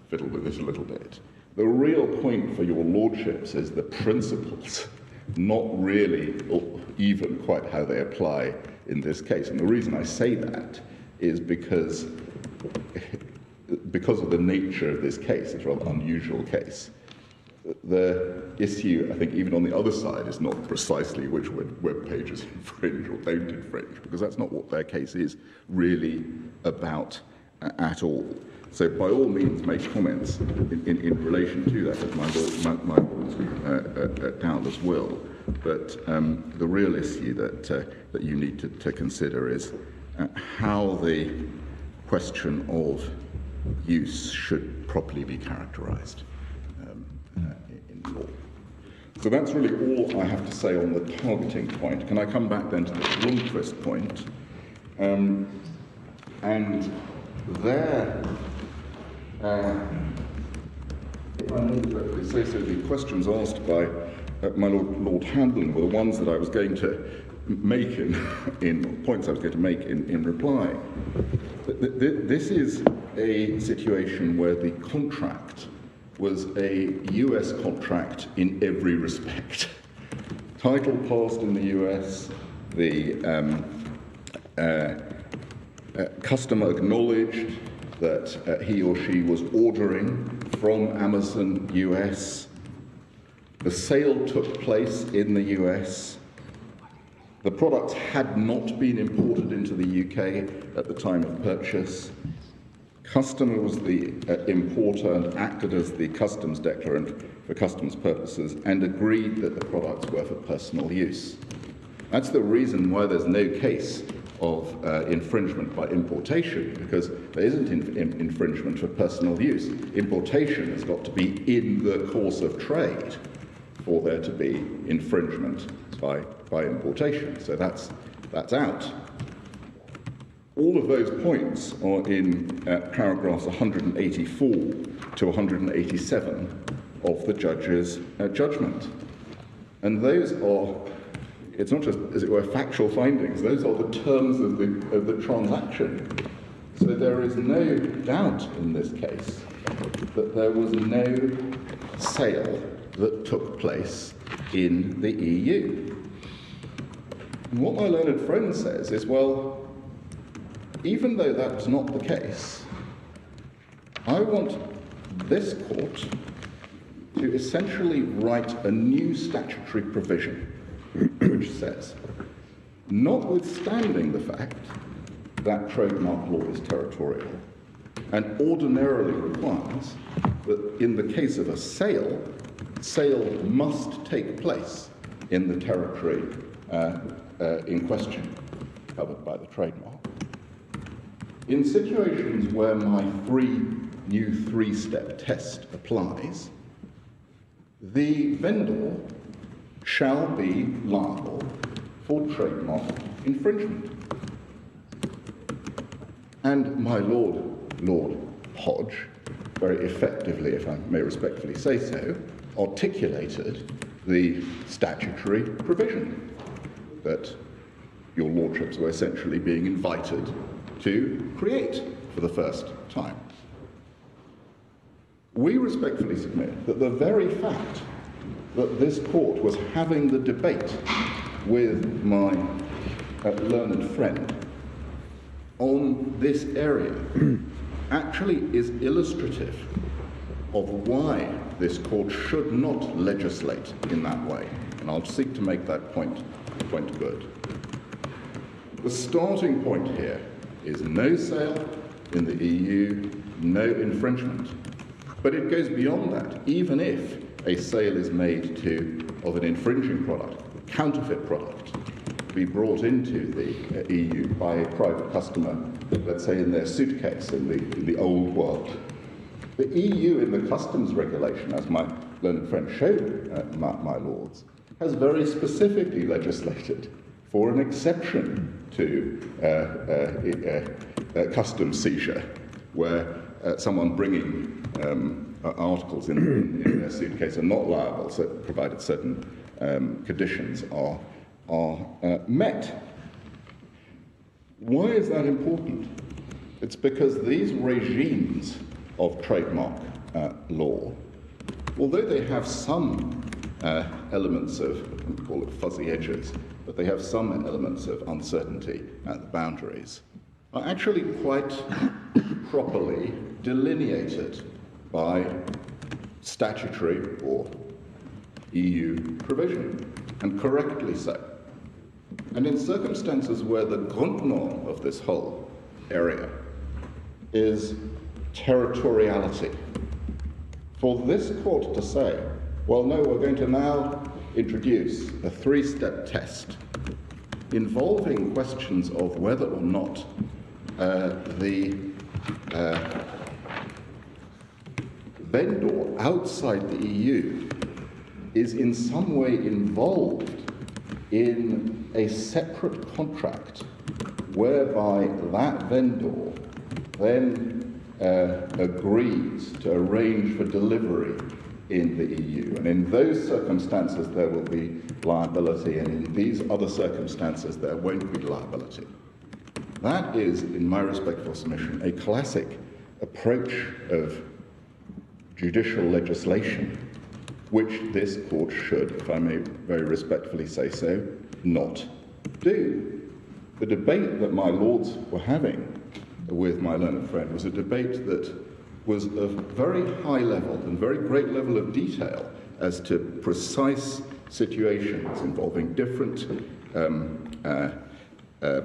Speaker 8: fiddle with it a little bit. The real point for your lordships is the principles, not really or even quite how they apply in this case. And the reason I say that is because of the nature of this case. It's a rather unusual case. The issue, I think, even on the other side, is not precisely which web pages infringe or don't infringe, because that's not what their case is really about at all. So by all means, make comments in relation to that, as my lords doubtless will. But the real issue that you need to consider is how the question of use should properly be characterised in law. So that's really all I have to say on the targeting point. Can I come back then to the Blomqvist point? And there, if I may directly say so, the questions asked by my Lord Handlin were the ones that I was going to make in points I was going to make in reply. This is a situation where the contract was a US contract in every respect. Title passed in the US, the customer acknowledged that he or she was ordering from Amazon US. The sale took place in the US. The products had not been imported into the UK at the time of purchase. Customer was the importer and acted as the customs declarant for customs purposes and agreed that the products were for personal use. That's the reason why there's no case of infringement by importation, because there isn't infringement for personal use. Importation has got to be in the course of trade for there to be infringement by importation. So that's out. All of those points are in paragraphs 184 to 187 of the judge's judgment. And those are, it's not just, as it were, factual findings, those are the terms of the transaction. So there is no doubt in this case that there was no sale that took place in the EU. And what my learned friend says is, well, even though that's not the case, I want this court to essentially write a new statutory provision which says, notwithstanding the fact that trademark law is territorial and ordinarily requires that in the case of a sale must take place in the territory in question covered by the trademark. In situations where my new three-step test applies, the vendor shall be liable for trademark infringement. And my Lord Hodge, very effectively, if I may respectfully say so, articulated the statutory provision that your lordships were essentially being invited to create for the first time. We respectfully submit that the very fact that this court was having the debate with my learned friend on this area actually is illustrative of why this court should not legislate in that way. And I'll seek to make that point good. The starting point here is no sale in the EU, no infringement. But it goes beyond that. Even if a sale is made of an infringing product, a counterfeit product, be brought into the EU by a private customer, let's say in their suitcase in the old world, the EU in the customs regulation, as my learned friend showed, my lords, has very specifically legislated for an exception to customs seizure, where someone bringing articles in their suitcase are not liable, so provided certain conditions are met. Why is that important? It's because these regimes of trademark law, although they have some elements of, we call it fuzzy edges, but they have some elements of uncertainty at the boundaries, are actually quite properly delineated by statutory or EU provision, and correctly so. And in circumstances where the grundnorm of this whole area is territoriality, for this court to say, well, no, we're going to now introduce a three-step test involving questions of whether or not the vendor outside the EU is in some way involved in a separate contract whereby that vendor then agrees to arrange for delivery in the EU. And in those circumstances, there will be liability, and in these other circumstances, there won't be liability. That is, in my respectful submission, a classic approach of judicial legislation, which this court should, if I may very respectfully say so, not do. The debate that my lords were having with my learned friend was a debate that was of very high level and very great level of detail as to precise situations involving different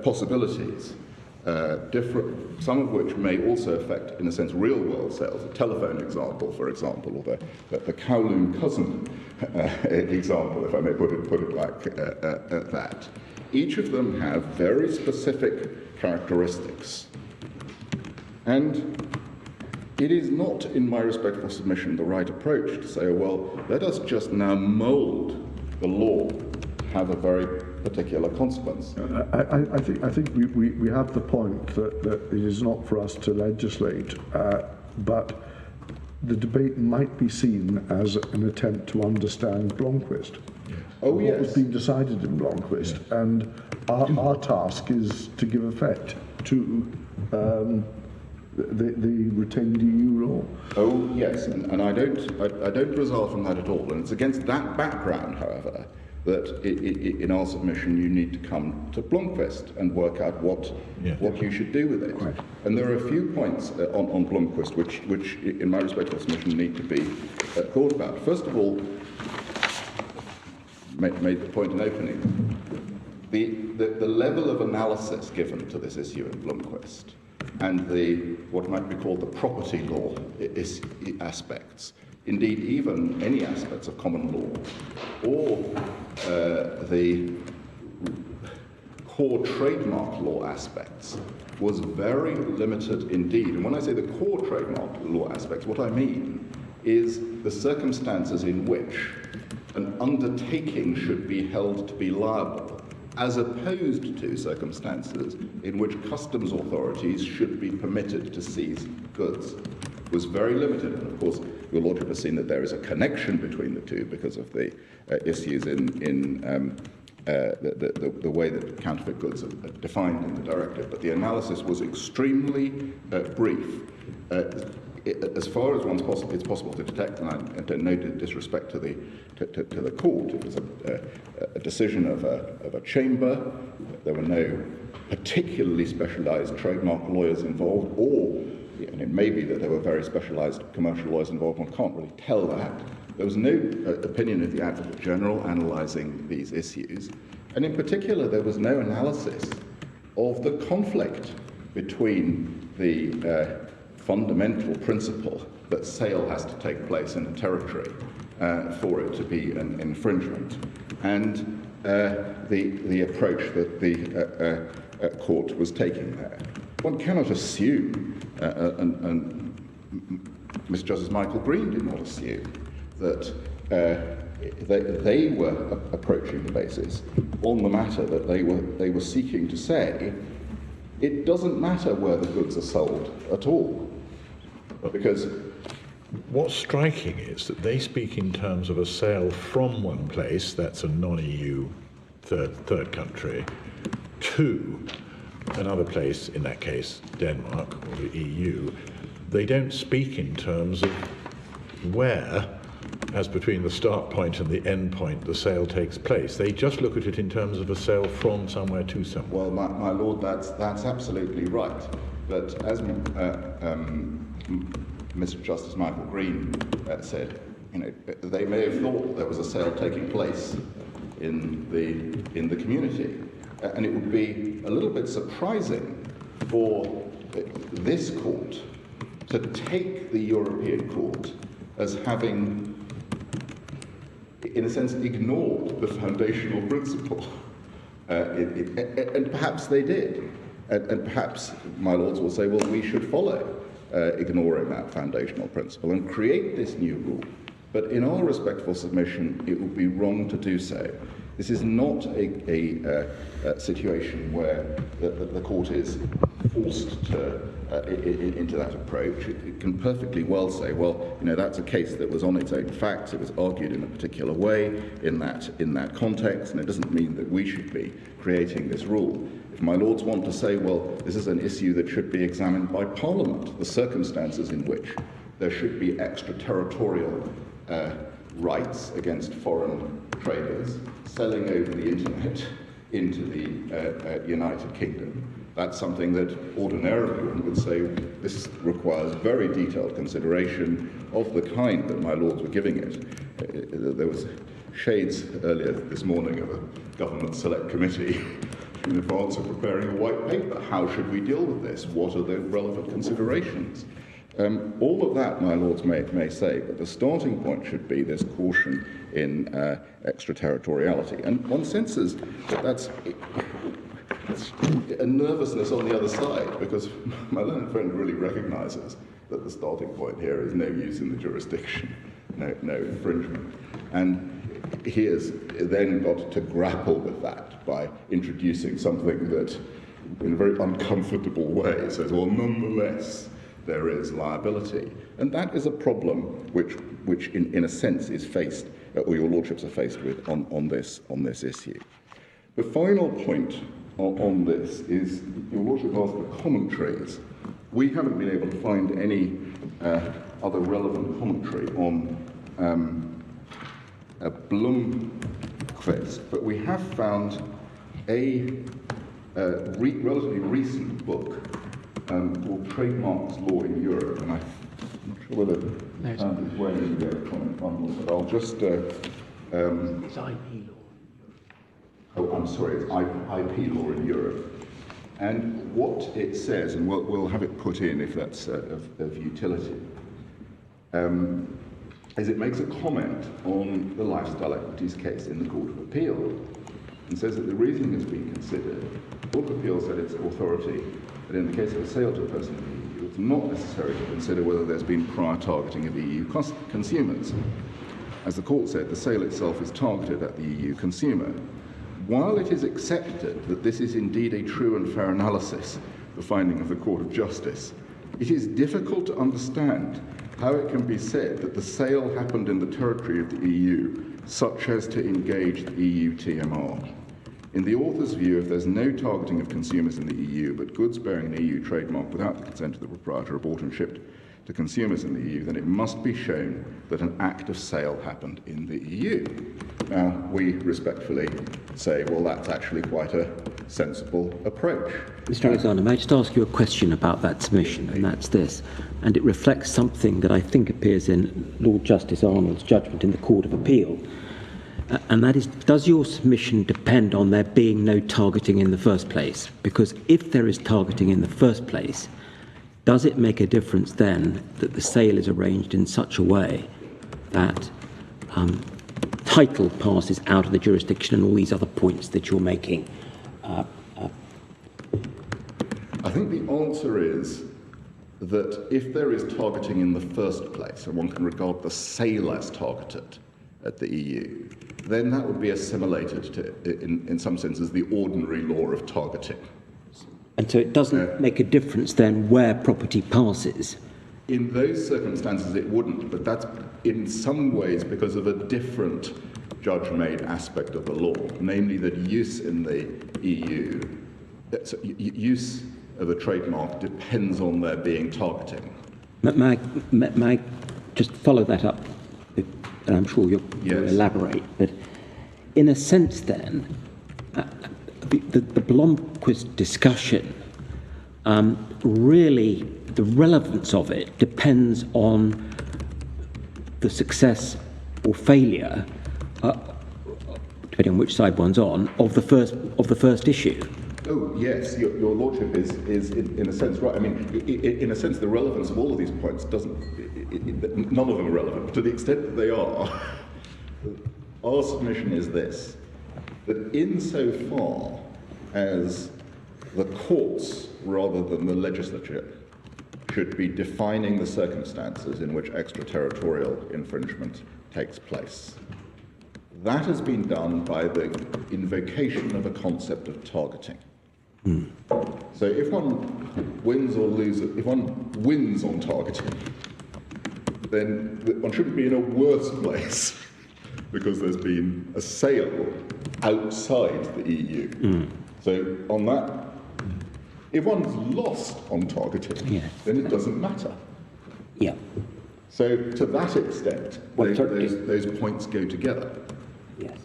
Speaker 8: possibilities, some of which may also affect, in a sense, real-world sales. A telephone example, for example, or the Kowloon cousin example, if I may put it like that. Each of them have very specific characteristics. And it is not, in my respectful submission, the right approach to say, well, let us just now mould the law to have a very particular consequence.
Speaker 2: I think we have the point that it is not for us to legislate, but the debate might be seen as an attempt to understand Blomqvist.
Speaker 8: Oh, yes.
Speaker 2: What was being decided in Blomqvist, yes. And our task is to give effect to the retained EU law.
Speaker 8: Oh, yes, and I don't resolve from that at all. And it's against that background, however, that in our submission you need to come to Blomqvist and work out what you should do with it.
Speaker 2: Right.
Speaker 8: And there are a few points on Blomqvist which, in my respectful submission, need to be thought about. First of all, made the point in opening, the level of analysis given to this issue in Blomqvist and what might be called the property law aspects, indeed even any aspects of common law, or the core trademark law aspects, was very limited indeed. And when I say the core trademark law aspects, what I mean is the circumstances in which an undertaking should be held to be liable, as opposed to circumstances in which customs authorities should be permitted to seize goods, was very limited. And of course, your Lordship has seen that there is a connection between the two because of the issues in the way that counterfeit goods are defined in the directive. But the analysis was extremely brief. As far as it's possible to detect, and I don't no disrespect to the court, it was a decision of a chamber. There were no particularly specialised trademark lawyers involved, or and it may be that there were very specialised commercial lawyers involved. One can't really tell that. There was no opinion of the Advocate General analysing these issues, and in particular, there was no analysis of the conflict between the fundamental principle that sale has to take place in a territory for it to be an infringement, and the approach that the court was taking there. One cannot assume, and Mr. Justice Michael Green did not assume, that they were approaching the basis on the matter that they were seeking to say, it doesn't matter where the goods are sold at all. Because
Speaker 7: what's striking is that they speak in terms of a sale from one place, that's a non-EU third country, to another place, in that case Denmark or the EU. They don't speak in terms of where, as between the start point and the end point, the sale takes place. They just look at it in terms of a sale from somewhere to somewhere.
Speaker 8: Well, my Lord, that's absolutely right. But as Mr. Justice Michael Green said, they may have thought there was a sale taking place in the community, and it would be a little bit surprising for this court to take the European Court as having, in a sense, ignored the foundational principle. And perhaps they did. And perhaps my lords will say, well, we should follow ignoring that foundational principle and create this new rule. But in our respectful submission, it would be wrong to do so. This is not a situation where the court is forced into that approach. It can perfectly well say, well, that's a case that was on its own facts. It was argued in a particular way in that context, and it doesn't mean that we should be creating this rule. If my lords want to say, well, this is an issue that should be examined by Parliament, the circumstances in which there should be extraterritorial rights against foreign traders selling over the internet into the United Kingdom, that's something that ordinarily one would say this requires very detailed consideration of the kind that my lords were giving it. There was shades earlier this morning of a government select committee in advance of preparing a white paper. How should we deal with this? What are the relevant considerations? All of that, my lords may say, but the starting point should be this caution in extraterritoriality. And one senses that that's a nervousness on the other side, because my learned friend really recognises that the starting point here is no use in the jurisdiction, no infringement. And he has then got to grapple with that by introducing something that, in a very uncomfortable way, says, well, nonetheless, there is liability. And that is a problem which in a sense is faced, or your lordships are faced with on this issue. The final point on this is your lordship asked for commentaries. We haven't been able to find any other relevant commentary on Blomqvist, but we have found a relatively recent book called Trademarks Law in Europe, and I'm not sure whether it's found its way into the electronic bundle, but I'll just... it's IP law. Oh, I'm sorry, it's IP law in Europe. And what it says, and we'll have it put in if that's of utility, is it makes a comment on the lifestyle equities case in the Court of Appeal, and says that the reasoning has been considered. The Court of Appeal said its authority that in the case of a sale to a person in the EU, it's not necessary to consider whether there's been prior targeting of EU consumers. As the court said, the sale itself is targeted at the EU consumer. While it is accepted that this is indeed a true and fair analysis, the finding of the Court of Justice, it is difficult to understand how it can be said that the sale happened in the territory of the EU, such as to engage the EU TMR. In the author's view, if there's no targeting of consumers in the EU, but goods bearing an EU trademark without the consent of the proprietor are bought and shipped to consumers in the EU, then it must be shown that an act of sale happened in the EU. Now, we respectfully say, well, that's actually quite a sensible approach.
Speaker 6: Mr. Alexander, may I just ask you a question about that submission, and that's this, and it reflects something that I think appears in Lord Justice Arnold's judgment in the Court of Appeal, and that is, does your submission depend on there being no targeting in the first place? Because if there is targeting in the first place, does it make a difference then that the sale is arranged in such a way that title passes out of the jurisdiction and all these other points that you're making?
Speaker 8: I think the answer is that if there is targeting in the first place, and one can regard the sale as targeted at the EU, then that would be assimilated to, in some senses, the ordinary law of targeting.
Speaker 6: And so it doesn't make a difference then where property passes?
Speaker 8: In those circumstances it wouldn't, but that's in some ways because of a different judge-made aspect of the law, namely that use in the EU, use of a trademark depends on there being targeting.
Speaker 6: May I just follow that up? And I'm sure you'll elaborate. But in a sense then, the Blomqvist discussion, really the relevance of it depends on the success or failure, depending on which side one's on, of the first issue.
Speaker 8: Oh, yes, your Lordship is in a sense right. I mean, in a sense, the relevance of all of these points none of them are relevant. To the extent that they are, our submission is this, that insofar as the courts, rather than the legislature, should be defining the circumstances in which extraterritorial infringement takes place, that has been done by the invocation of a concept of targeting. So if one wins or loses, if one wins on targeting, then one shouldn't be in a worse place because there's been a sale outside the EU. So on that, if one's lost on targeting, then it doesn't matter.
Speaker 6: Yeah.
Speaker 8: So to that extent, those points go together.
Speaker 6: Yes.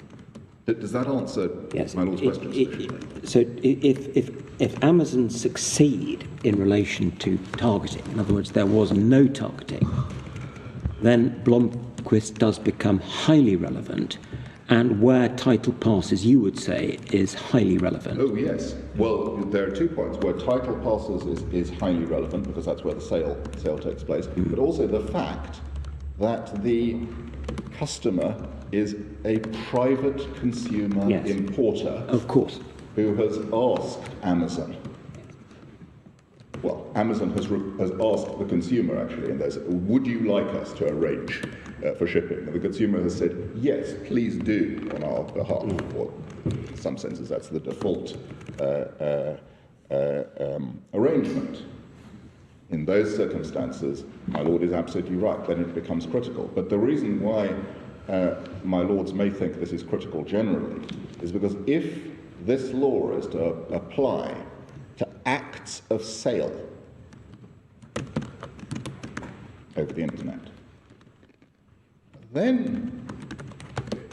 Speaker 8: Does that answer my Lord's question?
Speaker 6: So if Amazon succeed in relation to targeting, in other words, there was no targeting, then Blomqvist does become highly relevant, and where title passes, you would say, is highly relevant.
Speaker 8: Oh, yes. Well, there are 2 points. Where title passes is highly relevant, because that's where the sale takes place, but also the fact that the customer is a private consumer importer.
Speaker 6: Of course.
Speaker 8: Who has asked Amazon. Well, Amazon has asked the consumer, actually, and they said, would you like us to arrange for shipping? And the consumer has said, yes, please do on our behalf. Or in some senses, that's the default arrangement. In those circumstances, my Lord is absolutely right, then it becomes critical. But the reason why my Lords may think this is critical generally is because if this law is to apply to acts of sale over the internet, then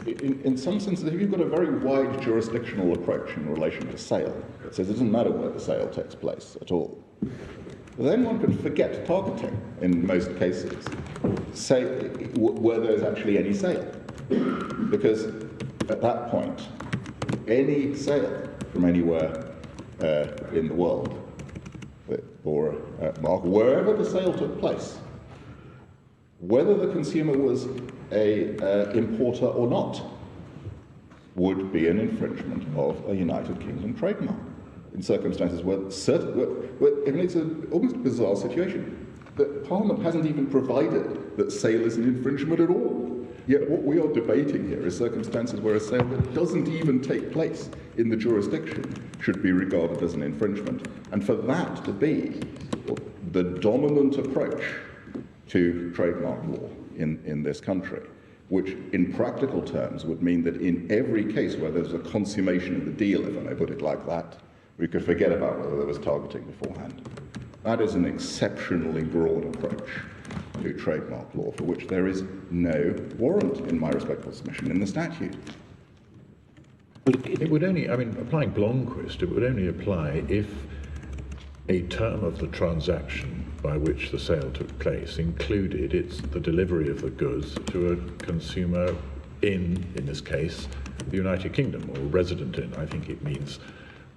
Speaker 8: in some senses, if you've got a very wide jurisdictional approach in relation to sale, that says it doesn't matter where the sale takes place at all, then one can forget targeting in most cases, say where there's actually any sale. Because at that point, any sale from anywhere in the world, or mark, wherever the sale took place, whether the consumer was a importer or not, would be an infringement of a United Kingdom trademark. In circumstances where it's an almost bizarre situation that Parliament hasn't even provided that sale is an infringement at all. Yet what we are debating here is circumstances where a sale that doesn't even take place in the jurisdiction should be regarded as an infringement. And for that to be the dominant approach to trademark law in this country, which in practical terms would mean that in every case where there's a consummation of the deal, if I may put it like that, we could forget about whether there was targeting beforehand. That is an exceptionally broad approach to trademark law for which there is no warrant, in my respectful submission, in the statute.
Speaker 7: It would only, I mean, applying Blomquist, it would only apply if a term of the transaction by which the sale took place included the delivery of the goods to a consumer in this case, the United Kingdom, or resident in, I think it means,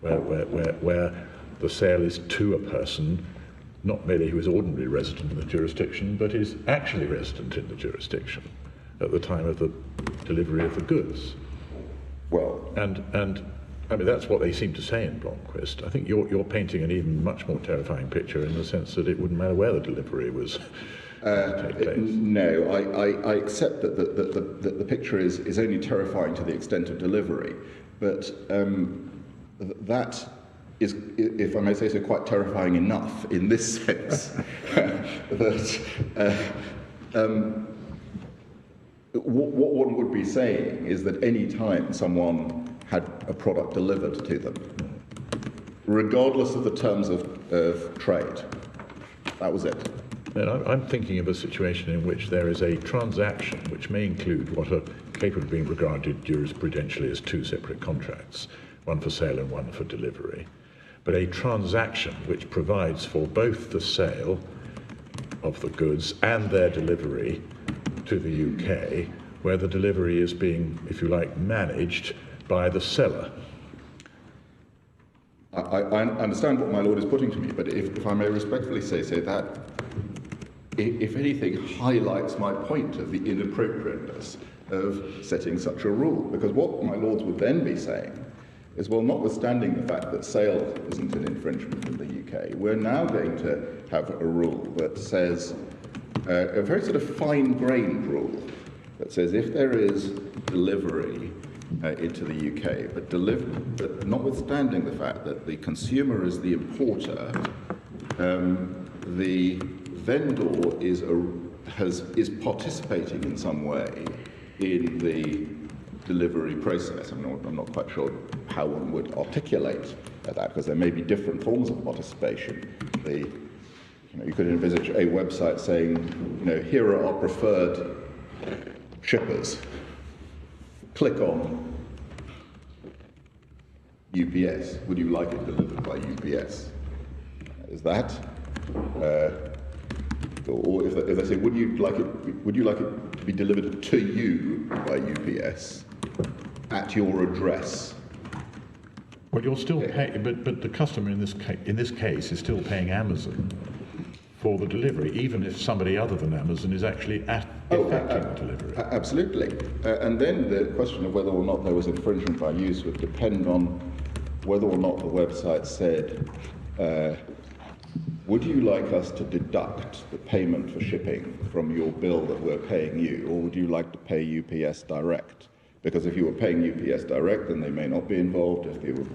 Speaker 7: where the sale is to a person, not merely who is ordinarily resident in the jurisdiction, but is actually resident in the jurisdiction at the time of the delivery of the goods.
Speaker 8: Well,
Speaker 7: and I mean, that's what they seem to say in Blomquist. I think you're painting an even much more terrifying picture in the sense that it wouldn't matter where the delivery was to take place.
Speaker 8: No, I accept that the picture is only terrifying to the extent of delivery, but that is, if I may say so, quite terrifying enough in this sense that what one would be saying is that any time someone had a product delivered to them, regardless of the terms of trade, that was it.
Speaker 7: And I'm thinking of a situation in which there is a transaction which may include what are capable of being regarded jurisprudentially as two separate contracts, one for sale and one for delivery, but a transaction which provides for both the sale of the goods and their delivery to the UK, where the delivery is being, if you like, managed by the seller.
Speaker 8: I understand what my lord is putting to me, but if I may respectfully say that, if anything, highlights my point of the inappropriateness of setting such a rule. Because what my lords would then be saying is, well, notwithstanding the fact that sale isn't an infringement in the UK, we're now going to have a rule that says, a very sort of fine-grained rule, that says if there is delivery into the UK, but notwithstanding the fact that the consumer is the importer, the vendor is participating in some way in the delivery process. I'm not quite sure how one would articulate that, because there may be different forms of participation. You could envisage a website saying, here are our preferred shippers. Click on UPS. Would you like it delivered by UPS? Is that? Or if they say, would you like it to be delivered to you by UPS at your address?
Speaker 7: Well, you're still paying, but the customer in this case is still paying Amazon for the delivery, even if somebody other than Amazon is actually effecting the delivery.
Speaker 8: Absolutely. And then the question of whether or not there was infringement by use would depend on whether or not the website said, would you like us to deduct the payment for shipping from your bill that we're paying you, or would you like to pay UPS direct? Because if you were paying UPS direct, then they may not be involved. If you were...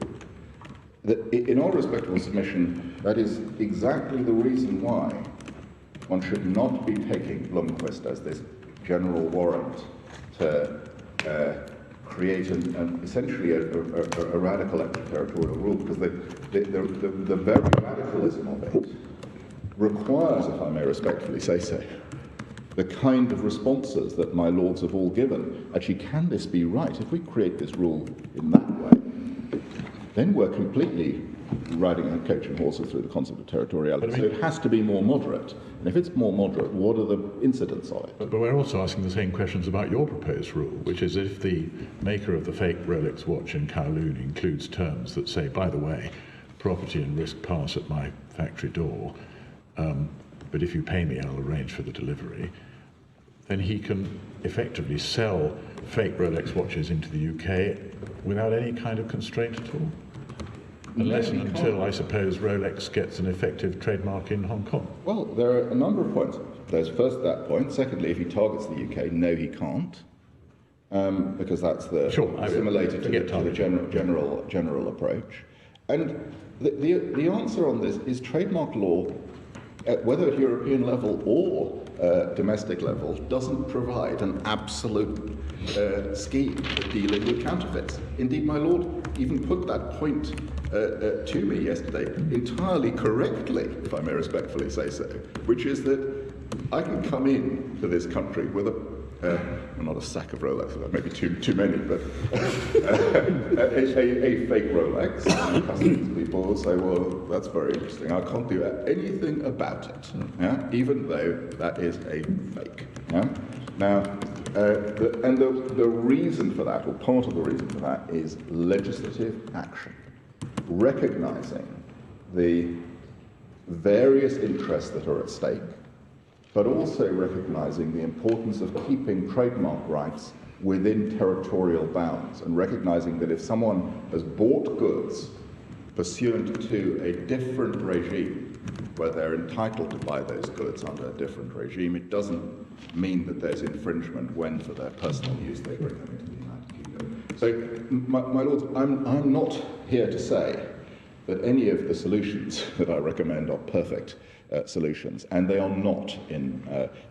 Speaker 8: In our respectable submission, that is exactly the reason why one should not be taking Blomquist as this general warrant to create essentially a radical extraterritorial rule, because the very radicalism of it requires, if I may respectfully say so, the kind of responses that my lords have all given. Actually, can this be right? If we create this rule in that way, then we're completely riding a coach and horses through the concept of territoriality. So it has to be more moderate. And if it's more moderate, what are the incidents of it?
Speaker 7: But we're also asking the same questions about your proposed rule, which is if the maker of the fake Rolex watch in Kowloon includes terms that say, by the way, property and risk pass at my factory door, but if you pay me, I'll arrange for the delivery, then he can effectively sell fake Rolex watches into the UK without any kind of constraint at all. Unless and until, I suppose, Rolex gets an effective trademark in Hong Kong.
Speaker 8: Well, there are a number of points. There's first that point. Secondly, if he targets the UK, no, he can't, because that's assimilated to the general approach. And the answer on this is trademark law, whether at European level or domestic level doesn't provide an absolute scheme for dealing with counterfeits. Indeed, my Lord even put that point to me yesterday entirely correctly, if I may respectfully say so, which is that I can come in to this country with well, not a sack of Rolexes, that may be too many, but a fake Rolex. And customs people will say, well, that's very interesting. I can't do anything about it, even though that is a fake. Now, the reason for that, or part of the reason for that, is legislative action, recognising the various interests that are at stake, but also recognising the importance of keeping trademark rights within territorial bounds, and recognising that if someone has bought goods pursuant to a different regime, where they're entitled to buy those goods under a different regime, it doesn't mean that there's infringement when, for their personal use, they bring them into the United Kingdom. So, my lords, I'm not here to say that any of the solutions that I recommend are perfect solutions, and they are not in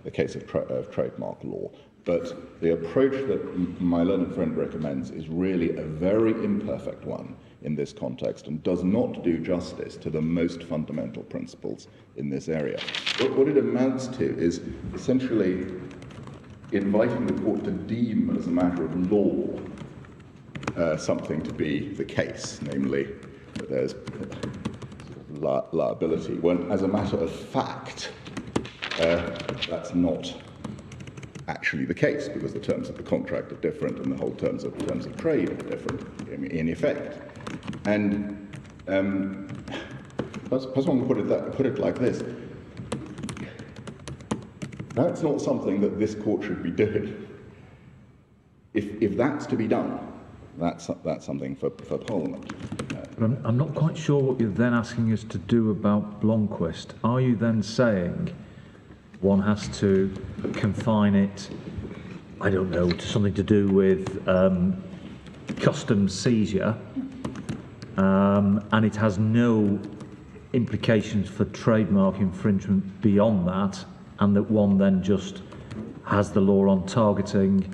Speaker 8: the case of trademark law. But the approach that my learned friend recommends is really a very imperfect one in this context and does not do justice to the most fundamental principles in this area. What it amounts to is essentially inviting the court to deem as a matter of law something to be the case, namely that there's liability, when as a matter of fact that's not actually the case, because the terms of the contract are different and the whole terms of trade are different in effect. And perhaps one can put it like this: that's not something that this court should be doing. If that's to be done, that's something for Parliament.
Speaker 5: But I'm not quite sure what you're then asking us to do about Blomquist. Are you then saying one has to confine it, I don't know, to something to do with customs seizure, and it has no implications for trademark infringement beyond that, and that one then just has the law on targeting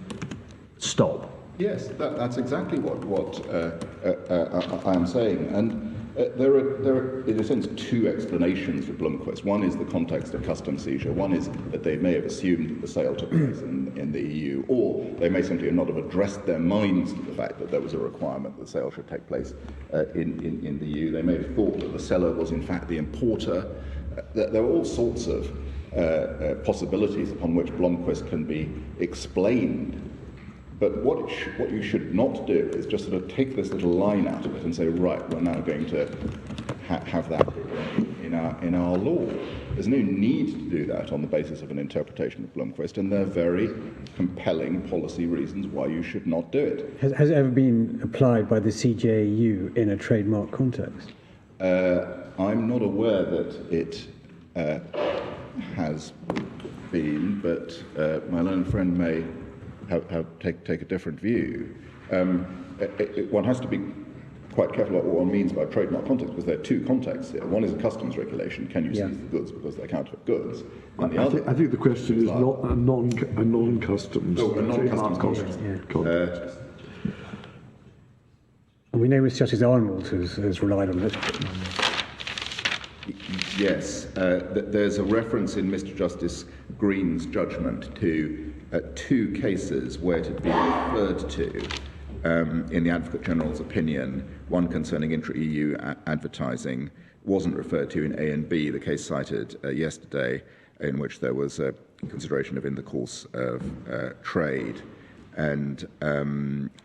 Speaker 5: stop?
Speaker 8: Yes, that's exactly what I am saying. And there are, in a sense, two explanations for Blomquist. One is the context of customs seizure. One is that they may have assumed that the sale took place in the EU, or they may simply not have addressed their minds to the fact that there was a requirement that the sale should take place in the EU. They may have thought that the seller was, in fact, the importer. There are all sorts of possibilities upon which Blomquist can be explained. But what you should not do is just sort of take this little line out of it and say, right, we're now going to have that in our law. There's no need to do that on the basis of an interpretation of Blomquist, and there are very compelling policy reasons why you should not do it.
Speaker 4: Has it ever been applied by the CJEU in a trademark context?
Speaker 8: I'm not aware that it has been, but my learned friend may take a different view. One has to be quite careful about what one means by trademark context, because there are two contexts here. One is a customs regulation: can you seize the goods because they're counterfeit goods? And
Speaker 2: I think the question is not a non-customs.
Speaker 8: No, a non-customs context.
Speaker 2: Context.
Speaker 4: And we know Mr. Justice Arnold has relied on it.
Speaker 8: Yes, there's a reference in Mr. Justice Green's judgment to two cases where it had been referred to in the Advocate General's opinion, one concerning intra-EU advertising, wasn't referred to in A and B, the case cited yesterday, in which there was a consideration of in the course of trade. And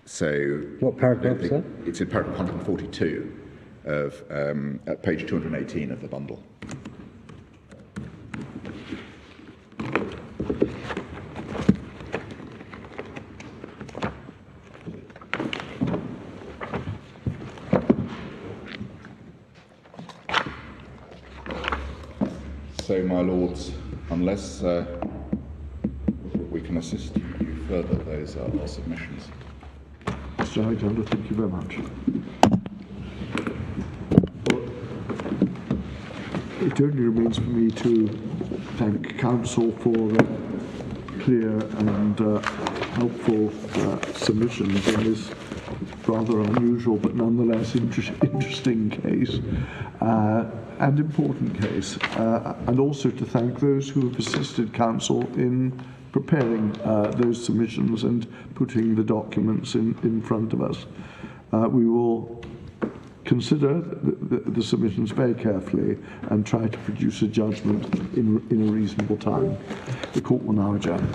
Speaker 8: so...
Speaker 4: What paragraph is that?
Speaker 8: It's in paragraph 142 of at page 218 of the bundle. So, my lords, unless we can assist you further, those are our submissions.
Speaker 2: Mr. Hightonder, thank you very much. Well, it only remains for me to thank counsel for the clear and helpful submissions in this rather unusual but nonetheless interesting case and important case, and also to thank those who have assisted counsel in preparing those submissions and putting the documents in front of us. We will consider the submissions very carefully and try to produce a judgment in a reasonable time. The court will now adjourn.